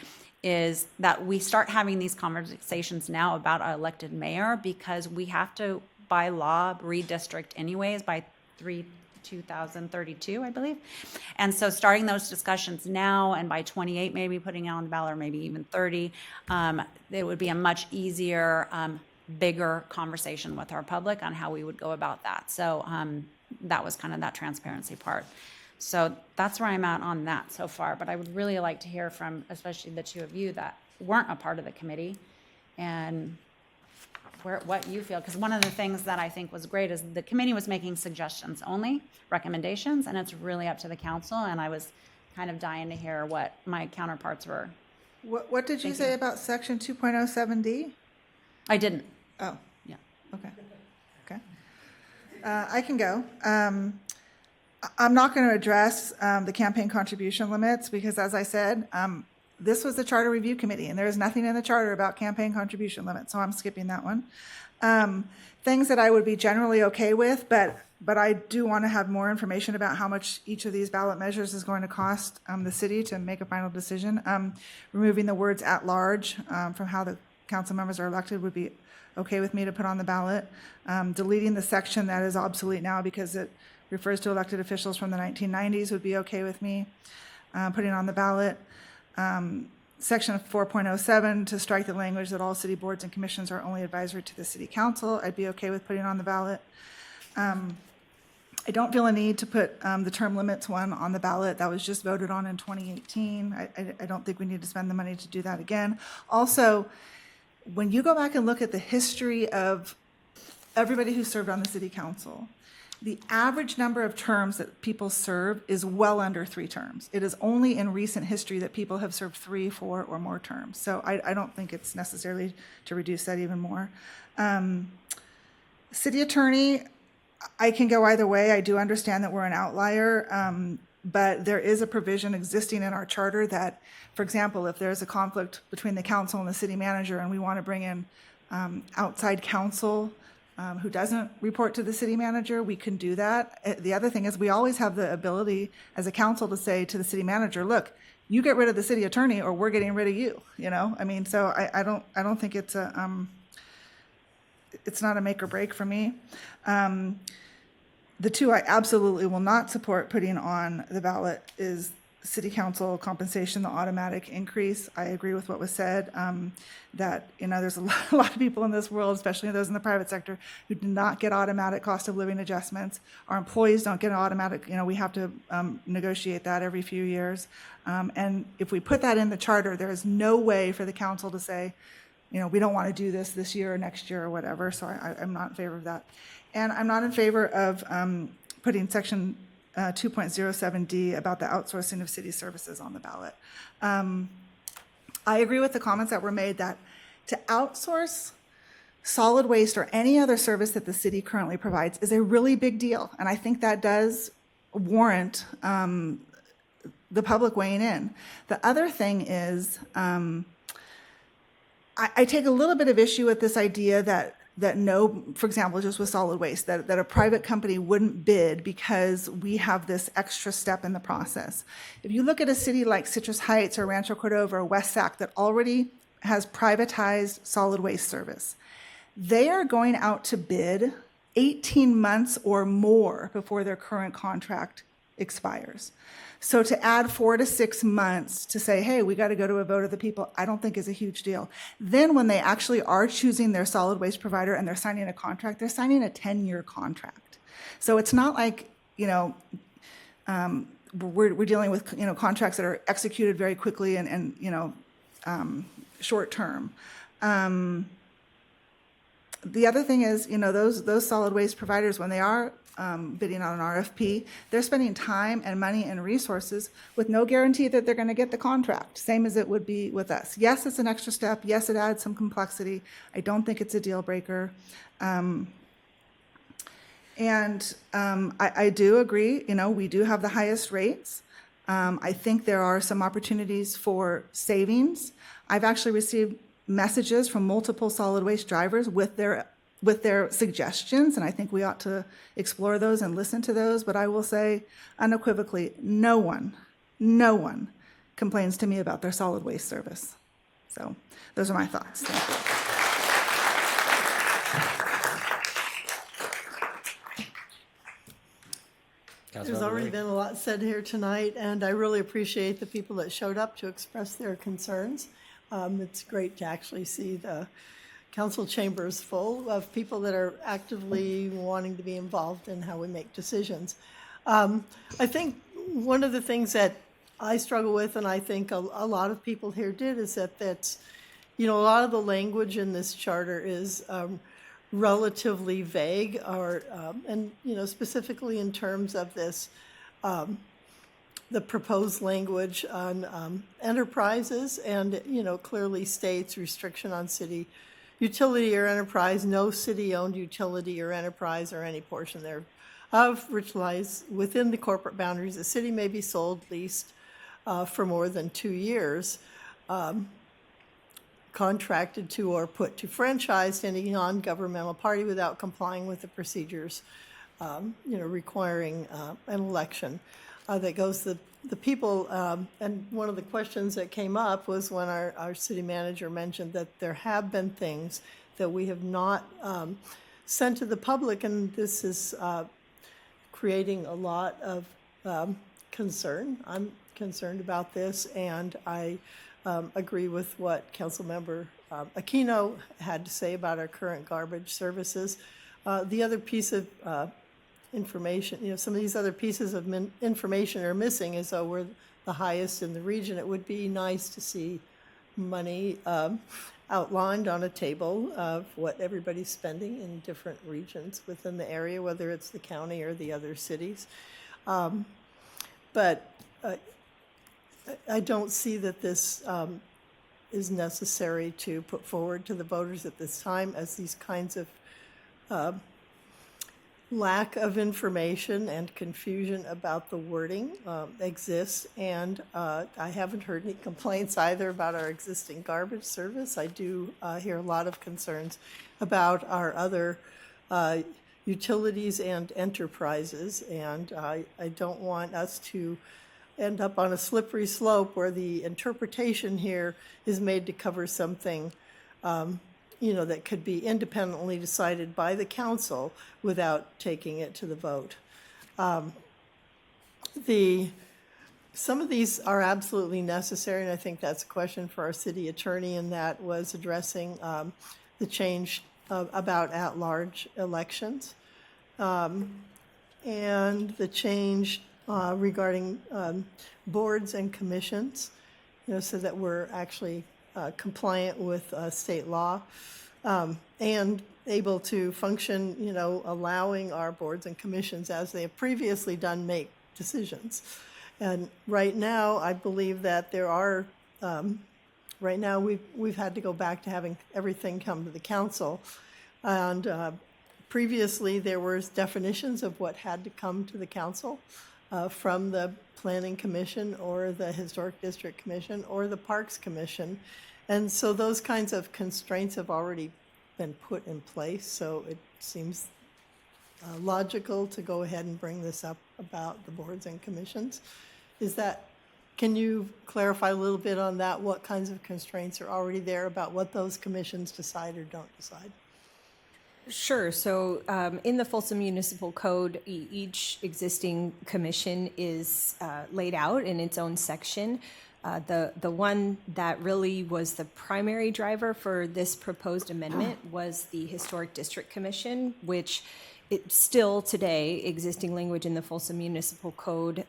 is that we start having these conversations now about our elected mayor, because we have to, by law, redistrict anyways by 2032, I believe. And so starting those discussions now, and by 28 maybe putting it on the ballot, or maybe even 30, it would be a much easier, bigger conversation with our public on how we would go about that. So that was kind of that transparency part. So that's where I'm at on that so far. But I would really like to hear from especially the two of you that weren't a part of the committee, and what you feel. Because one of the things that I think was great is the committee was making suggestions only, recommendations, and it's really up to the council. And I was kind of dying to hear what my counterparts were. What did you say about section 2.07D? I didn't. Oh. Yeah. Okay. I can go. I'm not going to address the campaign contribution limits because, as I said, this was the Charter Review Committee, and there is nothing in the charter about campaign contribution limits, so I'm skipping that one. Things that I would be generally okay with, but I do want to have more information about how much each of these ballot measures is going to cost the city to make a final decision. Removing the words "at large" from how the council members are elected would be okay with me to put on the ballot. Deleting the section that is obsolete now because it refers to elected officials from the 1990s would be okay with me putting on the ballot. Section 4.07 to strike the language that all city boards and commissions are only advisory to the city council, I'd be okay with putting on the ballot. I don't feel a need to put the term limits one on the ballot. That was just voted on in 2018. I don't think we need to spend the money to do that again. Also, when you go back and look at the history of everybody who served on the city council, the average number of terms that people serve is well under 3 terms. It is only in recent history that people have served 3, 4, or more terms. So I don't think it's necessary to reduce that even more. City attorney, I can go either way. I do understand that we're an outlier, but there is a provision existing in our charter that, for example, if there's a conflict between the council and the city manager and we want to bring in outside counsel who doesn't report to the city manager, we can do that. The other thing is we always have the ability as a council to say to the city manager, look, you get rid of the city attorney or we're getting rid of you, you know? I mean, so I don't think it's not a make or break for me. The two I absolutely will not support putting on the ballot is city council compensation, the automatic increase. I agree with what was said, that, you know, there's a lot of people in this world, especially those in the private sector, who do not get automatic cost of living adjustments. Our employees don't get an automatic, you know, we have to negotiate that every few years. And if we put that in the charter, there is no way for the council to say, you know, we don't want to do this year or next year or whatever. So I'm not in favor of that. And I'm not in favor of putting section 2.07D about the outsourcing of city services on the ballot. I agree with the comments that were made that to outsource solid waste or any other service that the city currently provides is a really big deal. And I think that does warrant the public weighing in. The other thing is, I take a little bit of issue with this idea that no, for example, just with solid waste, that a private company wouldn't bid because we have this extra step in the process. If you look at a city like Citrus Heights or Rancho Cordova or West Sac that already has privatized solid waste service, they are going out to bid 18 months or more before their current contract expires. So to add 4 to 6 months to say, hey, we got to go to a vote of the people, I don't think is a huge deal. Then when they actually are choosing their solid waste provider and they're signing a contract, they're signing a 10-year contract. So it's not like, you know, we're dealing with, you know, contracts that are executed very quickly and you know, short term. The other thing is, you know, those solid waste providers, when they are bidding on an RFP, they're spending time and money and resources with no guarantee that they're going to get the contract, same as it would be with us. Yes, it's an extra step. Yes, it adds some complexity. I don't think it's a deal breaker. I do agree, you know, we do have the highest rates. I think there are some opportunities for savings. I've actually received messages from multiple solid waste drivers with their suggestions, and I think we ought to explore those and listen to those. But I will say unequivocally, no one complains to me about their solid waste service. So those are my thoughts. Thank you. There's already been a lot said here tonight, and I really appreciate the people that showed up to express their concerns. It's great to actually see the council chambers full of people that are actively wanting to be involved in how we make decisions. I think one of the things that I struggle with, and I think a lot of people here did, is that you know, a lot of the language in this charter is relatively vague, and you know, specifically in terms of this, the proposed language on enterprises, and you know, clearly states restriction on city utility or enterprise, no city-owned utility or enterprise or any portion thereof which lies within the corporate boundaries. The city may be sold, leased for more than 2 years, contracted to or put to franchise to any non-governmental party without complying with the procedures, you know, requiring an election. That goes to the people, and one of the questions that came up was when our city manager mentioned that there have been things that we have not sent to the public, and this is creating a lot of concern. I'm concerned about this, and I agree with what Councilmember Aquino had to say about our current garbage services. The other piece of information, some of these other pieces of information are missing, as though we're the highest in the region. It would be nice to see money outlined on a table of what everybody's spending in different regions within the area, whether it's the county or the other cities. But I don't see that this is necessary to put forward to the voters at this time, as these kinds of lack of information and confusion about the wording exists. And I haven't heard any complaints either about our existing garbage service. I do hear a lot of concerns about our other utilities and enterprises. And I don't want us to end up on a slippery slope where the interpretation here is made to cover something that could be independently decided by the council without taking it to the vote. Some of these are absolutely necessary, and I think that's a question for our city attorney, and that was addressing the change about at-large elections and the change regarding boards and commissions, so that we're actually compliant with state law and able to function, allowing our boards and commissions, as they have previously done, make decisions. And right now, I believe that there are, right now we've had to go back to having everything come to the council. And previously, there were definitions of what had to come to the council from the Planning Commission or the Historic District Commission or the Parks Commission. And so those kinds of constraints have already been put in place. So it seems logical to go ahead and bring this up about the boards and commissions. Can you clarify a little bit on that? What kinds of constraints are already there about what those commissions decide or don't decide? Sure. So in the Folsom Municipal Code, each existing commission is laid out in its own section. The one that really was the primary driver for this proposed amendment was the Historic District Commission, which it's still today existing language in the Folsom Municipal Code,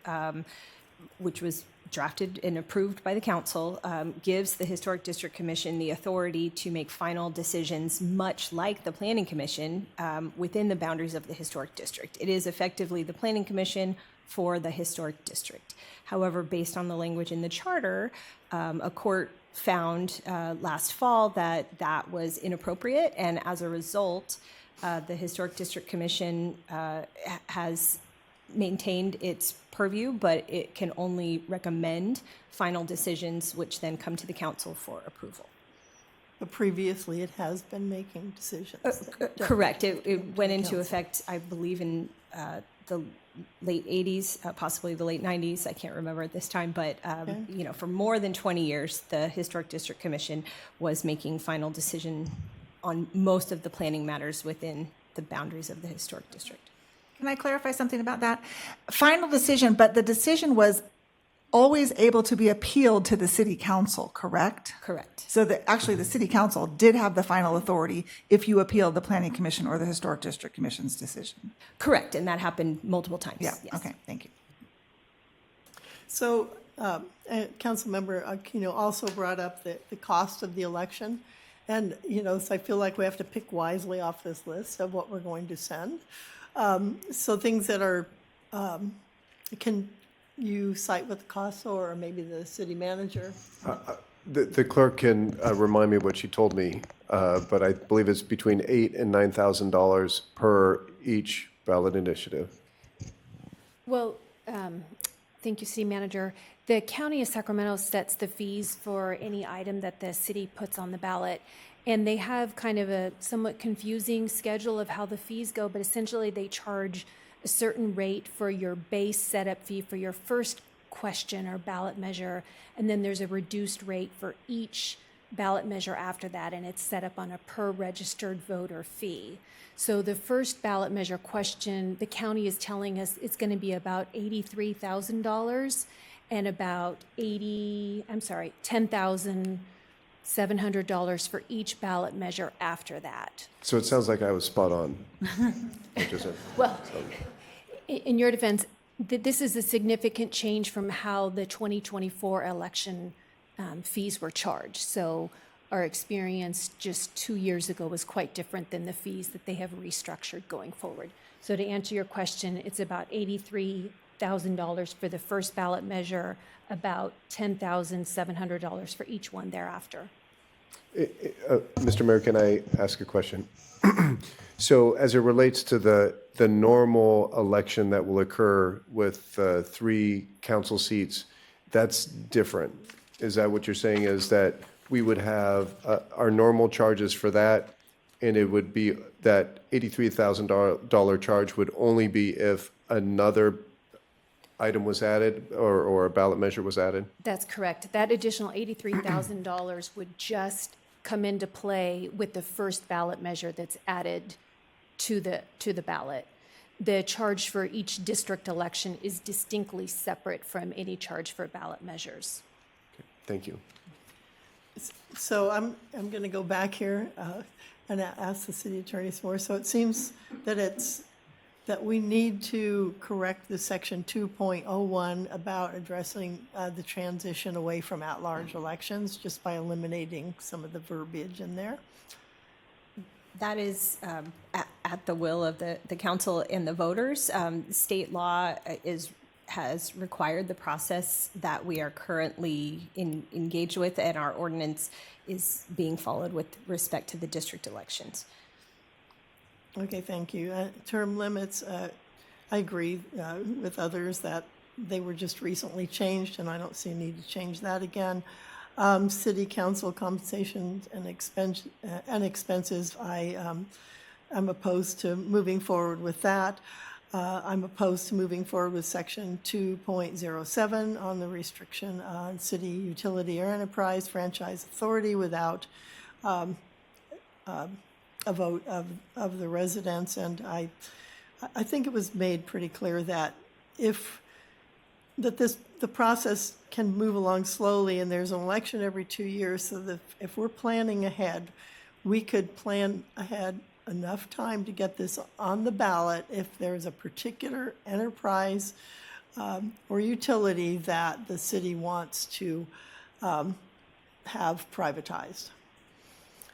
which was drafted and approved by the council, gives the Historic District Commission the authority to make final decisions, much like the Planning Commission, within the boundaries of the Historic District. It is effectively the Planning Commission for the Historic District. However, based on the language in the charter, a court found last fall that that was inappropriate, and as a result, the Historic District Commission has maintained its purview, but it can only recommend final decisions, which then come to the council for approval. But previously, it has been making decisions. Correct. It went into effect, I believe, in the late 80s, possibly the late 90s. I can't remember at this time, but for more than 20 years, the Historic District Commission was making final decision on most of the planning matters within the boundaries of the Historic District. Can I clarify something about that? Final decision, but the decision was always able to be appealed to the city council, correct? Correct. So actually the city council did have the final authority if you appealed the Planning Commission or the Historic District Commission's decision. Correct, and that happened multiple times. Yeah, yes. Okay, thank you. So, council member Aquino also brought up the cost of the election. And, so I feel like we have to pick wisely off this list of what we're going to send. So things that are, can you cite what the costs are, or maybe the city manager? The clerk can remind me what she told me, but I believe it's between $8,000 and $9,000 per each ballot initiative. Well, thank you, City Manager. The County of Sacramento sets the fees for any item that the city puts on the ballot. And they have kind of a somewhat confusing schedule of how the fees go, but essentially they charge a certain rate for your base setup fee for your first question or ballot measure, and then there's a reduced rate for each ballot measure after that, and it's set up on a per registered voter fee. So the first ballot measure question, the county is telling us it's going to be about $83,000 and about $10,700 for each ballot measure after that. So it sounds like I was spot on. Well, In your defense, this is a significant change from how the 2024 election fees were charged. So our experience just 2 years ago was quite different than the fees that they have restructured going forward. So to answer your question, it's about $83,000 for the first ballot measure, about $10,700 for each one thereafter. Mr. Mayor, can I ask a question? So as it relates to the normal election that will occur with 3 council seats, that's different. Is that what you're saying, is that we would have our normal charges for that, and it would be that $83,000 charge would only be if another item was added or a ballot measure was added? That's correct. That additional $83,000 would just come into play with the first ballot measure that's added to the ballot. The charge for each district election is distinctly separate from any charge for ballot measures. Thank you. So I'm going to go back here and ask the city attorney some more. So it seems that we need to correct the section 2.01 about addressing the transition away from at-large elections just by eliminating some of the verbiage in there. That is at the will of the council and the voters. State law has required the process that we are currently engaged with, and our ordinance is being followed with respect to the district elections. Okay, thank you. Term limits, I agree with others that they were just recently changed, and I don't see a need to change that again. City council compensation and expenses, I'm opposed to moving forward with that. I'm opposed to moving forward with section 2.07 on the restriction on city utility or enterprise franchise authority without a vote of the residents. And I think it was made pretty clear that the process can move along slowly, and there's an election every 2 years, so that if we're planning ahead, we could plan ahead enough time to get this on the ballot if there's a particular enterprise or utility that the city wants to have privatized.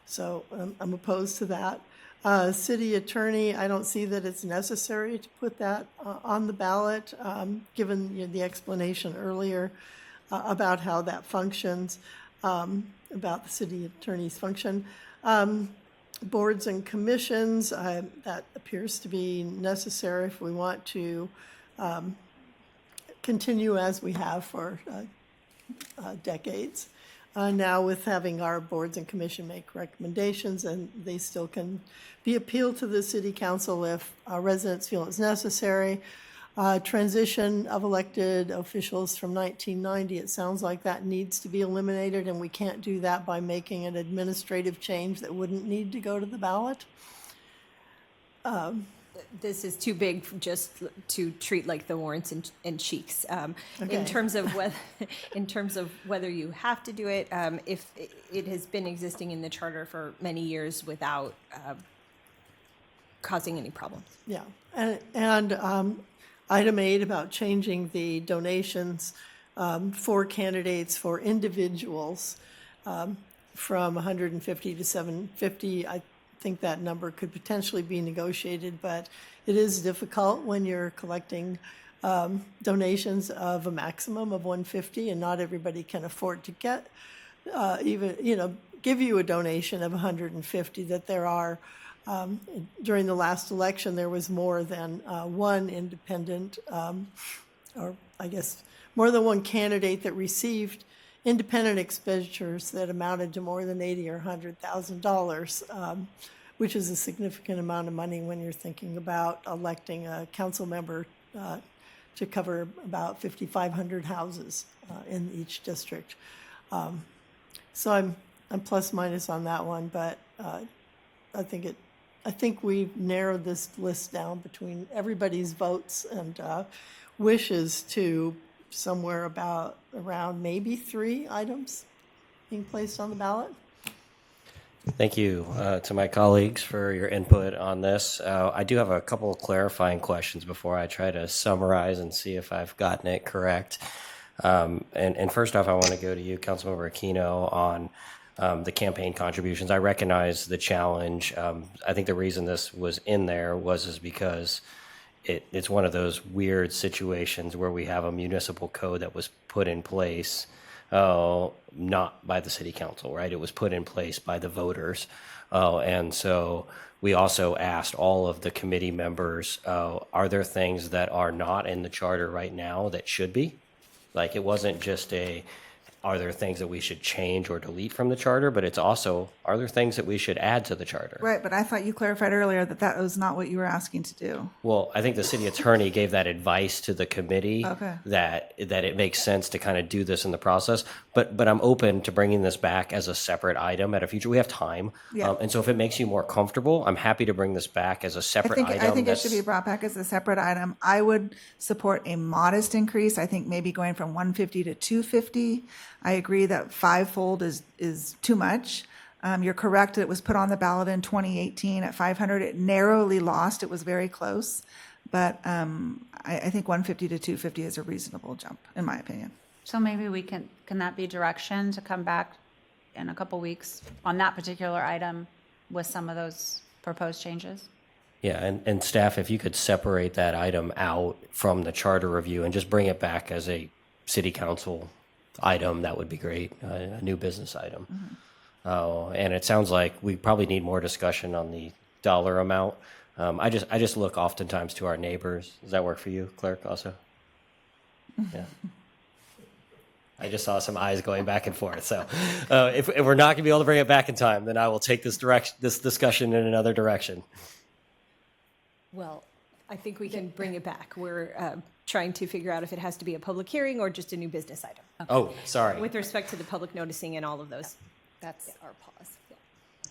So I'm opposed to that. City attorney, I don't see that it's necessary to put that on the ballot, given the explanation earlier about how that functions, about the city attorney's function. Boards and commissions, that appears to be necessary if we want to continue as we have for decades. Now with having our boards and commission make recommendations, and they still can be appealed to the city council if residents feel it's necessary. Transition of elected officials from 1990, it sounds like that needs to be eliminated, and we can't do that by making an administrative change that wouldn't need to go to the ballot. This is too big just to treat like the warrants and cheeks. Okay. In terms of whether you have to do it, if it has been existing in the charter for many years without causing any problems. Yeah, and item 8 about changing the donations for candidates for individuals from 150 to 750. I think that number could potentially be negotiated, but it is difficult when you're collecting donations of a maximum of 150, and not everybody can afford to get give you a donation of 150. That there are during the last election there was more than one independent, or I guess more than one candidate that received independent expenditures that amounted to more than $80,000 or $100,000, which is a significant amount of money when you're thinking about electing a council member to cover about 5,500 houses in each district. So I'm plus minus on that one, but I think we've narrowed this list down between everybody's votes and wishes to somewhere around maybe 3 items being placed on the ballot. Thank you to my colleagues for your input on this. I do have a couple of clarifying questions before I try to summarize and see if I've gotten it correct. And first off, I want to go to you, Councilmember Aquino, on the campaign contributions. I recognize the challenge. I think the reason this was in there is because it's one of those weird situations where we have a municipal code that was put in place not by the city council, right? It was put in place by the voters. And so we also asked all of the committee members, are there things that are not in the charter right now that should be? Like, it wasn't just are there things that we should change or delete from the charter, but it's also, are there things that we should add to the charter? Right, but I thought you clarified earlier that that was not what you were asking to do. Well, I think the city attorney gave that advice to the committee Okay. that it makes sense to kind of do this in the process. But I'm open to bringing this back as a separate item at a future. We have time, Yeah. and so if it makes you more comfortable, I'm happy to bring this back as a separate item. I think it should be brought back as a separate item. I would support a modest increase. I think maybe going from 150 to 250. I agree that fivefold is too much. You're correct. It was put on the ballot in 2018 at 500. It narrowly lost. It was very close. But I think 150 to 250 is a reasonable jump, in my opinion. So maybe we can that be direction to come back in a couple weeks on that particular item with some of those proposed changes? Yeah, and staff, if you could separate that item out from the charter review and just bring it back as a city council item, that would be great, a new business item. And it sounds like we probably need more discussion on the dollar amount. I just look oftentimes to our neighbors. Does that work for you, Clerk, also? Yeah. I just saw some eyes going back and forth. So if we're not going to be able to bring it back in time, then I will take this discussion in another direction. Well, I think we can bring it back. We're trying to figure out if it has to be a public hearing or just a new business item. Oh, sorry. With respect to the public noticing and all of those. That's our pause. Yeah.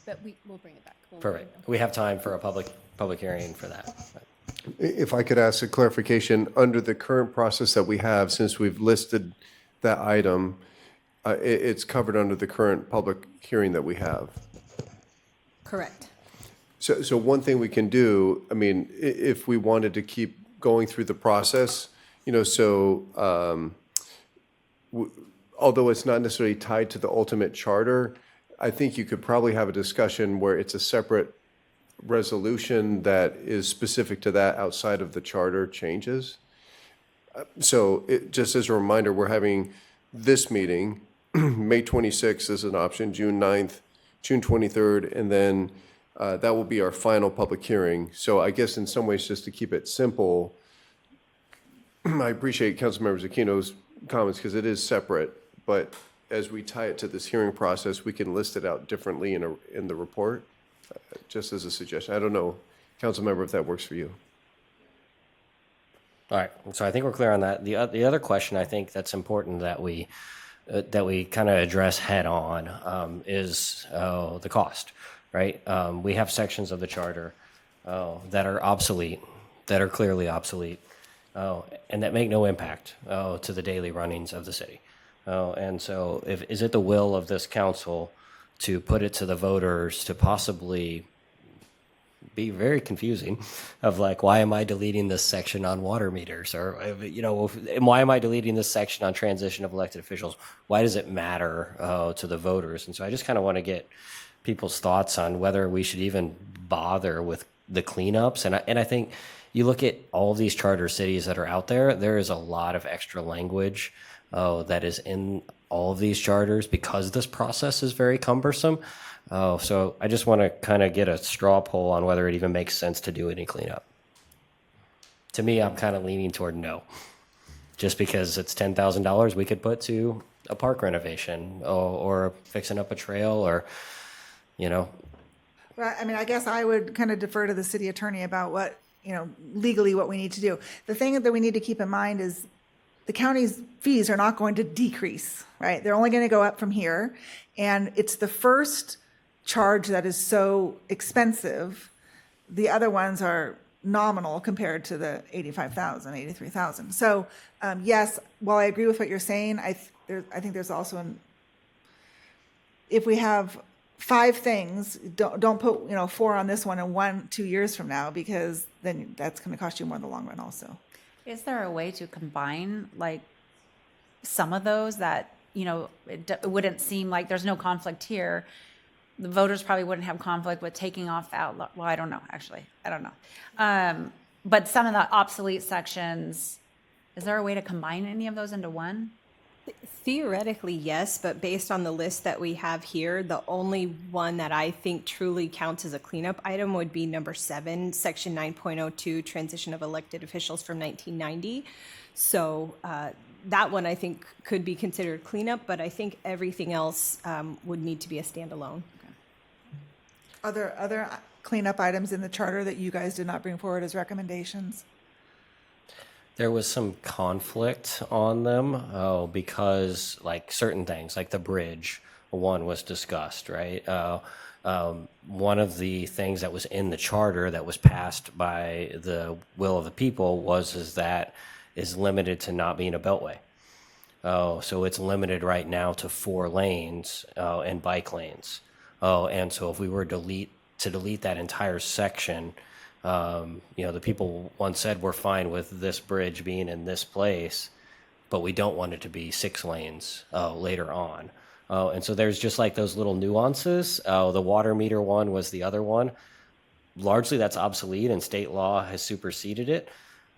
But we'll bring it back. Perfect. We have time for a public hearing for that. If I could ask a clarification, under the current process that we have, since we've listed that item, it's covered under the current public hearing that we have. Correct. So one thing we can do, I mean, if we wanted to keep going through the process, although it's not necessarily tied to the ultimate charter, I think you could probably have a discussion where it's a separate resolution that is specific to that outside of the charter changes. So just as a reminder, we're having this meeting, May 26th is an option, June 9th, June 23rd, and then that will be our final public hearing. So I guess in some ways, just to keep it simple, I appreciate Councilmember Aquino's comments because it is separate, but as we tie it to this hearing process, we can list it out differently in the report, just as a suggestion. I don't know, Councilmember, if that works for you. All right, so I think we're clear on that. The other question I think that's important that we kind of address head on is the cost, right? We have sections of the charter that are obsolete, that are clearly obsolete, and that make no impact to the daily runnings of the city. And so is it the will of this council to put it to the voters to possibly be very confusing of like, why am I deleting this section on water meters? Or, why am I deleting this section on transition of elected officials? Why does it matter to the voters? And so I just kind of want to get people's thoughts on whether we should even bother with the cleanups. And I think you look at all these charter cities that are out there, there is a lot of extra language that is in all of these charters because this process is very cumbersome. So I just want to kind of get a straw poll on whether it even makes sense to do any cleanup. To me, I'm kind of leaning toward no, just because it's $10,000 we could put to a park renovation or fixing up a trail or. Well, I mean, I guess I would kind of defer to the city attorney about what, legally what we need to do. The thing that we need to keep in mind is the county's fees are not going to decrease, right? They're only going to go up from here. And it's the first charge that is so expensive. The other ones are nominal compared to the $85,000, $83,000. So yes, while I agree with what you're saying, I think there's also if we have 5 things, don't put, 4 on this one and 1 2 years from now, because then that's going to cost you more in the long run also. Is there a way to combine like some of those that, it wouldn't seem like there's no conflict here? The voters probably wouldn't have conflict with taking off outlaw. Well, I don't know, actually. I don't know. But some of the obsolete sections, is there a way to combine any of those into one? Theoretically, yes, but based on the list that we have here, the only one that I think truly counts as a cleanup item would be number 7, section 9.02, transition of elected officials from 1990. So that one I think could be considered cleanup, but I think everything else would need to be a standalone. Are there other cleanup items in the charter that you guys did not bring forward as recommendations? There was some conflict on them because, like, certain things, like the bridge, one was discussed, right? One of the things that was in the charter that was passed by the will of the people is that is limited to not being a beltway. So it's limited right now to 4 lanes and bike lanes. And so if we were to delete that entire section, the people once said we're fine with this bridge being in this place, but we don't want it to be 6 lanes later on. And so there's just like those little nuances. The water meter one was the other one. Largely that's obsolete and state law has superseded it.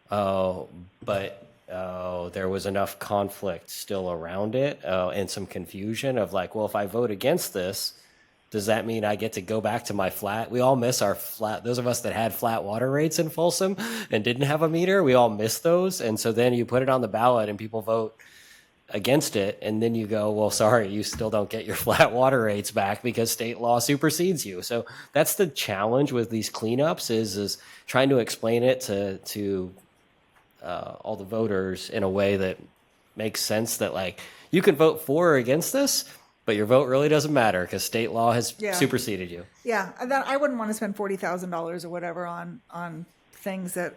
But there was enough conflict still around it and some confusion of like, well, if I vote against this, does that mean I get to go back to my flat? We all miss our flat. Those of us that had flat water rates in Folsom and didn't have a meter, we all miss those. And so then you put it on the ballot and people vote against it. And then you go, well, sorry, you still don't get your flat water rates back because state law supersedes you. So that's the challenge with these cleanups is trying to explain it to all the voters in a way that makes sense, that like you can vote for or against this, but your vote really doesn't matter because state law has superseded you. Yeah, that I wouldn't want to spend $40,000 or whatever on things that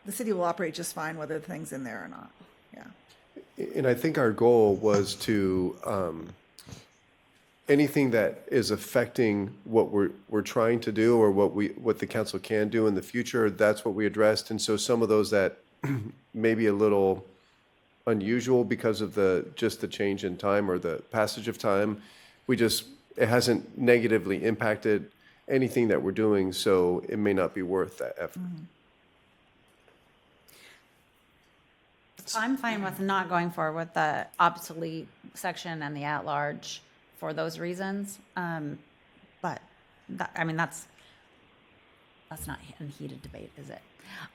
the city will operate just fine, whether the thing's in there or not. Yeah. And I think our goal was to anything that is affecting what we're trying to do or what the council can do in the future, that's what we addressed. And so some of those that may be a little unusual because of the change in time or the passage of time, it hasn't negatively impacted anything that we're doing, so it may not be worth that effort. Mm-hmm. I'm fine with not going forward with the obsolete section and the at-large for those reasons. But that's not a heated debate, is it?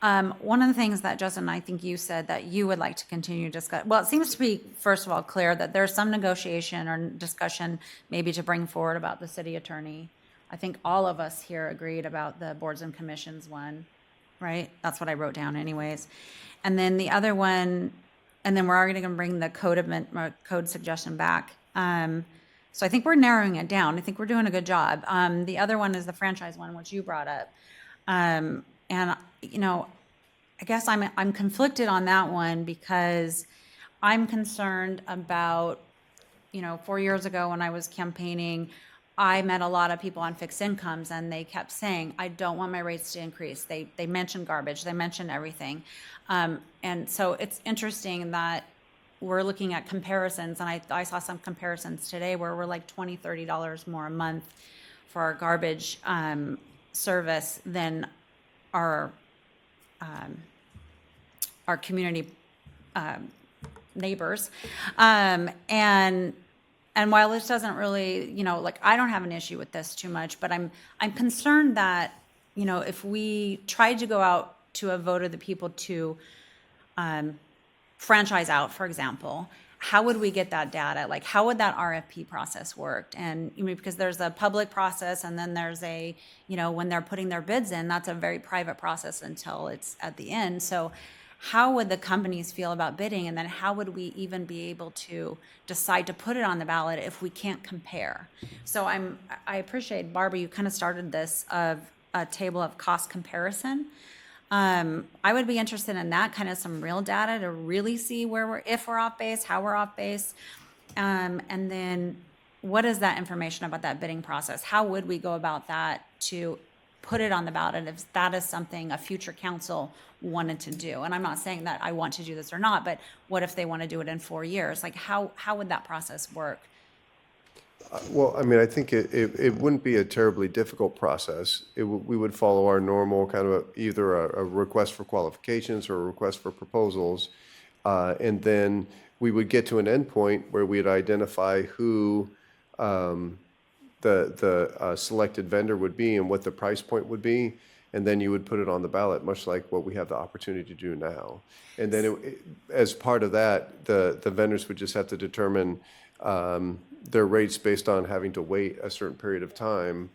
One of the things that Justin, I think you said that you would like to continue to discuss. Well, it seems to be, first of all, clear that there's some negotiation or discussion maybe to bring forward about the city attorney. I think all of us here agreed about the boards and commissions one, right? That's what I wrote down anyways. And then the other one, and then we're already going to bring the code suggestion back. So I think we're narrowing it down. I think we're doing a good job. The other one is the franchise one, which you brought up. And I guess I'm conflicted on that one because I'm concerned about, 4 years ago when I was campaigning, I met a lot of people on fixed incomes and they kept saying, I don't want my rates to increase. They mentioned garbage, they mentioned everything. And so it's interesting that we're looking at comparisons, and I saw some comparisons today where we're like $20, $30 more a month for our garbage service than our community neighbors. And while this doesn't really, I don't have an issue with this too much, but I'm concerned that, if we tried to go out to a vote of the people to franchise out, for example, how would we get that data? Like, how would that RFP process work? And because there's a public process, and then there's a, when they're putting their bids in, that's a very private process until it's at the end. So how would the companies feel about bidding? And then how would we even be able to decide to put it on the ballot if we can't compare? So I appreciate, Barbara, you kind of started this of a table of cost comparison. I would be interested in that, kind of some real data to really see if we're off base, how we're off base. And then what is that information about that bidding process? How would we go about that to put it on the ballot if that is something a future council wanted to do? And I'm not saying that I want to do this or not, but what if they want to do it in 4 years? Like, how would that process work? Well, I mean, I think it wouldn't be a terribly difficult process. We would follow our normal kind of either a request for qualifications or a request for proposals. And then we would get to an endpoint where we'd identify who the selected vendor would be and what the price point would be. And then you would put it on the ballot, much like what we have the opportunity to do now. And then as part of that, the vendors would just have to determine their rates based on having to wait a certain period of time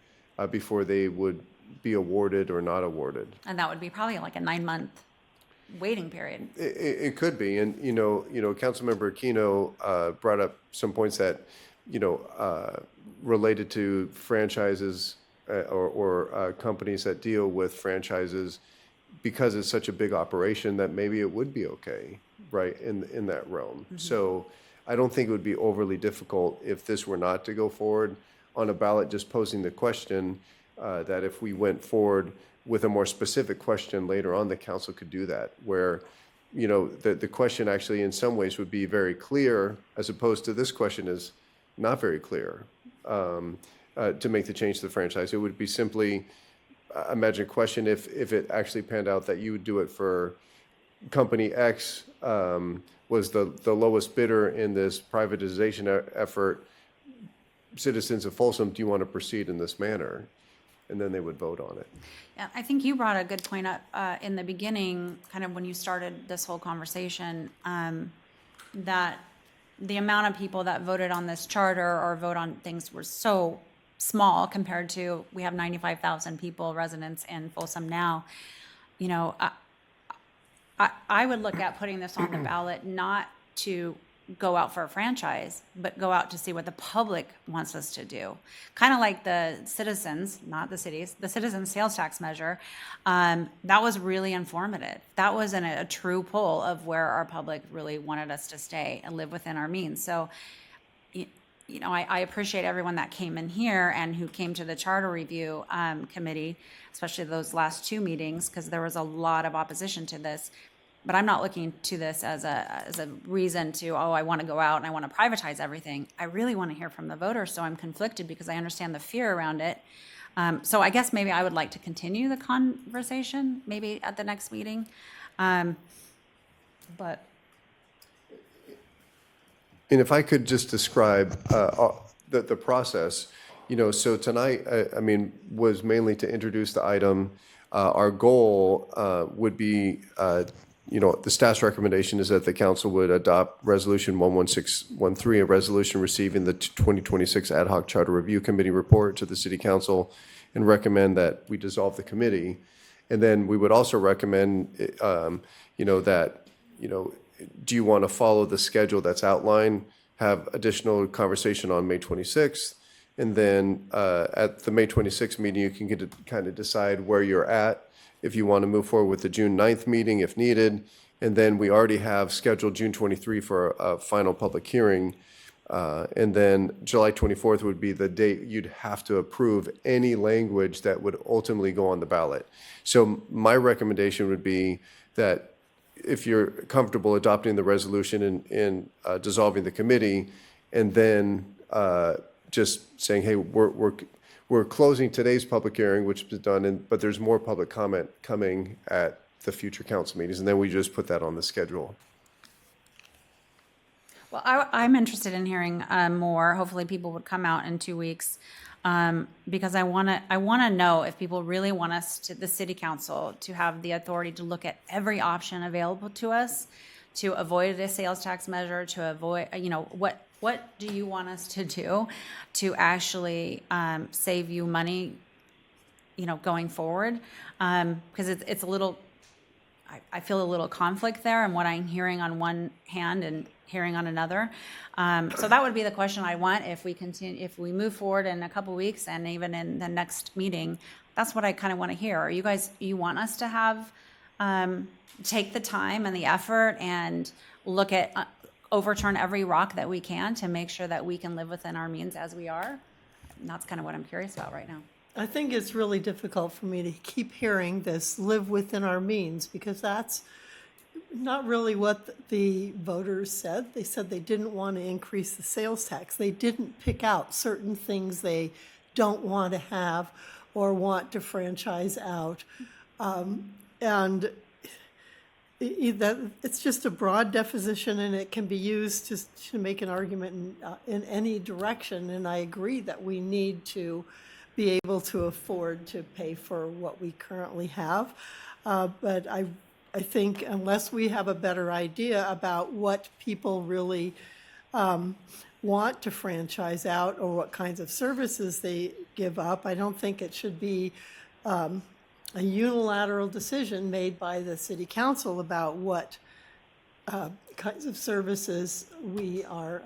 before they would be awarded or not awarded. And that would be probably like a 9-month waiting period. It could be, and Councilmember Aquino brought up some points that related to franchises or companies that deal with franchises, because it's such a big operation that maybe it would be okay, right, in that realm. Mm-hmm. So I don't think it would be overly difficult if this were not to go forward on a ballot, just posing the question that if we went forward with a more specific question later on, the council could do that, where the question actually in some ways would be very clear, as opposed to this question is not very clear to make the change to the franchise. It would be simply, imagine a question if it actually panned out that you would do it for company X, was the lowest bidder in this privatization effort. Citizens of Folsom, do you want to proceed in this manner? And then they would vote on it. Yeah, I think you brought a good point up in the beginning, kind of when you started this whole conversation, that the amount of people that voted on this charter or vote on things were so small compared to, we have 95,000 people, residents in Folsom now. I would look at putting this on the ballot not to go out for a franchise, but go out to see what the public wants us to do. Kind of like the citizens, not the cities, the citizens sales tax measure. That was really informative. That was a true poll of where our public really wanted us to stay and live within our means. So, I appreciate everyone that came in here and who came to the charter review committee, especially those last 2 meetings, because there was a lot of opposition to this. But I'm not looking to this as a reason to, I want to go out and I want to privatize everything. I really want to hear from the voters, so I'm conflicted because I understand the fear around it. So I guess maybe I would like to continue the conversation, maybe at the next meeting. But and if I could just describe the process, so tonight, was mainly to introduce the item. Our goal would be, the staff's recommendation is that the council would adopt Resolution 11613, a resolution receiving the 2026 Ad Hoc Charter Review Committee report to the City Council, and recommend that we dissolve the committee. And then we would also recommend, do you want to follow the schedule that's outlined, have additional conversation on May 26th, and then at the May 26th meeting, you can get to kind of decide where you're at, if you want to move forward with the June 9th meeting if needed. And then we already have scheduled June 23 for a final public hearing. And then July 24th would be the date you'd have to approve any language that would ultimately go on the ballot. So my recommendation would be that if you're comfortable adopting the resolution and dissolving the committee, and then just saying, hey, we're closing today's public hearing, which is done, but there's more public comment coming at the future council meetings, and then we just put that on the schedule. Well, I'm interested in hearing more. Hopefully people would come out in 2 weeks, because I want to know if people really want us, to the city council, to have the authority to look at every option available to us to avoid a sales tax measure, to avoid, what do you want us to do to actually save you money, going forward? Because it's a little, I feel a little conflict there in what I'm hearing on one hand and hearing on another. So that would be the question I want if we move forward in a couple weeks and even in the next meeting. That's what I kind of want to hear. Are you want us to have take the time and the effort and look at overturn every rock that we can to make sure that we can live within our means as we are? And that's kind of what I'm curious about right now. I think it's really difficult for me to keep hearing this, live within our means, because that's not really what the voters said. They said they didn't want to increase the sales tax. They didn't pick out certain things they don't want to have or want to franchise out. And it's just a broad definition, and it can be used to make an argument in any direction. And I agree that we need to be able to afford to pay for what we currently have. But I think unless we have a better idea about what people really want to franchise out or what kinds of services they give up, I don't think it should be a unilateral decision made by the city council about what kinds of services we are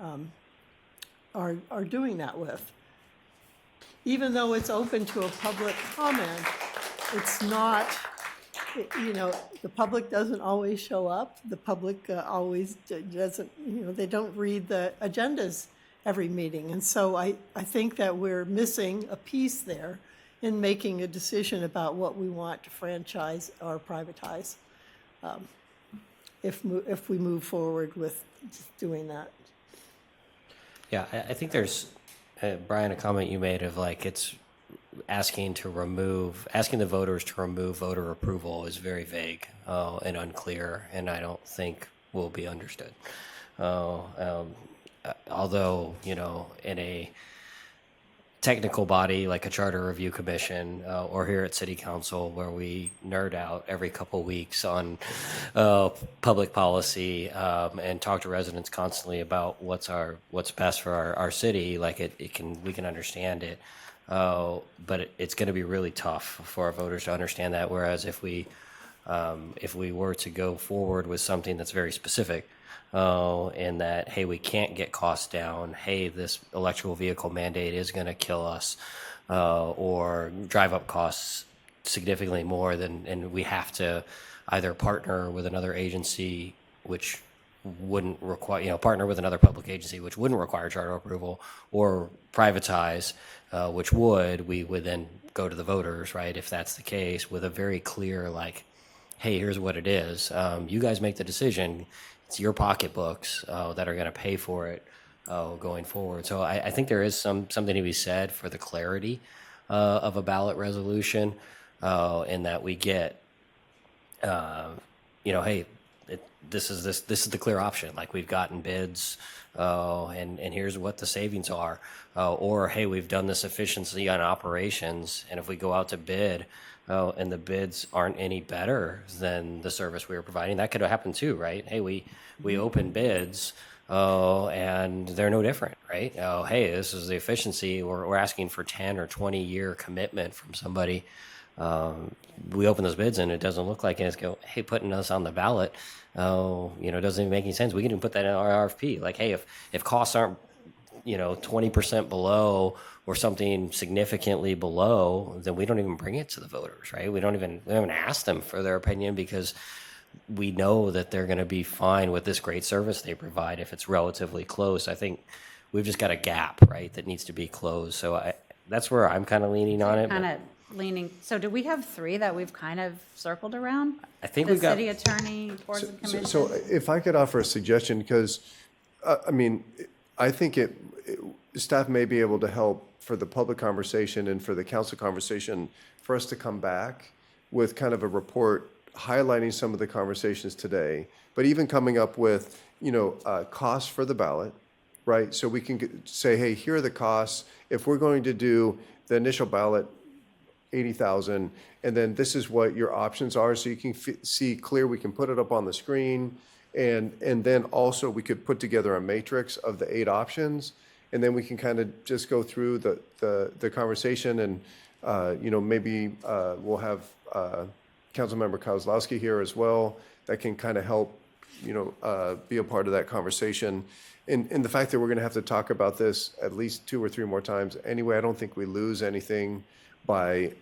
doing that with. Even though it's open to a public comment, it's not, the public doesn't always show up. The public always doesn't, they don't read the agendas every meeting. And so I think that we're missing a piece there in making a decision about what we want to franchise or privatize if we move forward with doing that. Yeah, I think there's, Brian, a comment you made of like it's asking the voters to remove voter approval is very vague and unclear, and I don't think will be understood. Although, in a technical body like a charter review commission or here at city council where we nerd out every couple weeks on public policy and talk to residents constantly about what's best for our city, like we can understand it, but it's going to be really tough for our voters to understand that. Whereas if we were to go forward with something that's very specific, in that, hey, we can't get costs down, hey, this electrical vehicle mandate is going to kill us, or drive up costs significantly more and we have to either partner with another agency, which wouldn't require, partner with another public agency, which wouldn't require charter approval, or privatize, which we would then go to the voters, right, if that's the case, with a very clear, like, hey, here's what it is. You guys make the decision. It's your pocketbooks that are going to pay for it going forward. So I think there is something to be said for the clarity of a ballot resolution, in that we get, hey, this is the clear option. Like, we've gotten bids, and here's what the savings are. Or, hey, we've done this efficiency on operations, and if we go out to bid, and the bids aren't any better than the service we were providing, that could happen too, right? Hey, we open bids, and they're no different, right? Hey, this is the efficiency. We're asking for 10 or 20 year commitment from somebody. We open those bids and it doesn't look like it. It's hey, putting us on the ballot, doesn't even make any sense. We can even put that in our RFP. Like, hey, if costs aren't 20% below or something significantly below, then we don't even bring it to the voters, right? We haven't asked them for their opinion, because we know that they're going to be fine with this great service they provide if it's relatively close. I think we've just got a gap, right, that needs to be closed. So that's where I'm kind of leaning on it. So do we have three that we've kind of circled around? I think we've got the city attorney, boards and commissions. So if I could offer a suggestion, because I think staff may be able to help for the public conversation and for the council conversation, for us to come back with kind of a report highlighting some of the conversations today, but even coming up with, costs for the ballot, right? So we can say, hey, here are the costs. If we're going to do the initial ballot, 80,000, and then this is what your options are, so you can see clear. We can put it up on the screen, and then also we could put together a matrix of the 8 options, and then we can kind of just go through the conversation, and maybe we'll have Councilmember Kozlowski here as well that can kind of help be a part of that conversation. And the fact that we're going to have to talk about this at least 2 or 3 more times anyway, I don't think we lose anything by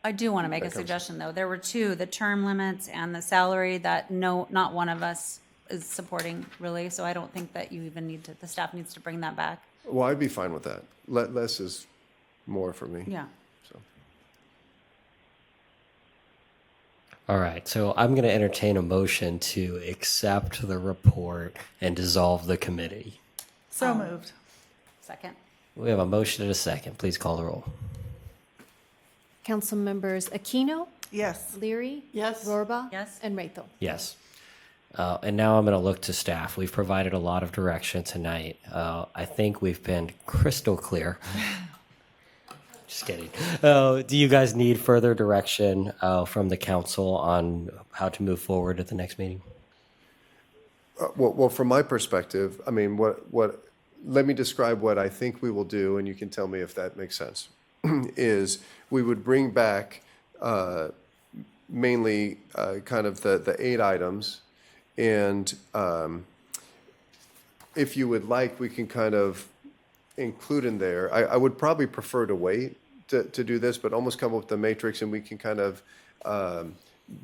I do want to make a suggestion, though. There were two, the term limits and the salary, that not one of us is supporting, really. So I don't think that you even need to, the staff needs to bring that back. Well, I'd be fine with that. Less is more for me. Yeah. So. All right, so I'm going to entertain a motion to accept the report and dissolve the committee. So moved. Second. We have a motion and a second. Please call the roll. Council members Aquino, Yes. Leary, Yes. Rorba, Yes. and Rethel. Yes. And now I'm going to look to staff. We've provided a lot of direction tonight. I think we've been crystal clear. Just kidding. Do you guys need further direction from the council on how to move forward at the next meeting? Well, from my perspective, I mean, let me describe what I think we will do, and you can tell me if that makes sense. Is we would bring back mainly kind of the 8 items, and if you would like, we can kind of include in there. I would probably prefer to wait to do this, but almost come up with the matrix, and we can kind of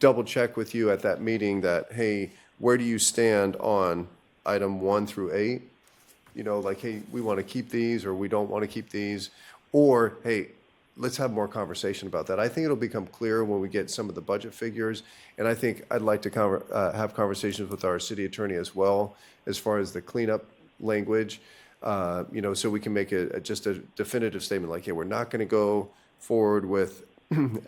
double check with you at that meeting that, hey, where do you stand on item 1 through 8? You know, like, hey, we want to keep these, or we don't want to keep these, or, hey, let's have more conversation about that. I think it'll become clearer when we get some of the budget figures, and I think I'd like to have conversations with our city attorney as well, as far as the cleanup language, you know, so we can make just a definitive statement like, hey, we're not going to go forward with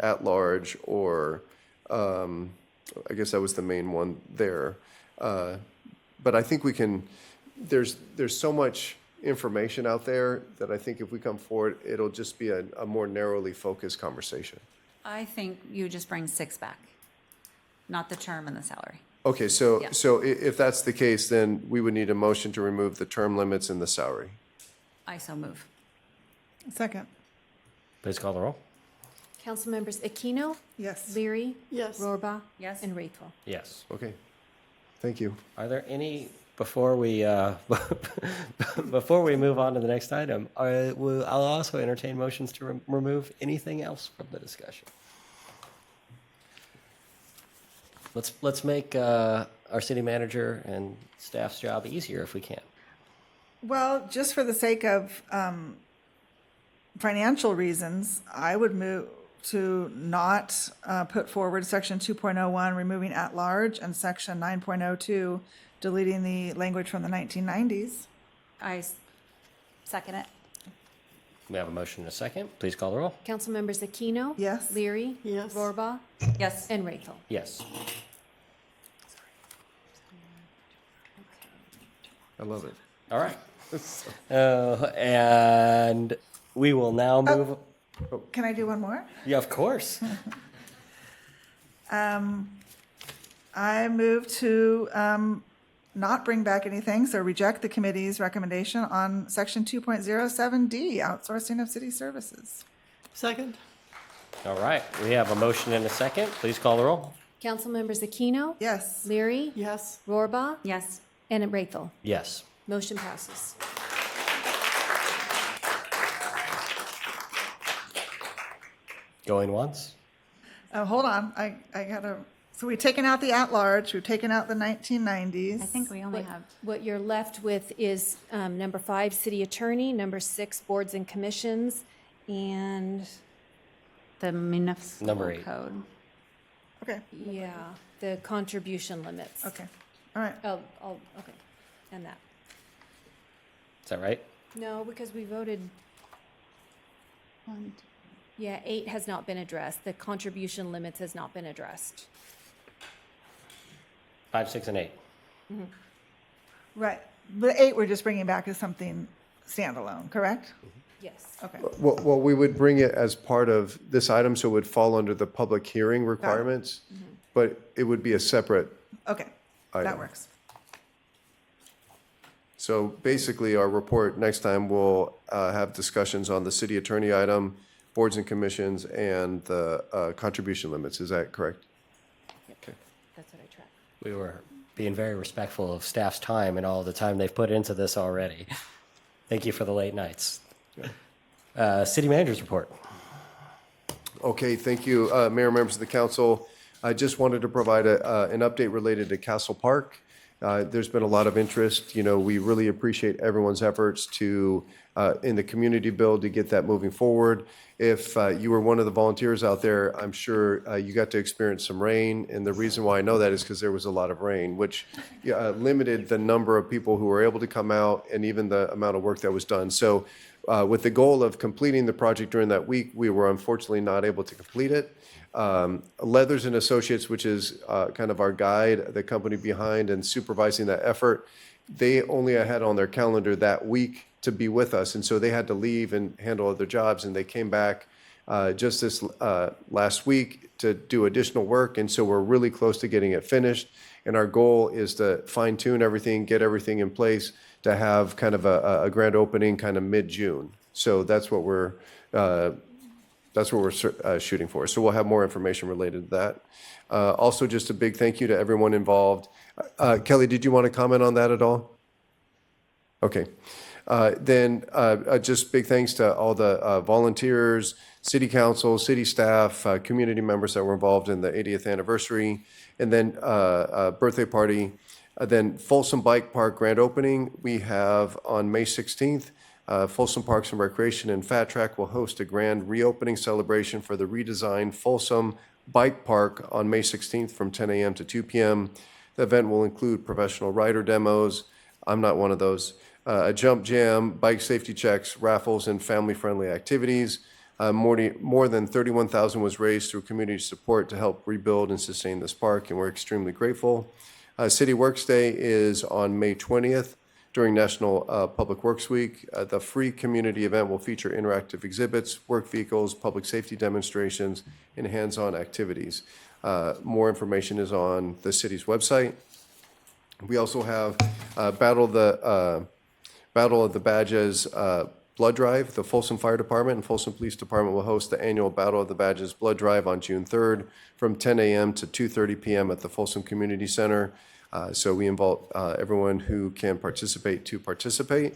at-large, or I guess that was the main one there. But I think we can, there's so much information out there that I think if we come forward, it'll just be a more narrowly focused conversation. I think you just bring 6 back, not the term and the salary. Okay, so, Yeah. so if that's the case, then we would need a motion to remove the term limits and the salary. I so move. Second. Please call the roll. Council members Aquino, Yes. Leary, Yes. Rorba, Yes. and Rethel. Yes. Okay, thank you. Are there any, before we before we move on to the next item, I'll also entertain motions to remove anything else from the discussion. Let's make our city manager and staff's job easier if we can. Well, just for the sake of financial reasons, I would move to not put forward section 2.01, removing at large, and section 9.02, deleting the language from the 1990s. I second it. We have a motion and a second. Please call the roll. Council members Aquino, Yes. Leary, Yes. Rorba, Yes. and Rethel. Yes. I love it. All right. And we will now move. Can I do one more? Yeah, of course. I move to not bring back anything, so reject the committee's recommendation on section 2.07D, outsourcing of city services. Second. All right. We have a motion and a second. Please call the roll. Council members Aquino, Yes. Leary, Yes. Rorba, Yes. and Rethel. Yes. Motion passes. Going once? Hold on, I gotta, so we've taken out the at-large, we've taken out the 1990s. I think we only have, What you're left with is number 5, city attorney, number 6, boards and commissions, and, the municipal Number 8. code. Okay, yeah, the contribution limits. okay, all right. Oh, okay, and that. Is that right? No, because we voted, yeah, 8 has not been addressed. The contribution limits has not been addressed. 5, 6, and 8. Right, the 8 we're just bringing back as something standalone, correct? Yes. Okay, Well, we would bring it as part of this item, so it would fall under the public hearing requirements, but it would be a separate okay, that item. works. So basically, our report next time will have discussions on the city attorney item, boards and commissions, and the contribution limits. Is that correct? Okay. That's what I tracked. We were being very respectful of staff's time and all the time they've put into this already. Thank you for the late nights. City manager's report. Okay, thank you, Mayor, members of the council. I just wanted to provide an update related to Castle Park. There's been a lot of interest. You know, we really appreciate everyone's efforts to, in the community build, to get that moving forward. If you were one of the volunteers out there, I'm sure you got to experience some rain. And the reason why I know that is because there was a lot of rain, which limited the number of people who were able to come out and even the amount of work that was done. So with the goal of completing the project during that week, we were unfortunately not able to complete it. Leathers and Associates, which is kind of our guide, the company behind and supervising that effort, they only had on their calendar that week to be with us. And so they had to leave and handle other jobs. And they came back just this last week to do additional work. And so we're really close to getting it finished. And our goal is to fine tune everything, get everything in place to have kind of a grand opening kind of mid-June. So that's what we're shooting for. So we'll have more information related to that. Also, just a big thank you to everyone involved. Kelly, did you want to comment on that at all? Okay. Then just big thanks to all the volunteers, city council, city staff, community members that were involved in the 80th anniversary, and then birthday party. Then Folsom Bike Park grand opening we have on May 16th. Folsom Parks and Recreation and Fat Track will host a grand reopening celebration for the redesigned Folsom Bike Park on May 16th from 10 a.m. to 2 p.m. The event will include professional rider demos. I'm not one of those. A jump jam, bike safety checks, raffles, and family-friendly activities. More than $31,000 was raised through community support to help rebuild and sustain this park, and we're extremely grateful. City Works Day is on May 20th during National Public Works Week. The free community event will feature interactive exhibits, work vehicles, public safety demonstrations, and hands-on activities. More information is on the city's website. We also have Battle of the Badges blood drive. The Folsom Fire Department and Folsom Police Department will host the annual Battle of the Badges blood drive on June 3rd from 10 a.m. to 2:30 p.m. at the Folsom Community Center. So we invite everyone who can participate to participate.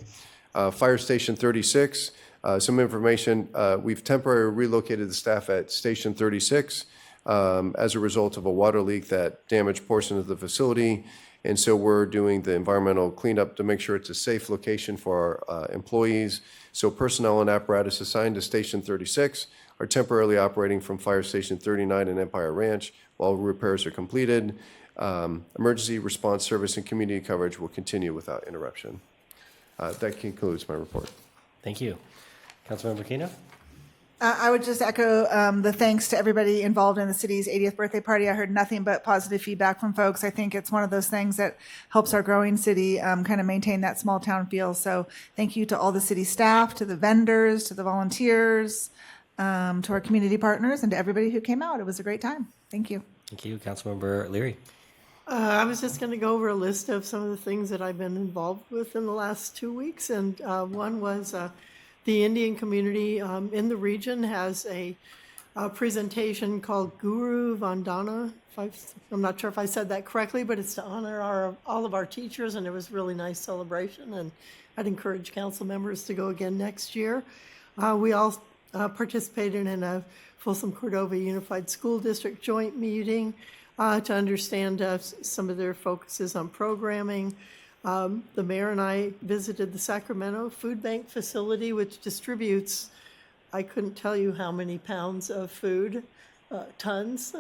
Fire Station 36, some information. We've temporarily relocated the staff at Station 36 as a result of a water leak that damaged portions of the facility. And so we're doing the environmental cleanup to make sure it's a safe location for our employees. So personnel and apparatus assigned to Station 36 are temporarily operating from Fire Station 39 and Empire Ranch while repairs are completed. Emergency response service and community coverage will continue without interruption. That concludes my report. Thank you. Councilmember Keno? I would just echo the thanks to everybody involved in the city's 80th birthday party. I heard nothing but positive feedback from folks. I think it's one of those things that helps our growing city kind of maintain that small town feel. So thank you to all the city staff, to the vendors, to the volunteers, to our community partners, and to everybody who came out. It was a great time. Thank you. Thank you. Councilmember Leary? I was just going to go over a list of some of the things that I've been involved with in the last 2 weeks. And one was the Indian community in the region has a presentation called Guru Vandana. I'm not sure if I said that correctly, but it's to honor all of our teachers, and it was a really nice celebration. And I'd encourage council members to go again next year. We all participated in a Folsom Cordova Unified School District joint meeting to understand some of their focuses on programming. The mayor and I visited the Sacramento Food Bank facility, which distributes, I couldn't tell you how many pounds of food, tons,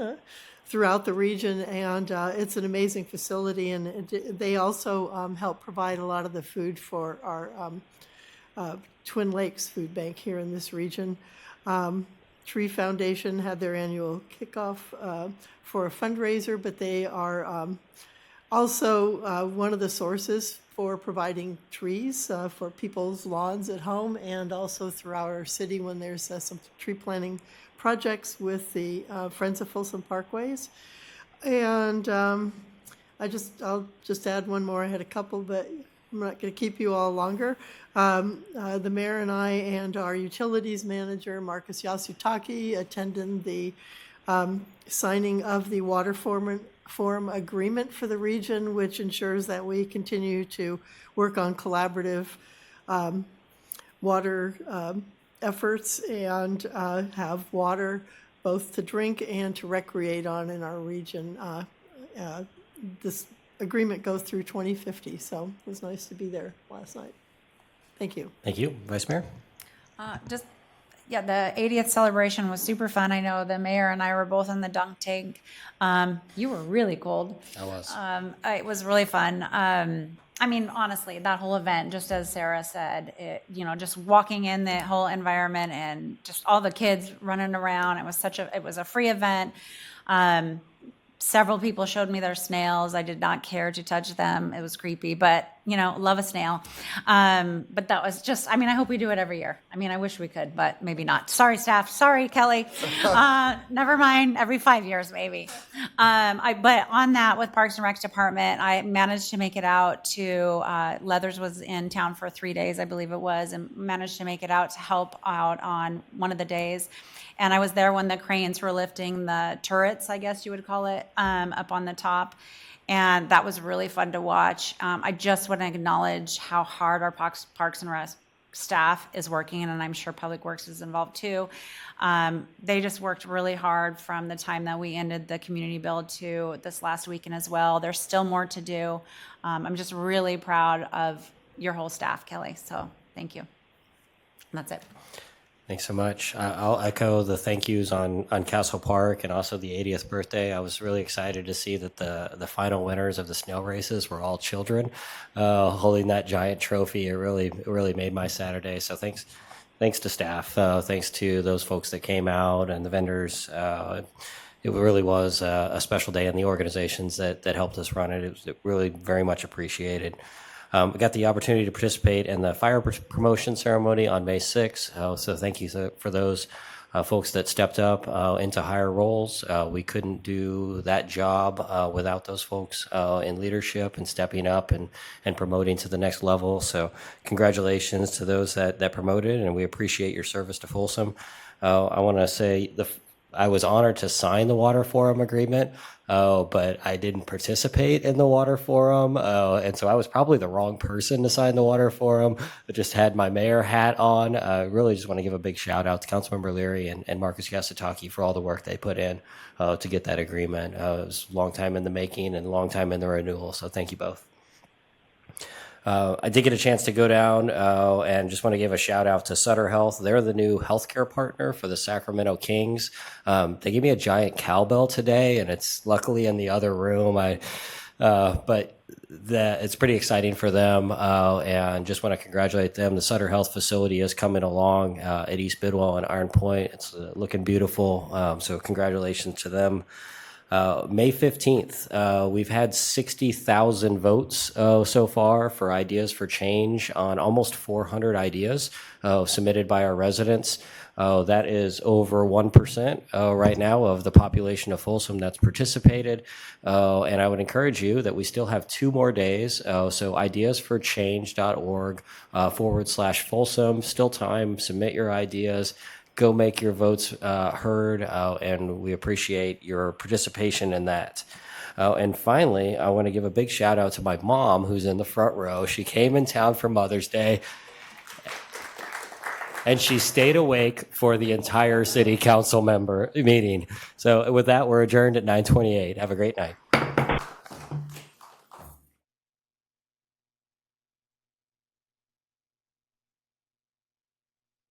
throughout the region. And it's an amazing facility. And they also help provide a lot of the food for our Twin Lakes Food Bank here in this region. Tree Foundation had their annual kickoff for a fundraiser, but they are also one of the sources for providing trees for people's lawns at home and also throughout our city when there's some tree planting projects with the Friends of Folsom Parkways. And I'll just add one more. I had a couple, but I'm not going to keep you all longer. The mayor and I and our utilities manager, Marcus Yasutaki, attended the signing of the water forum agreement for the region, which ensures that we continue to work on collaborative water efforts and have water both to drink and to recreate on in our region. This agreement goes through 2050, so it was nice to be there last night. Thank you. Thank you. Vice Mayor? Yeah, the 80th celebration was super fun. I know the mayor and I were both in the dunk tank. You were really cold. I was. It was really fun. I mean, honestly, that whole event, just as Sarah said, just walking in the whole environment and just all the kids running around. It was a free event. Several people showed me their snails. I did not care to touch them. It was creepy, but love a snail. But that was just, I hope we do it every year. I wish we could, but maybe not. Sorry, staff. Sorry, Kelly. Never mind. Every 5 years, maybe. But on that, with Parks and Rec Department, I managed to make it out to, Leathers was in town for 3 days, I believe it was, and managed to make it out to help out on one of the days. And I was there when the cranes were lifting the turrets, I guess you would call it, up on the top. And that was really fun to watch. I just want to acknowledge how hard our Parks and Rec staff is working, and I'm sure Public Works is involved too. They just worked really hard from the time that we ended the community build to this last weekend as well. There's still more to do. I'm just really proud of your whole staff, Kelly. So thank you. And that's it. Thanks so much. I'll echo the thank yous on Castle Park and also the 80th birthday. I was really excited to see that the final winners of the snail races were all children holding that giant trophy. It really made my Saturday. So thanks to staff. Thanks to those folks that came out and the vendors. It really was a special day, and the organizations that helped us run it. It was really very much appreciated. We got the opportunity to participate in the fire promotion ceremony on May 6th. So thank you for those folks that stepped up into higher roles. We couldn't do that job without those folks in leadership and stepping up and promoting to the next level. So congratulations to those that promoted, and we appreciate your service to Folsom. I want to say I was honored to sign the Water Forum agreement, but I didn't participate in the Water Forum, and so I was probably the wrong person to sign the Water Forum. I just had my mayor hat on. I really just want to give a big shout out to Councilmember Leary and Marcus Yasutaki for all the work they put in to get that agreement. It was a long time in the making and a long time in the renewal, so thank you both. I did get a chance to go down and just want to give a shout out to Sutter Health. They're the new healthcare partner for the Sacramento Kings. They gave me a giant cowbell today, and it's luckily in the other room. But it's pretty exciting for them, and just want to congratulate them. The Sutter Health facility is coming along at East Bidwell and Iron Point. It's looking beautiful, so congratulations to them. May 15th, we've had 60,000 votes so far for ideas for change on almost 400 ideas submitted by our residents. That is over 1% right now of the population of Folsom that's participated. And I would encourage you that we still have 2 more days. So ideasforchange.org /Folsom, still time, submit your ideas. Go make your votes heard, and we appreciate your participation in that. And finally, I want to give a big shout out to my mom, who's in the front row. She came in town for Mother's Day, and she stayed awake for the entire city council member meeting. So with that, we're adjourned at 9:28. Have a great night.